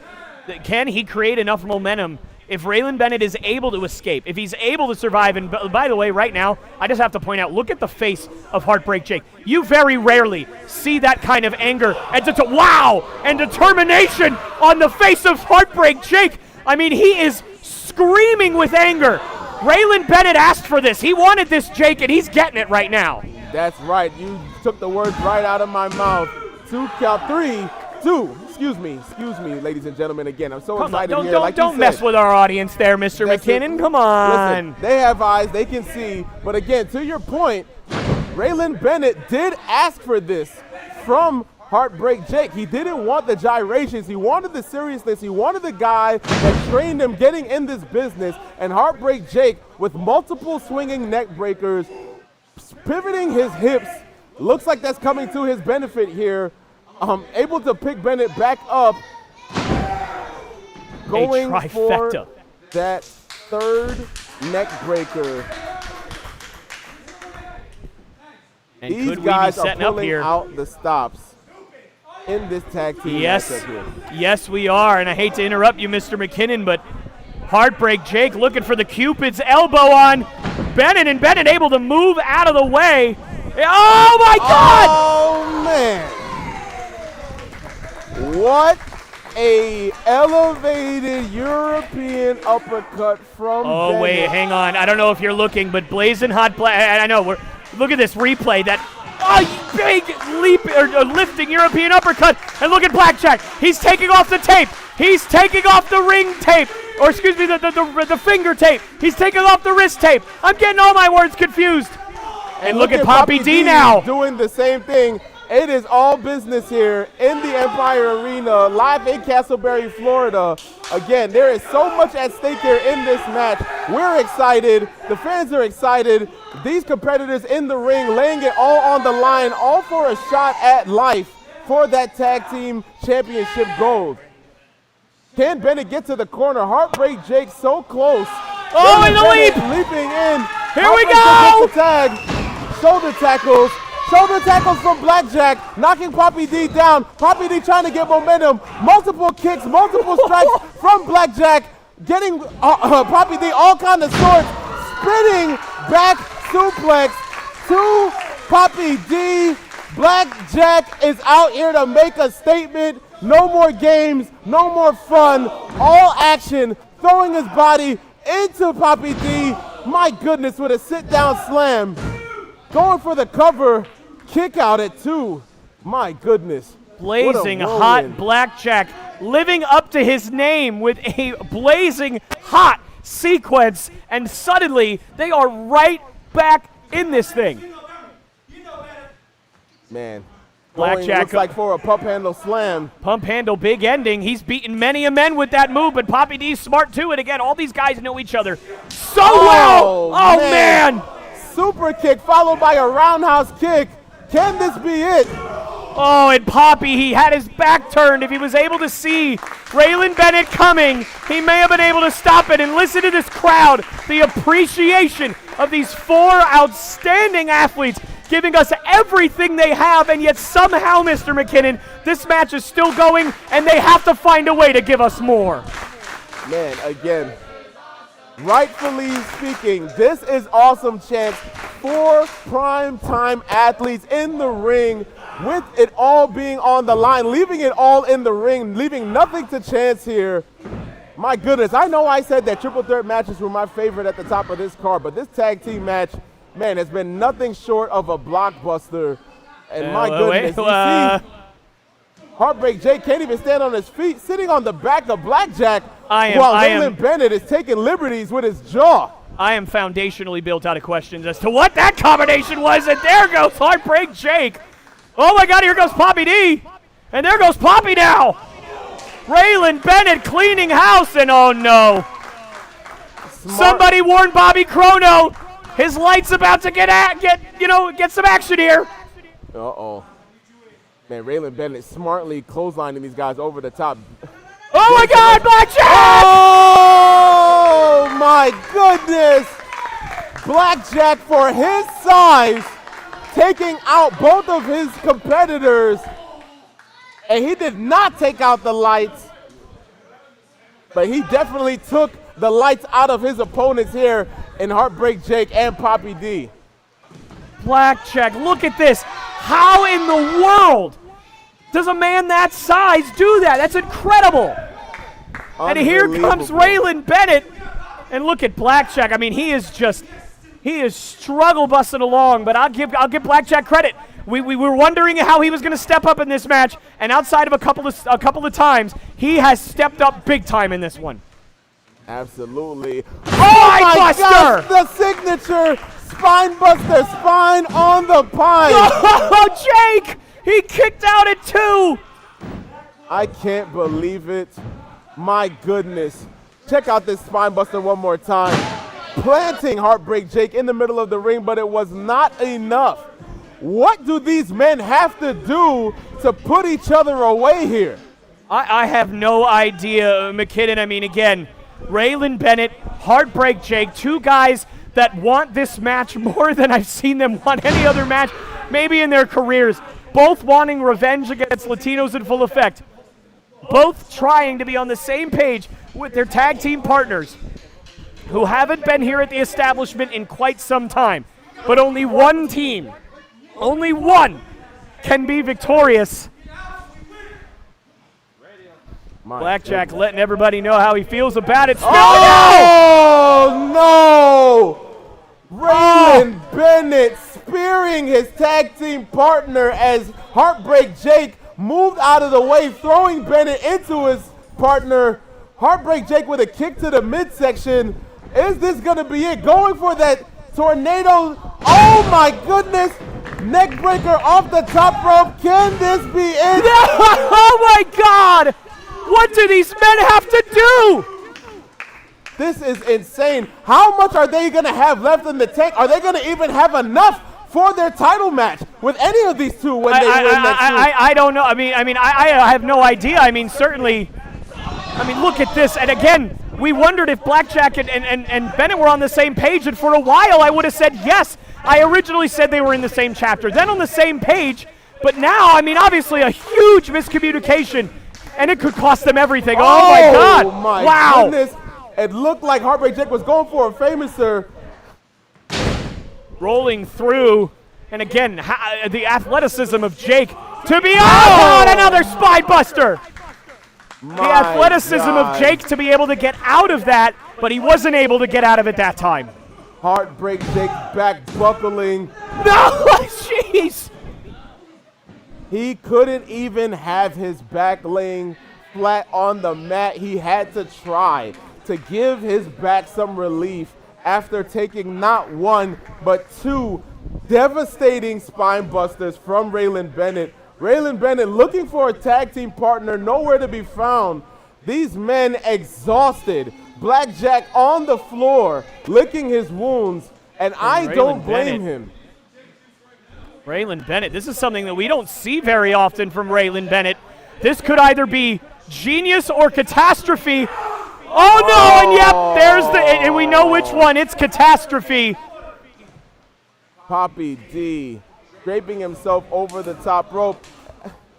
can he create enough momentum if Raylan Bennett is able to escape, if he's able to survive? And by the way, right now, I just have to point out, look at the face of Heartbreak Jake. You very rarely see that kind of anger and and determination on the face of Heartbreak Jake. I mean, he is screaming with anger. Raylan Bennett asked for this. He wanted this, Jake, and he's getting it right now. That's right. You took the words right out of my mouth. 2 count, 3, 2. Excuse me, ladies and gentlemen. Again, I'm so excited here. Don't mess with our audience there, Mr. McKinnon. Come on. Listen, they have eyes. They can see. But again, to your point, Raylan Bennett did ask for this from Heartbreak Jake. He didn't want the gyrations. He wanted the seriousness. He wanted the guy that trained him getting in this business. And Heartbreak Jake, with multiple swinging neck breakers, pivoting his hips, looks like that's coming to his benefit here. Able to pick Bennett back up, going for that third neck breaker. And these guys are pulling out the stops in this tag team matchup here. Yes, we are, and I hate to interrupt you, Mr. McKinnon, but Heartbreak Jake looking for the Cupid's elbow on Bennett, and Bennett able to move out of the way. Oh, my God! Oh, man. What a elevated European uppercut from Bennett. Wait, hang on. I don't know if you're looking, but Blazing Hot Black. I know. Look at this replay. That big leap or lifting European uppercut. And look at Blackjack. He's taking off the tape. He's taking off the ring tape. Or excuse me, the finger tape. He's taking off the wrist tape. I'm getting all my words confused. And look at Poppy D now. Doing the same thing. It is all business here in the Empire Arena, live in Castleberry, Florida. Again, there is so much at stake here in this match. We're excited. The fans are excited. These competitors in the ring laying it all on the line, all for a shot at life for that tag team championship gold. Can Bennett get to the corner? Heartbreak Jake so close. Oh, and the leap! Leaping in. Here we go! The tag. Shoulder tackles. Shoulder tackles from Blackjack, knocking Poppy D down. Poppy D trying to get momentum. Multiple kicks, multiple strikes from Blackjack, getting Poppy D all kind of sorts. Spinning back suplex to Poppy D. Blackjack is out here to make a statement. No more games, no more fun. All action, throwing his body into Poppy D. My goodness, with a sit-down slam. Going for the cover. Kick out at 2. My goodness. Blazing Hot Blackjack living up to his name with a blazing hot sequence, and suddenly they are right back in this thing. Man. Blackjack looks like for a pump handle slam. Pump handle, big ending. He's beaten many a men with that move, but Poppy D's smart too. And again, all these guys know each other so well. Oh, man. Super kick followed by a roundhouse kick. Can this be it? Oh, and Poppy, he had his back turned. If he was able to see Raylan Bennett coming, he may have been able to stop it. And listen to this crowd, the appreciation of these 4 outstanding athletes giving us everything they have, and yet somehow, Mr. McKinnon, this match is still going, and they have to find a way to give us more. Man, again, rightfully speaking, this is awesome chance for prime-time athletes in the ring, with it all being on the line, leaving it all in the ring, leaving nothing to chance here. My goodness, I know I said that triple threat matches were my favorite at the top of this card, but this tag team match, man, has been nothing short of a blockbuster. And my goodness, you see, Heartbreak Jake can't even stand on his feet, sitting on the back of Blackjack while Raylan Bennett is taking liberties with his jaw. I am foundationally built out of questions as to what that combination was, and there goes Heartbreak Jake. Oh my God, here goes Poppy D, and there goes Poppy now. Raylan Bennett cleaning house, and oh no. Somebody warn Bobby Crono. His light's about to get some action here. Uh-oh. Man, Raylan Bennett smartly clotheslining these guys over the top. Oh my God, Blackjack! Oh my goodness! Blackjack, for his size, taking out both of his competitors. And he did not take out the lights, but he definitely took the lights out of his opponents here in Heartbreak Jake and Poppy D. Blackjack, look at this. How in the world does a man that size do that? That's incredible. And here comes Raylan Bennett. And look at Blackjack. I mean, he is struggle busting along, but I'll give Blackjack credit. We were wondering how he was going to step up in this match, and outside of a couple of times, he has stepped up big time in this one. Absolutely. Oh my gosh, the signature spine buster, spine on the pine. Oh, Jake, he kicked out at 2. I can't believe it. My goodness. Check out this spine buster one more time. Planting Heartbreak Jake in the middle of the ring, but it was not enough. What do these men have to do to put each other away here? I have no idea, McKinnon. I mean, again, Raylan Bennett, Heartbreak Jake, 2 guys that want this match more than I've seen them want any other match, maybe in their careers. Both wanting revenge against Latinos in full effect. Both trying to be on the same page with their tag team partners who haven't been here at the establishment in quite some time. But only one team, only one, can be victorious. Blackjack letting everybody know how he feels about it. Oh, no! Raylan Bennett spearing his tag team partner as Heartbreak Jake moved out of the way, throwing Bennett into his partner. Heartbreak Jake with a kick to the midsection. Is this going to be it? Going for that tornado. Oh, my goodness. Neck breaker off the top rope. Can this be it? Oh, my God. What do these men have to do? This is insane. How much are they going to have left in the tank? Are they going to even have enough for their title match with any of these two when they win next week? I don't know. I have no idea. I mean, certainly. I mean, look at this. And again, we wondered if Blackjack and Bennett were on the same page. And for a while, I would have said yes. I originally said they were in the same chapter, then on the same page. But now, I mean, obviously a huge miscommunication. And it could cost them everything. Oh my God. My goodness. It looked like Heartbreak Jake was going for a famouser. Rolling through. And again, the athleticism of Jake to be out. Another spine buster. The athleticism of Jake to be able to get out of that, but he wasn't able to get out of it that time. Heartbreak Jake back buckling. No, jeez. He couldn't even have his back laying flat on the mat. He had to try to give his back some relief after taking not one, but 2 devastating spine busters from Raylan Bennett. Raylan Bennett looking for a tag team partner, nowhere to be found. These men exhausted. Blackjack on the floor, licking his wounds, and I don't blame him. Raylan Bennett, this is something that we don't see very often from Raylan Bennett. This could either be genius or catastrophe. Oh no, and yep, there's and we know which one, it's catastrophe. Poppy D scraping himself over the top rope.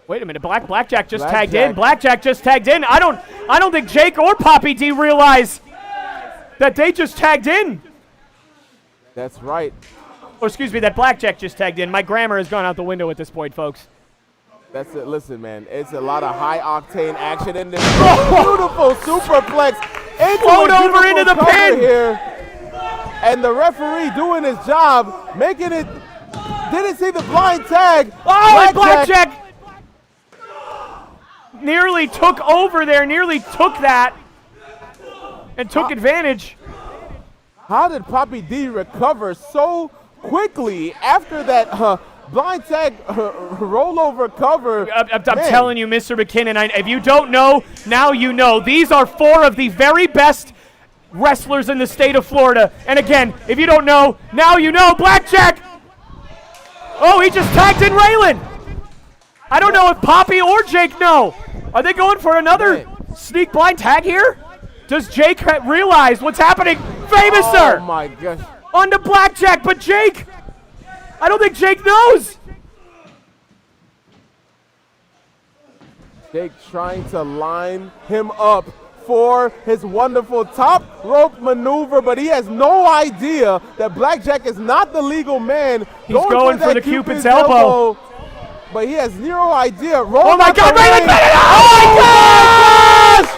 Wait a minute, Blackjack just tagged in. Blackjack just tagged in. I don't think Jake or Poppy D realize that they just tagged in. That's right. Or excuse me, that Blackjack just tagged in. My grammar has gone out the window at this point, folks. That's it. Listen, man, it's a lot of high-octane action in this beautiful superplex. Float over into the pin. Here. And the referee doing his job, making it. Didn't see the blind tag. Oh, Blackjack nearly took over there, nearly took that, and took advantage. How did Poppy D recover so quickly after that blind tag rollover cover? I'm telling you, Mr. McKinnon, if you don't know, now you know. These are 4 of the very best wrestlers in the state of Florida. And again, if you don't know, now you know. Blackjack! Oh, he just tagged in Raylan. I don't know if Poppy or Jake know. Are they going for another sneak blind tag here? Does Jake realize what's happening? Famouser! Oh my gosh. On to Blackjack, but Jake! I don't think Jake knows! Jake trying to line him up for his wonderful top rope maneuver, but he has no idea that Blackjack is not the legal man. He's going for the Cupid's elbow. But he has zero idea. Oh my God, Raylan Bennett! Oh my gosh!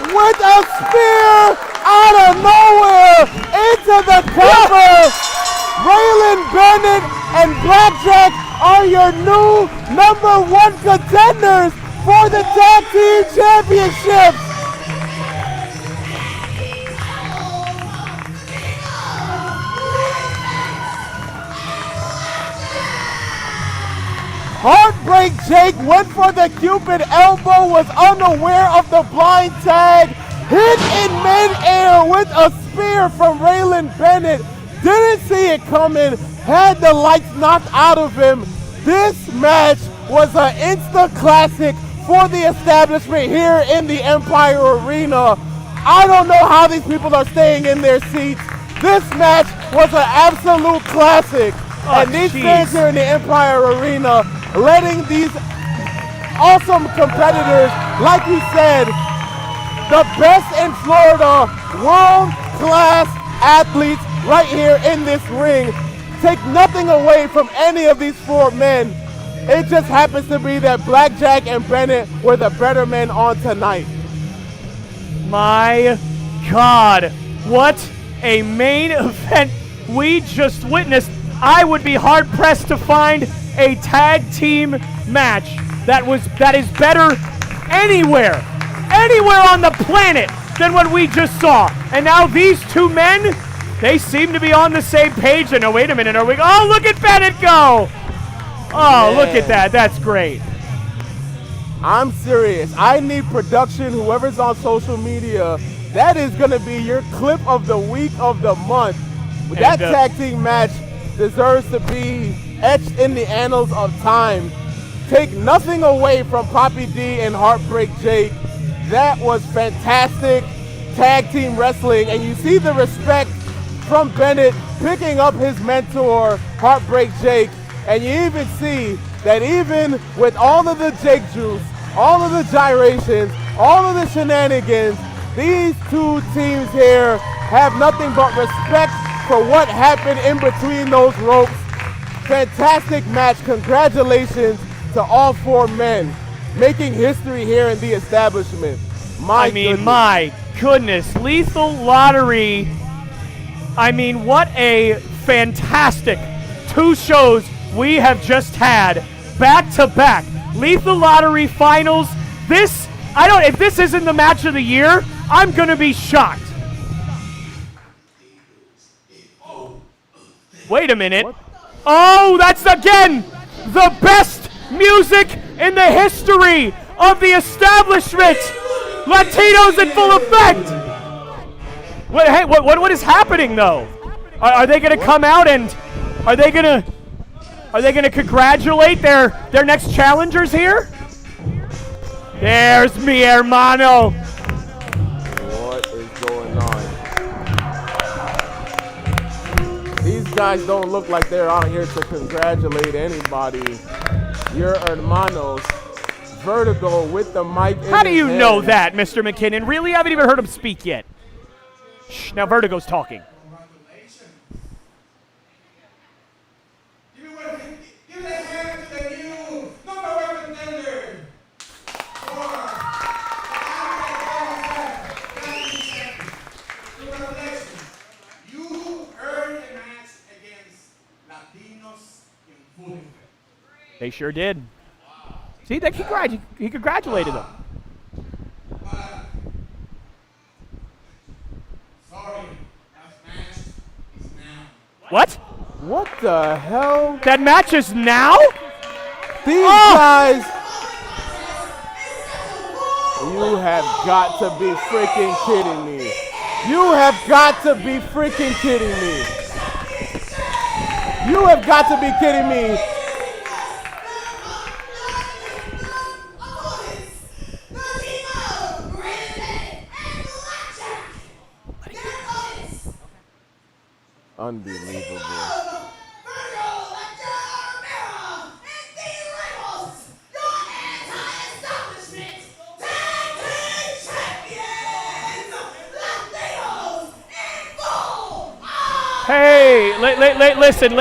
With a spear out of nowhere into the cover. Raylan Bennett and Blackjack are your new #1 contenders for the Tag Team Championship. Heartbreak Jake went for the Cupid elbow, was unaware of the blind tag, hit in midair with a spear from Raylan Bennett. Didn't see it coming, had the lights knocked out of him. This match was an instant classic for the establishment here in the Empire Arena. I don't know how these people are staying in their seats. This match was an absolute classic. And these fans here in the Empire Arena letting these awesome competitors, like you said, the best in Florida, world-class athletes right here in this ring, take nothing away from any of these 4 men. It just happens to be that Blackjack and Bennett were the better men on tonight. My God, what a main event we just witnessed. I would be hard-pressed to find a tag team match that is better anywhere on the planet than what we just saw. And now these 2 men, they seem to be on the same page. And oh, wait a minute, are we? Oh, look at Bennett go! Oh, man. Look at that. That's great. I'm serious. I need production, whoever's on social media. That is going to be your clip of the week of the month. That tag team match deserves to be etched in the annals of time. Take nothing away from Poppy D and Heartbreak Jake. That was fantastic tag team wrestling, and you see the respect from Bennett picking up his mentor, Heartbreak Jake, and you even see that even with all of the Jake juice, all of the gyrations, all of the shenanigans, these 2 teams here have nothing but respect for what happened in between those ropes. Fantastic match. Congratulations to all 4 men making history here in the establishment. My goodness. Lethal Lottery. I mean, what a fantastic 2 shows we have just had back to back. Lethal Lottery finals. If this isn't the match of the year, I'm going to be shocked. Wait a minute. What? Oh, that's again the best music in the history of the establishment. Latinos in full effect. Hey, what is happening though? Are they going to come out and are they going to congratulate their next challengers here? There's mi hermano. What is going on? These guys don't look like they're out here to congratulate anybody. Your hermanos. Vertigo with the mic in How do you his know hand. that, Mr. McKinnon? Really? I haven't even heard him speak yet. Shh, now Vertigo's talking. Give it a hand to the new #1 contender They sure did. See, he congratulated them. What? What the hell? That match is now? These guys, you have got to be freaking kidding me. You have got to be freaking kidding me. You have got to be kidding me. Unbelievable. Hey, listen,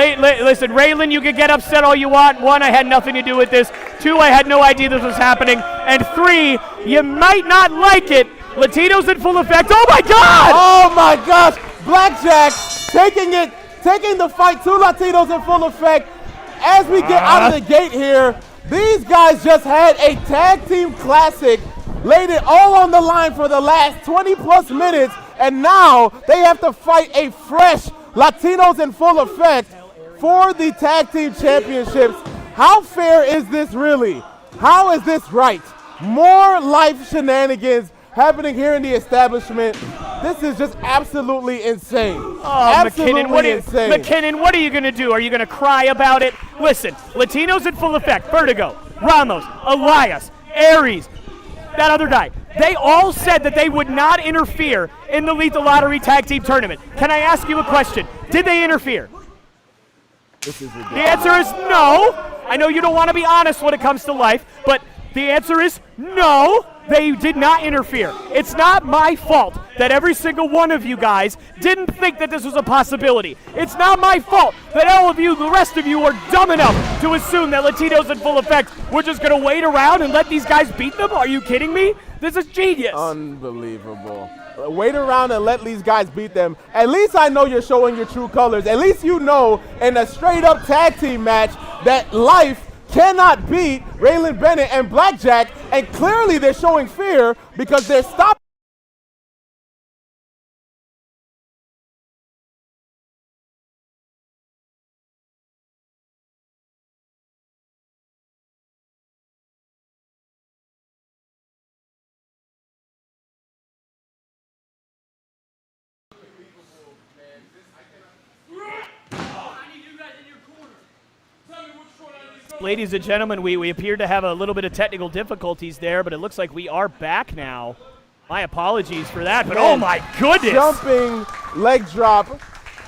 Raylan, you can get upset all you want. 1, I had nothing to do with this. 2, I had no idea this was happening. And 3, you might not like it. Latinos in full effect. Oh my God! Oh my gosh! Blackjack taking the fight to Latinos in full effect. As we get out of the gate here, these guys just had a tag team classic, laid it all on the line for the last 20 plus minutes, and now they have to fight a fresh Latinos in full effect for the tag team championships. How fair is this really? How is this right? More life shenanigans happening here in the establishment. This is just absolutely insane. Oh, absolutely insane. McKinnon, what are you going to do? Are you going to cry about it? Listen, Latinos in full effect. Vertigo, Ramos, Elias, Aries, that other guy. They all said that they would not interfere in the Lethal Lottery Tag Team Tournament. Can I ask you a question? Did they interfere? This is ridiculous. The answer is no. I know you don't want to be honest when it comes to life, but the answer is no. They did not interfere. It's not my fault that every single one of you guys didn't think that this was a possibility. It's not my fault that all of you, the rest of you, are dumb enough to assume that Latinos in full effect were just going to wait around and let these guys beat them. Are you kidding me? This is genius. Unbelievable. Wait around and let these guys beat them. At least I know you're showing your true colors. At least you know in a straight-up tag team match that life cannot beat Raylan Bennett and Blackjack, and clearly they're showing fear because they're stopping. Ladies and gentlemen, we appear to have a little bit of technical difficulties there, but it looks like we are back now. My apologies for that, but oh my goodness! Jumping leg drop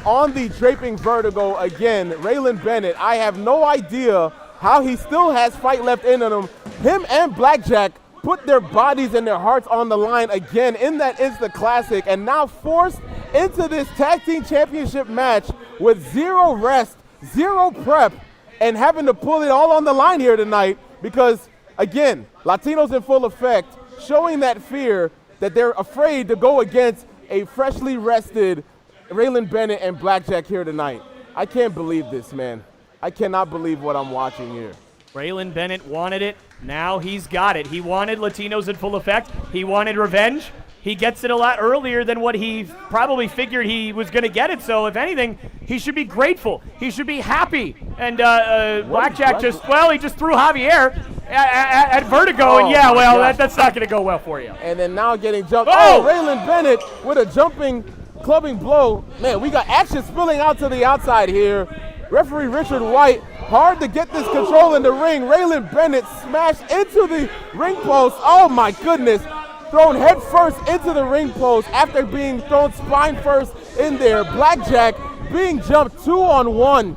on the draping vertigo again. Raylan Bennett, I have no idea how he still has fight left in him. Him and Blackjack put their bodies and their hearts on the line again in that Insta Classic, and now forced into this tag team championship match with zero rest, zero prep, and having to pull it all on the line here tonight because, again, Latinos in full effect, showing that fear that they're afraid to go against a freshly rested Raylan Bennett and Blackjack here tonight. I can't believe this, man. I cannot believe what I'm watching here. Raylan Bennett wanted it. Now he's got it. He wanted Latinos in full effect. He wanted revenge. He gets it a lot earlier than what he probably figured he was going to get it. So, if anything, he should be grateful. He should be happy. And Blackjack he just threw Javier at Vertigo. And yeah, well, that's not going to go well for you. And then now getting jumped. Oh, Raylan Bennett with a jumping, clubbing blow. Man, we got action spilling out to the outside here. Referee Richard White, hard to get this control in the ring. Raylan Bennett smashed into the ring post. Oh, my goodness. Thrown head first into the ring post after being thrown spine first in there. Blackjack being jumped 2-on-1.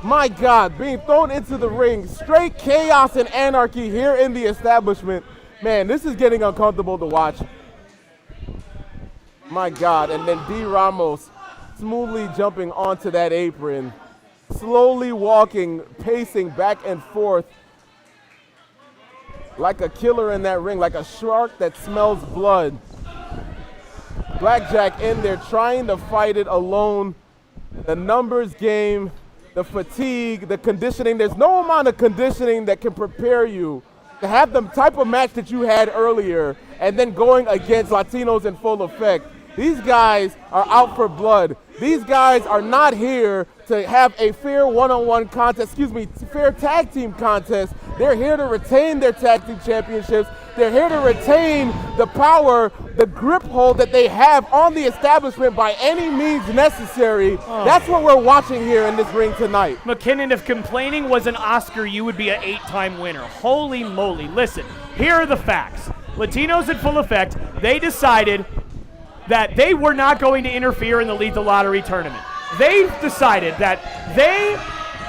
My God, being thrown into the ring. Straight chaos and anarchy here in the establishment. Man, this is getting uncomfortable to watch. My God, and then D. Ramos smoothly jumping onto that apron. Slowly walking, pacing back and forth. Like a killer in that ring, like a shark that smells blood. Blackjack in there trying to fight it alone. The numbers game the fatigue, the conditioning. There's no amount of conditioning that can prepare you to have the type of match that you had earlier and then going against Latinos in full effect. These guys are out for blood. These guys are not here to have a fair one-on-one contest, fair tag team contest. They're here to retain their tag team championships. They're here to retain the power, the grip hold that they have on the establishment by any means necessary. That's what we're watching here in this ring tonight. McKinnon, if complaining was an Oscar, you would be an 8-time winner. Holy moly. Listen, here are the facts. Latinos in full effect, they decided that they were not going to interfere in the Lethal Lottery tournament. They decided that they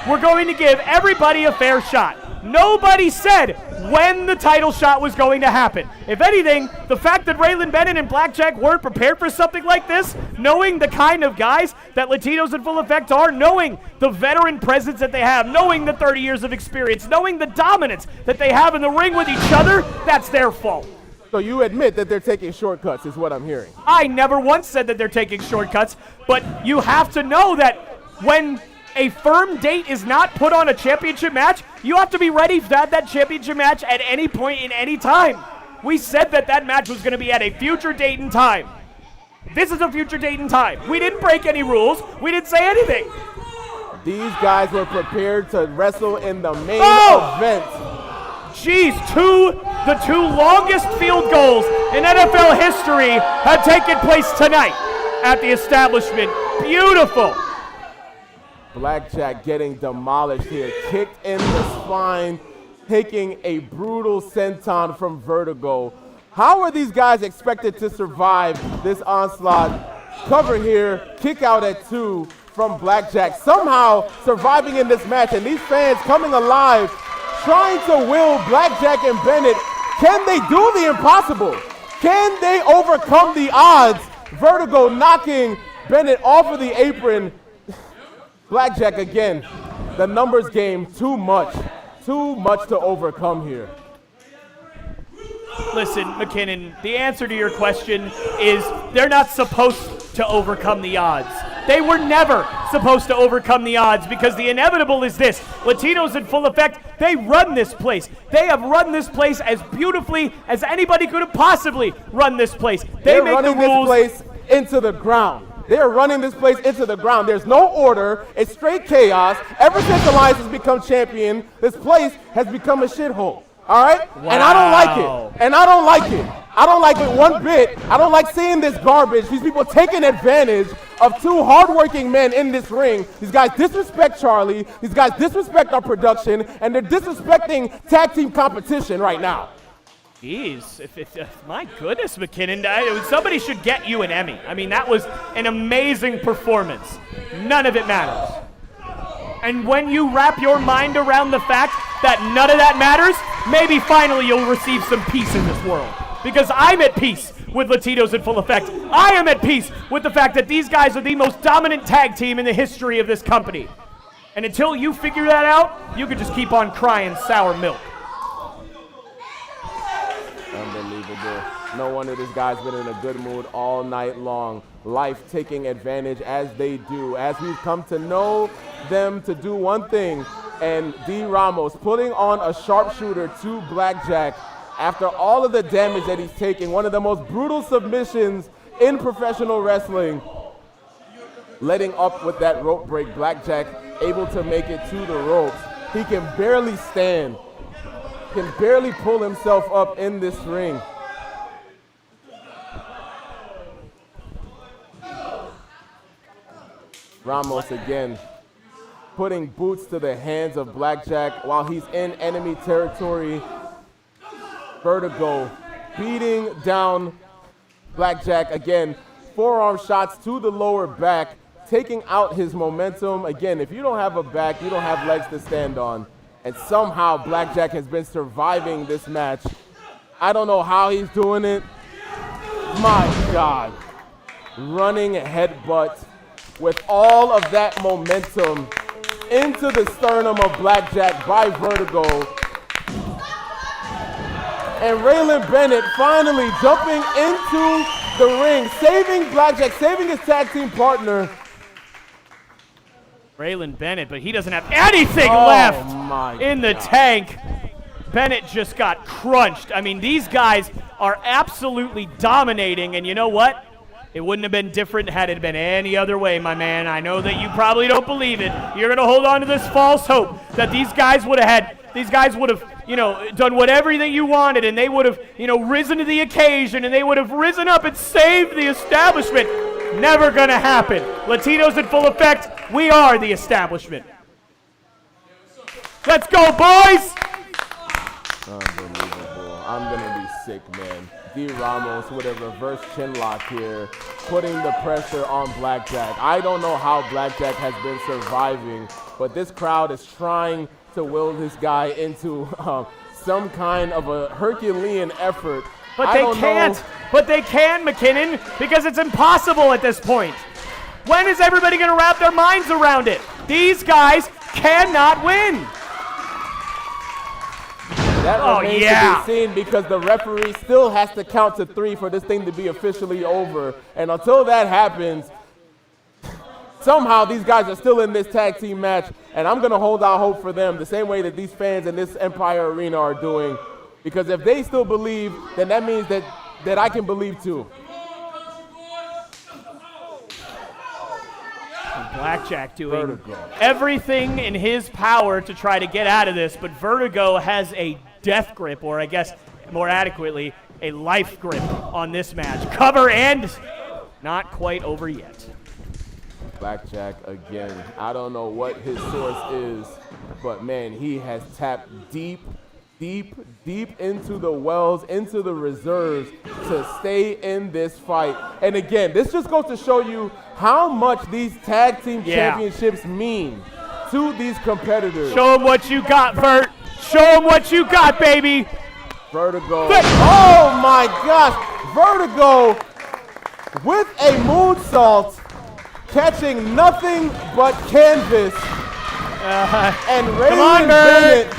were going to give everybody a fair shot. Nobody said when the title shot was going to happen. If anything, the fact that Raylan Bennett and Blackjack weren't prepared for something like this, knowing the kind of guys that Latinos in full effect are, knowing the veteran presence that they have, knowing the 30 years of experience, knowing the dominance that they have in the ring with each other, that's their fault. So you admit that they're taking shortcuts is what I'm hearing. I never once said that they're taking shortcuts, but you have to know that when a firm date is not put on a championship match, you have to be ready to have that championship match at any point in any time. We said that that match was going to be at a future date and time. This is a future date and time. We didn't break any rules. We didn't say anything. These guys were prepared to wrestle in the main event. Jeez, the two longest field goals in NFL history have taken place tonight at the establishment. Beautiful. Blackjack getting demolished here, kicked in the spine, taking a brutal senton from Vertigo. How are these guys expected to survive this onslaught? Cover here, kick out at 2 from Blackjack, somehow surviving in this match, and these fans coming alive, trying to will Blackjack and Bennett. Can they do the impossible? Can they overcome the odds? Vertigo knocking Bennett off of the apron. Blackjack again, the numbers game, too much to overcome here. Listen, McKinnon, the answer to your question is they're not supposed to overcome the odds. They were never supposed to overcome the odds because the inevitable is this. Latinos in full effect, they run this place. They have run this place as beautifully as anybody could have possibly run this place. They're running this place into the ground. They are running this place into the ground. There's no order. It's straight chaos. Ever since Elias has become champion, this place has become a shithole. All right? Wow. And I don't like it. And I don't like it. I don't like it one bit. I don't like seeing this garbage. These people taking advantage of two hardworking men in this ring. These guys disrespect Charlie. These guys disrespect our production. And they're disrespecting tag team competition right now. Jeez, my goodness, McKinnon, somebody should get you an Emmy. I mean, that was an amazing performance. None of it matters. And when you wrap your mind around the fact that none of that matters, maybe finally you'll receive some peace in this world. Because I'm at peace with Latinos in full effect. I am at peace with the fact that these guys are the most dominant tag team in the history of this company. And until you figure that out, you can just keep on crying sour milk. Unbelievable. No wonder this guy's been in a good mood all night long. Life taking advantage as they do. As we've come to know them to do one thing. And D. Ramos putting on a sharpshooter to Blackjack after all of the damage that he's taking. One of the most brutal submissions in professional wrestling. Letting up with that rope break. Blackjack able to make it to the ropes. He can barely stand. Can barely pull himself up in this ring. Ramos again putting boots to the hands of Blackjack while he's in enemy territory. Vertigo beating down Blackjack again. Forearm shots to the lower back, taking out his momentum. Again, if you don't have a back, you don't have legs to stand on. And somehow Blackjack has been surviving this match. I don't know how he's doing it. My God. Running headbutt with all of that momentum into the sternum of Blackjack by Vertigo. And Raylan Bennett finally jumping into the ring, saving Blackjack, saving his tag team partner. Raylan Bennett, but he doesn't have anything Oh, left my in the God. tank. Bennett just got crunched. I mean, these guys are absolutely dominating, and you know what? It wouldn't have been different had it been any other way, my man. I know that you probably don't believe it. You're going to hold on to this false hope that these guys would have, done whatever that you wanted, and they would have, risen to the occasion, and they would have risen up and saved the establishment. Never going to happen. Latinos in full effect. We are the establishment. Let's go, boys! Unbelievable. I'm going to be sick, man. D. Ramos with a reverse chin lock here, putting the pressure on Blackjack. I don't know how Blackjack has been surviving, but this crowd is trying to will this guy into some kind of a Herculean effort. But they can't. But they can, McKinnon, because it's impossible at this point. When is everybody going to wrap their minds around it? These guys cannot win. That remains to be seen because the referee still has to count to 3 for this thing to be officially over. And until that happens, somehow these guys are still in this tag team match, and I'm going to hold out hope for them the same way that these fans in this Empire Arena are doing. Because if they still believe, then that means that I can believe too. Blackjack doing everything in his power to try to get out of this, but Vertigo has a death grip, or I guess more adequately, a life grip on this match. Cover and not quite over yet. Blackjack again. I don't know what his source is, but man, he has tapped deep into the wells, into the reserves to stay in this fight. And again, this just goes to show you how much these tag team championships mean to these competitors. Show them what you got, Vert. Show them what you got, baby. Vertigo. Oh my gosh. Vertigo with a moonsault, catching nothing but canvas. And Raylan Bennett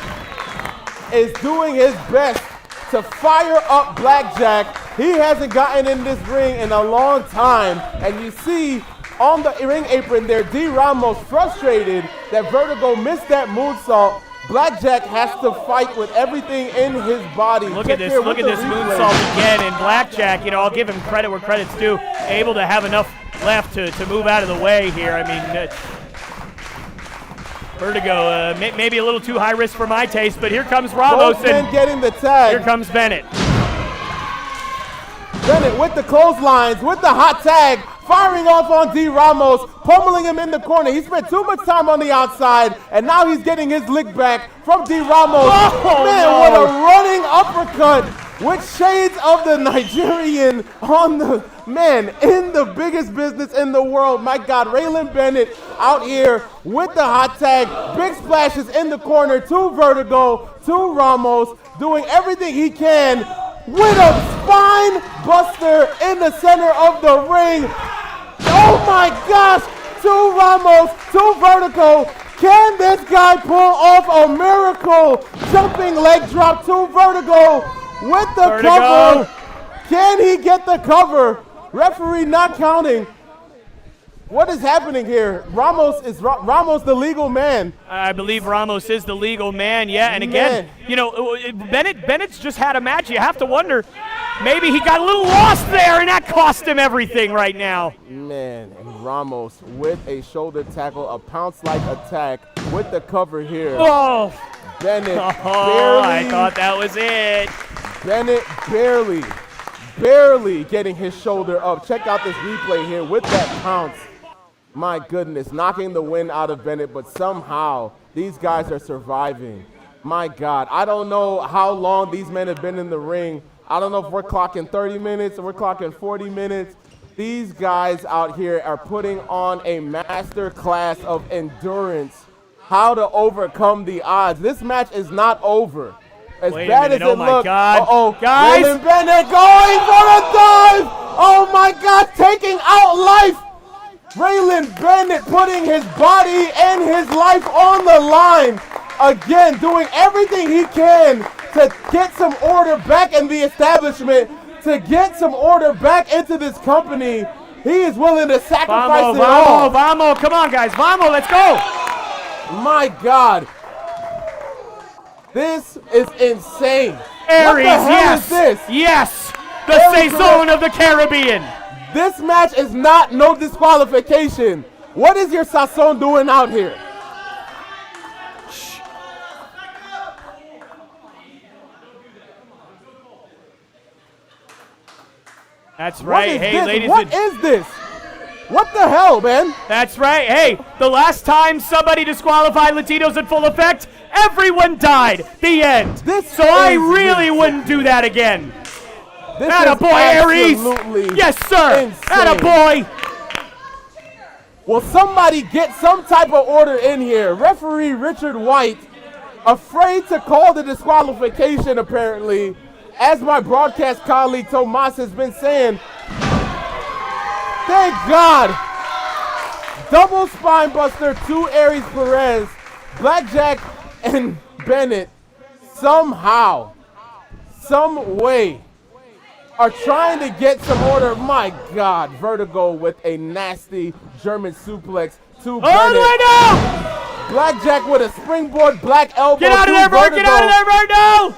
is doing his best to fire up Blackjack. He hasn't gotten in this ring in a long time. And you see on the ring apron there, D. Ramos frustrated that Vertigo missed that moonsault. Blackjack has to fight with everything in his body. Look at this moonsault again, and Blackjack, I'll give him credit where credit's due, able to have enough left to move out of the way here. I mean, Vertigo, maybe a little too high risk for my taste, but here comes Ramos. Both men getting the tag. Here comes Bennett. Bennett with the clotheslines, with the hot tag, firing off on D. Ramos, pummeling him in the corner. He spent too much time on the outside, and now he's getting his lick back from D. Ramos. What a running uppercut with shades of the Nigerian on the man in the biggest business in the world. My God, Raylan Bennett out here with the hot tag, big splashes in the corner to Vertigo, to Ramos, doing everything he can with a spine buster in the center of the ring. Oh my gosh, to Ramos, to Vertigo. Can this guy pull off a miracle jumping leg drop to Vertigo with the cover? Can he get the cover? Referee not counting. What is happening here? Is Ramos the legal man? I believe Ramos is the legal man, yeah. And again, Bennett's just had a match. You have to wonder, maybe he got a little lost there, and that cost him everything right now. Man, and Ramos with a shoulder tackle, a pounce-like attack with the cover here. Oh, Bennett I thought that was it. Bennett barely getting his shoulder up. Check out this replay here with that pounce. My goodness, knocking the wind out of Bennett, but somehow these guys are surviving. My God, I don't know how long these men have been in the ring. I don't know if we're clocking 30 minutes or we're clocking 40 minutes. These guys out here are putting on a master class of endurance, how to overcome the odds. This match is not over. As bad as it looks. God. Guys. Raylan Bennett going for a dive. Oh my God, taking out life. Raylan Bennett putting his body and his life on the line. Again, doing everything he can to get some order back in the establishment, to get some order back into this company. He is willing to sacrifice Vamos, it all. vamos. Come on, guys. Vamos, let's go. My God. This is insane. Aries, what the hell yes. is this? Yes. The Aries Saison of the Caribbean. This match is not no disqualification. What is your Saison doing out here? That's right. Hey, ladies What is this? What the hell, man? That's right. Hey, the last time somebody disqualified Latinos in full effect, everyone died. The end. So I really wouldn't do that again. This Attaboy, Aries. Yes, sir. Attaboy. Will somebody get some type of order in here? Referee Richard White, afraid to call the disqualification apparently, as my broadcast colleague Tomas has been saying. Thank God. Double spine buster to Aries Perez. Blackjack and Bennett somehow, some way, are trying to get some order. My God, Vertigo with a nasty German suplex to Bennett. All the way down! Blackjack with a springboard black elbow. Get out of there, Vert! Get out of there, Vert! No!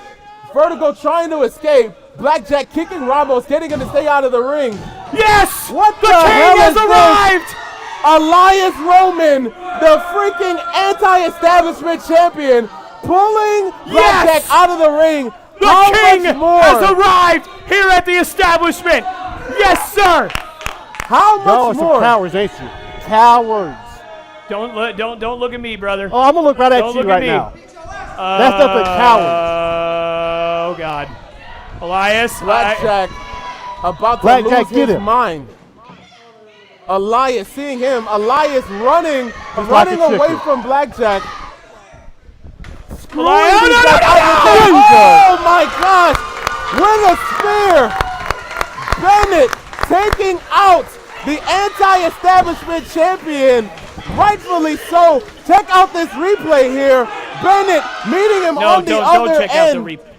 Vertigo trying to escape. Blackjack kicking Ramos, getting him to stay out of the ring. Yes! What the king hell has is arrived! This? Elias Roman, the freaking anti-establishment champion, pulling Blackjack out of the ring. The How king much more? has arrived here at the establishment. Yes, sir. How much more? Some cowards, ain't you? Cowards. Don't look at me, brother. Oh, I'm gonna look right at you right now. That's nothing, cowards. Oh God, Elias. Blackjack about to Blackjack, lose his mind. Elias, seeing him. Elias running away from Blackjack. Elias, oh my gosh! With a spear, Bennett taking out the anti-establishment champion, rightfully so. Check out this replay here. Bennett meeting him on the other don't check end. out the replay.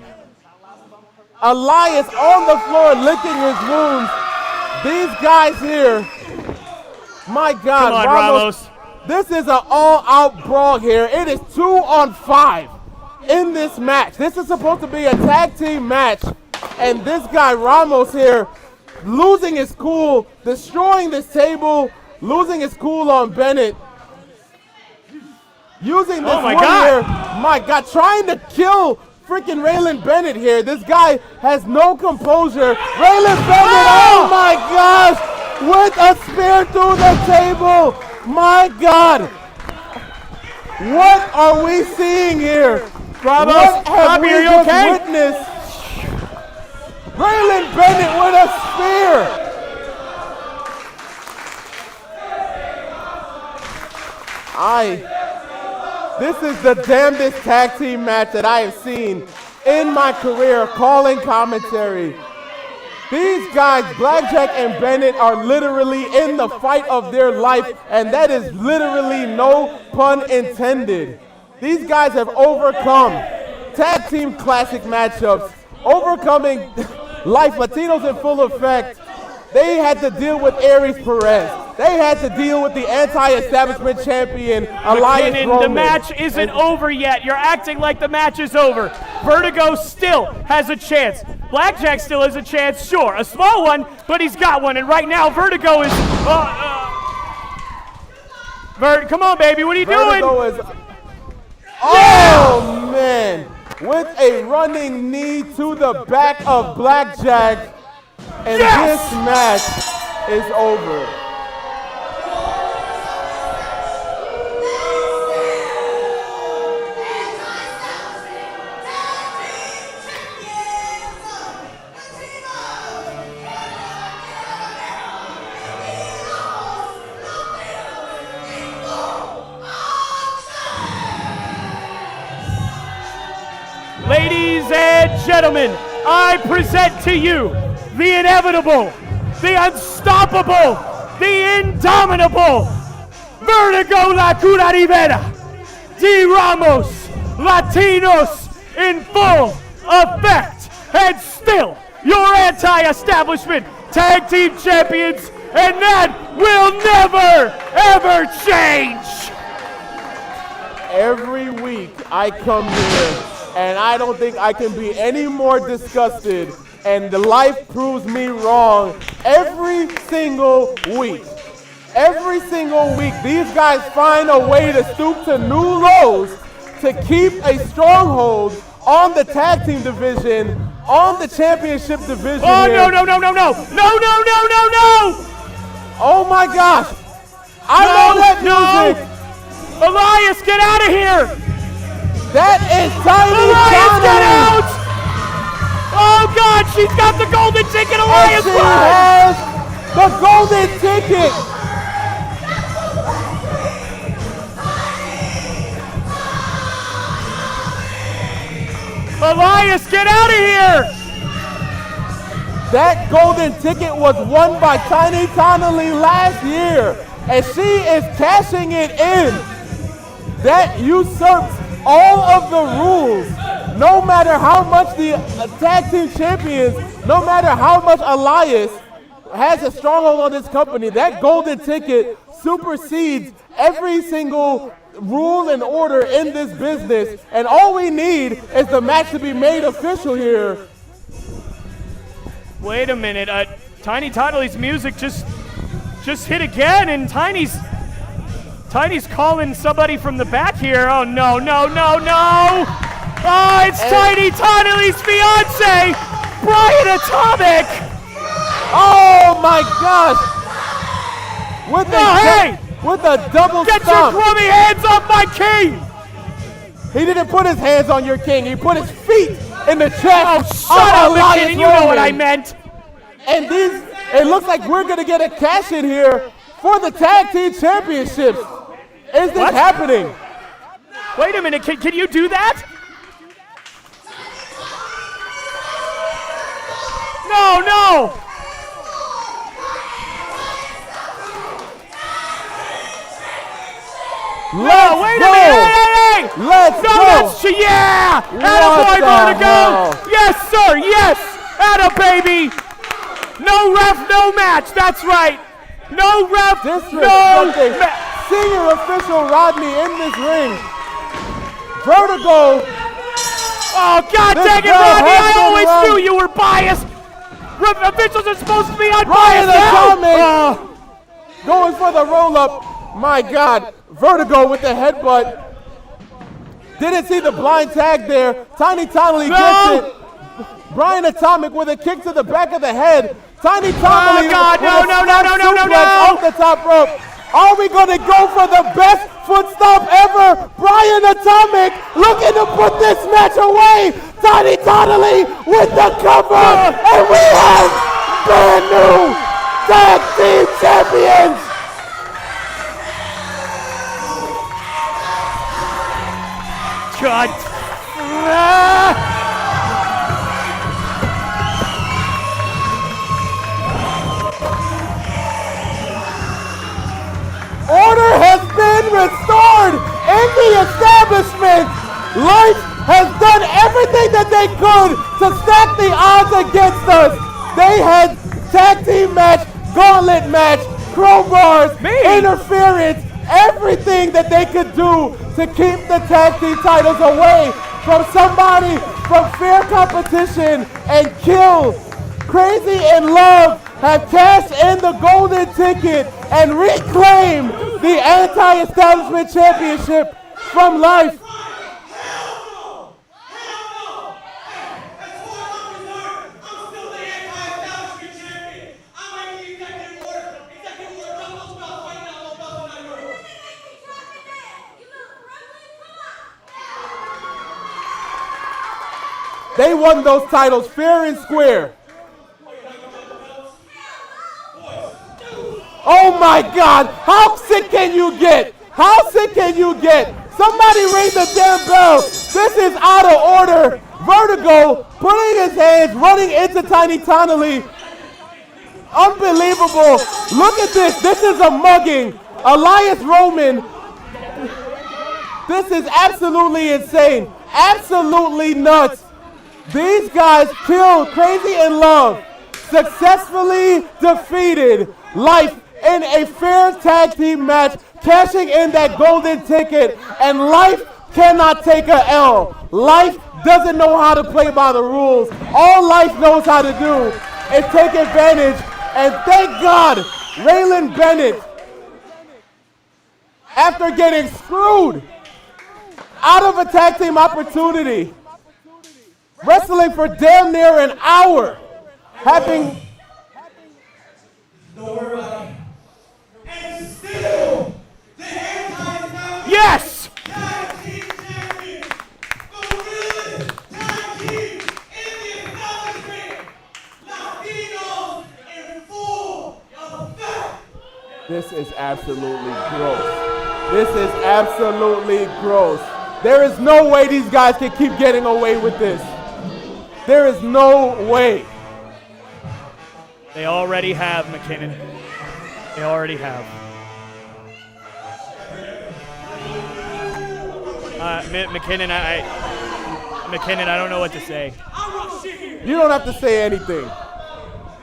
Elias on the floor licking his wounds. These guys here, my God, Come on, Ramos. This is an all-out brawl here. It is 2-on-5 in this match. This is supposed to be a tag team match, and this guy Ramos here losing his cool, destroying this table, losing his cool on Bennett. Using this one here, my God, trying to kill freaking Raylan Bennett here. This guy has no composure. Raylan Bennett, oh my gosh, with a spear through the table. My God, what are we seeing here? Ramos, what have we are you just okay? witnessed? Raylan Bennett with a spear. This is the damnedest tag team match that I have seen in my career calling commentary. These guys, Blackjack and Bennett, are literally in the fight of their life, and that is literally no pun intended. These guys have overcome tag team classic matchups, overcoming life, Latinos in full effect. They had to deal with Aries Perez. They had to deal with the anti-establishment champion, Elias Roman. The match isn't over yet. You're acting like the match is over. Vertigo still has a chance. Blackjack still has a chance, sure. A small one, but he's got one. And right now, Vertigo is... come on, baby. What are you doing? Is, oh, man. With a running knee to the back of Blackjack. And this match is over. Ladies and gentlemen, I present to you the inevitable, the unstoppable, the indomitable Vertigo La Cura Rivera, D. Ramos, Latinos in full effect, and still your anti-establishment tag team champions and that will never, ever change. Every week I come here and I don't think I can be any more disgusted, and the life proves me wrong every single week. Every single week, these guys find a way to stoop to new lows to keep a stronghold on the tag team division, on the championship division. Oh, here. no. Oh my gosh. I know that music. Elias, get out of here. That is Tiny Elias, Tiny. get out. Oh, God, she's got the golden ticket. And Elias, she run. has the golden ticket. Elias, get out of here. That golden ticket was won by Tiny Tonally last year, and she is cashing it in. That usurps all of the rules. No matter how much the tag team champions, no matter how much Elias has a stronghold on this company, that golden ticket supersedes every single rule and order in this business, and all we need is the match to be made official here. Wait a minute. Tiny Tonally's music just hit again, and Tiny's calling somebody from the back here. Oh, no. Oh, it's Tiny Tonally's fiance, Brian Atomic. Oh my gosh! With a double Get stomp. your grubby hands off my king! He didn't put his hands on your king. He put his feet in the chest. Oh, shut up, McKinnon. You know what I meant. And it looks like we're going to get a cash in here for the tag team championships. Is this happening? Wait a minute. Can you do that? No. Let's go. Hey. Let's go. Yeah. What Attaboy, the Vertigo. hell? Yes, sir. Yes. Atta baby. No ref, no match. That's right. No ref, no match. Senior official Rodney in this ring. Vertigo. Oh, God dang it, Rodney. I always knew you were biased. Officials are supposed to be unbiased. Atomic going for the roll-up. My God. Vertigo with the headbutt. Didn't see the blind tag there. Tiny Tonally gets it. Brian Atomic with a kick to the back of the head. Tiny Tonally God, no. off the top rope. Are we going to go for the best foot stomp ever? Brian Atomic looking to put this match away. Tiny Tonally with the cover. And we have brand new tag team champions. God. Order has been restored in the establishment. Life has done everything that they could to stack the odds against us. They had tag team match, gauntlet match, crowbars, interference, everything that they could do to keep the tag team titles away from somebody from fair competition and kill. Crazy in Love have cashed in the golden ticket and reclaim the anti-establishment championship from Life. They won those titles fair and square. Oh my God, how sick can you get? How sick can you get? Somebody ring the damn bell. This is out of order. Vertigo putting his hands, running into Tiny Tonally. Unbelievable. Look at this. This is a mugging. Elias Roman. This is absolutely insane. Absolutely nuts. These guys killed Crazy in Love. successfully defeated Life in a fair tag team match, cashing in that golden ticket, and Life cannot take a L. Life doesn't know how to play by the rules. All Life knows how to do is take advantage, and thank God, Raylan Bennett, after getting screwed out of a tag team opportunity, wrestling for damn near an hour, having... Don't worry about it. And still, the Yes! Tag team champion, the realest tag team in the establishment, Latinos in full effect. This is absolutely gross. This is absolutely gross. There is no way these guys can keep getting away with this. There is no way. They already have, McKinnon. They already have. McKinnon, I don't know what to say. You don't have to say anything.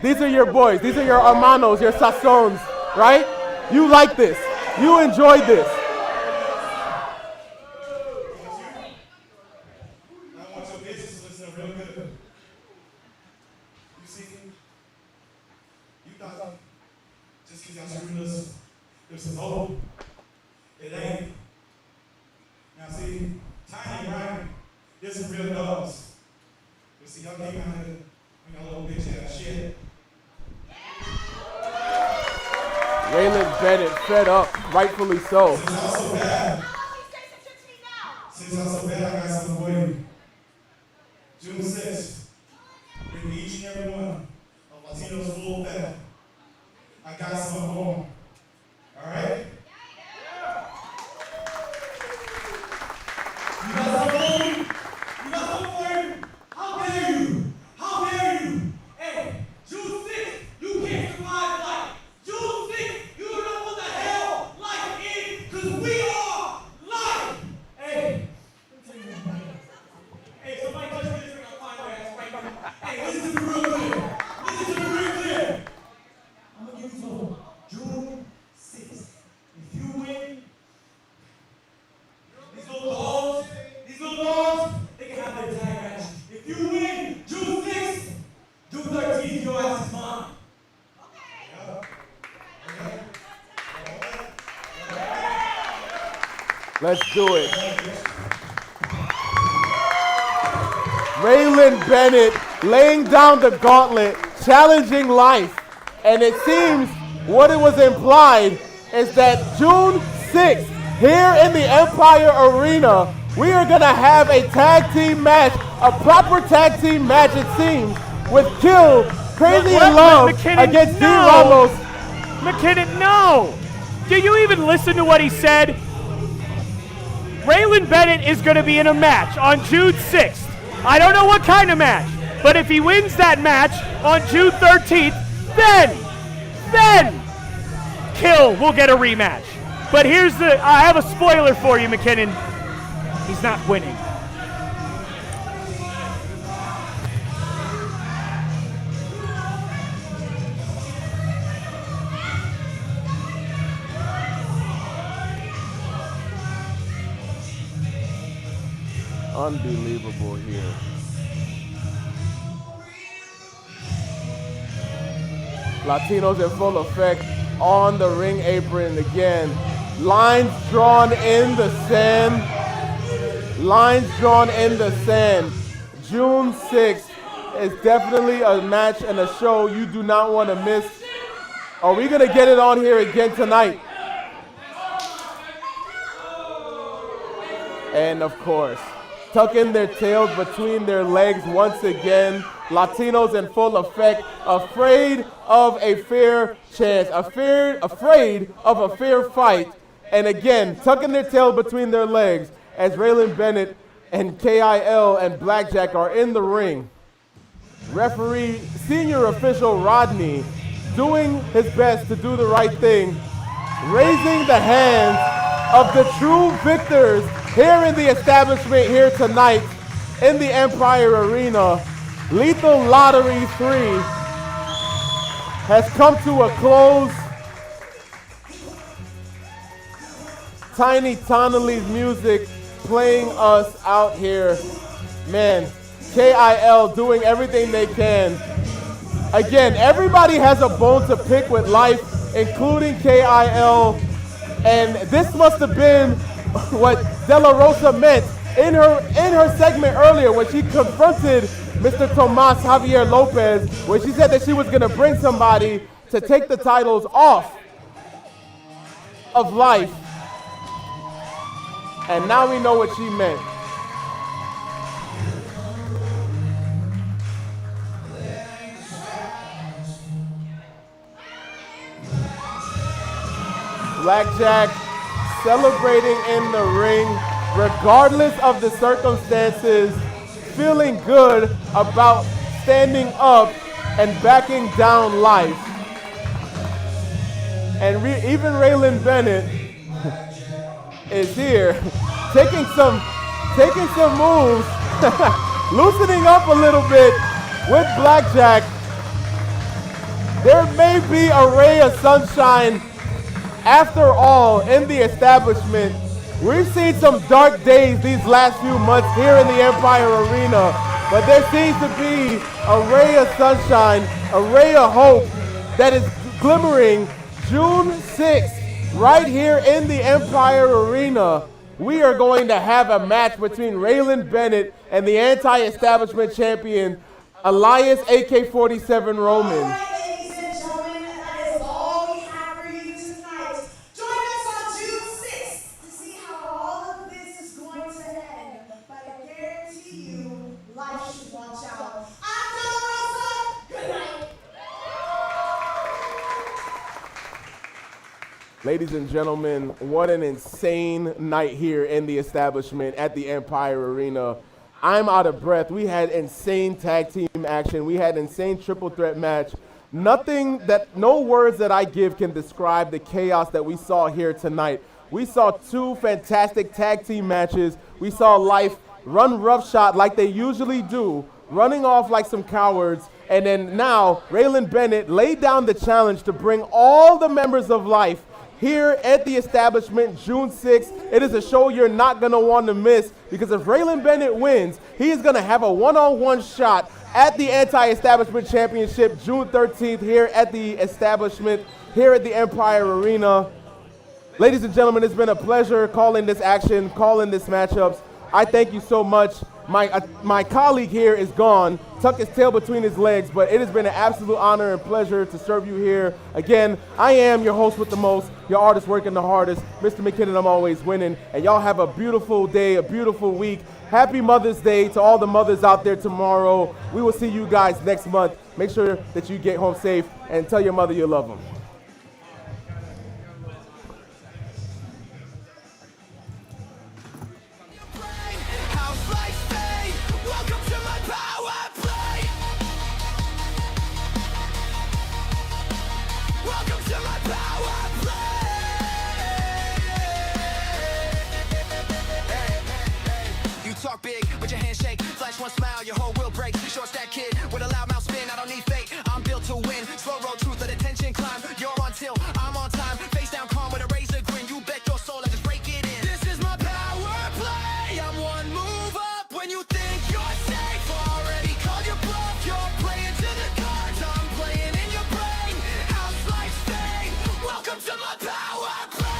These are your boys. These are your hermanos, your sazons, right? You like this. You enjoyed this. I want your bitches to listen real good. You see, you thought just because y'all screwed us, there's some hope. It ain't. Now see, Tiny and Ryan, they're some real dogs. But see, y'all came out here, we got a little bitch ass shit. Raylan Bennett fed up, rightfully so. Since I'm so bad, I got something for you. June 6th, bring each and every one of Latinos full effect. I got something for them. All right? You got something for me? You got something for me? How dare you? How dare you? Hey, June 6th, you can't survive life. June 6th, you don't know what the hell life is, because we are life. Hey, let me tell you something. Hey, somebody touch me this ring, I'll find their ass right now. Hey, listen to me real clear. Listen to me real clear. I'm going to give you some June 6th. If you win, these little dogs, they can have their tag match. If you win June 6th, June 13th, your ass is mine. Let's do it. Raylan Bennett laying down the gauntlet, challenging Life. And it seems what it was implied is that June 6th, here in the Empire Arena, we are going to have a tag team match, a proper tag team match, it seems, with Kill, Crazy in Love McKinnon, against D. no. Ramos. McKinnon, no! Do you even listen to what he said? Raylan Bennett is going to be in a match on June 6th. I don't know what kind of match, but if he wins that match on June 13th, then Kill will get a rematch. But I have a spoiler for you, McKinnon. He's not winning. Unbelievable here. Latinos in full effect on the ring apron again. Lines drawn in the sand. Lines drawn in the sand. June 6th is definitely a match and a show you do not want to miss. Are we going to get it on here again tonight? And of course, tucking their tails between their legs once again. Latinos in full effect, afraid of a fair chance, afraid of a fair fight. And again, tucking their tail between their legs as Raylan Bennett and KIL and Blackjack are in the ring. Referee, senior official Rodney, doing his best to do the right thing, raising the hands of the true victors here in the establishment here tonight in the Empire Arena. Lethal Lottery 3 has come to a close. Tiny Tonelli's music playing us out here. Man, KIL doing everything they can. Again, everybody has a bone to pick with life, including KIL. And this must have been what Delar Roa meant in her segment earlier when she confronted Mr. Tomas Javier Lopez, when she said that she was going to bring somebody to take the titles off of life. And now we know what she meant. Blackjack celebrating in the ring, regardless of the circumstances, feeling good about standing up and backing down life. And even Raylan Bennett is here, taking some moves, loosening up a little bit with Blackjack. There may be a ray of sunshine after all in the establishment. We've seen some dark days these last few months here in the Empire Arena, but there seems to be a ray of sunshine, a ray of hope that is glimmering June 6th. Right here in the Empire Arena, we are going to have a match between Raylan Bennett and the anti-establishment champion, Elias AK-47 Roman. Ladies and gentlemen, that is all we have for you tonight. Join us on June 6th to see how all of this is going to end. But I guarantee you, life should watch out. I'm Delar Roa. Good night. Ladies and gentlemen, what an insane night here in the establishment at the Empire Arena. I'm out of breath. We had insane tag team action. We had insane triple threat match. No words that I give can describe the chaos that we saw here tonight. We saw two fantastic tag team matches. We saw Life run roughshod like they usually do, running off like some cowards. And then now Raylan Bennett laid down the challenge to bring all the members of Life here at the establishment June 6th. It is a show you're not going to want to miss, because if Raylan Bennett wins, he is going to have a one-on-one shot at the Anti-Establishment Championship June 13th here at the establishment, here at the Empire Arena. Ladies and gentlemen, it's been a pleasure calling this action, calling this matchups. I thank you so much. My colleague here is gone, tucked his tail between his legs, but it has been an absolute honor and pleasure to serve you here. Again, I am your host with the most, your artist working the hardest, Mr. McKinnon, I'm always winning, and y'all have a beautiful day, a beautiful week. Happy Mother's Day to all the mothers out there tomorrow. We will see you guys next month. Make sure that you get home safe and tell your mother you love them. Talk big with your handshake, flash one smile, your whole will break. Short stack kid with a loud mouth spin, I don't need fate. I'm built to win. Slow roll truth, let attention climb. You're on tilt, I'm on time. Face down calm with a razor grin. You bet your soul, I just break it in. This is my power play. I'm one move up when you think you're safe. Already called your bluff. You're playing to the cards. I'm playing in your brain. House life stay. Welcome to my power play.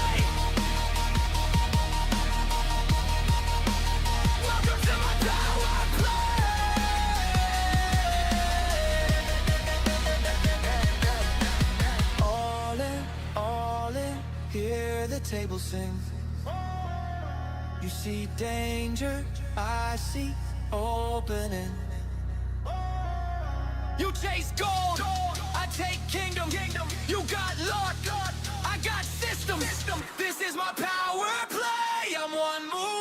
Hear the table sing. You see danger, I see opening. You chase gold, I take kingdom. You got luck, I got system. This is my power play. I'm one move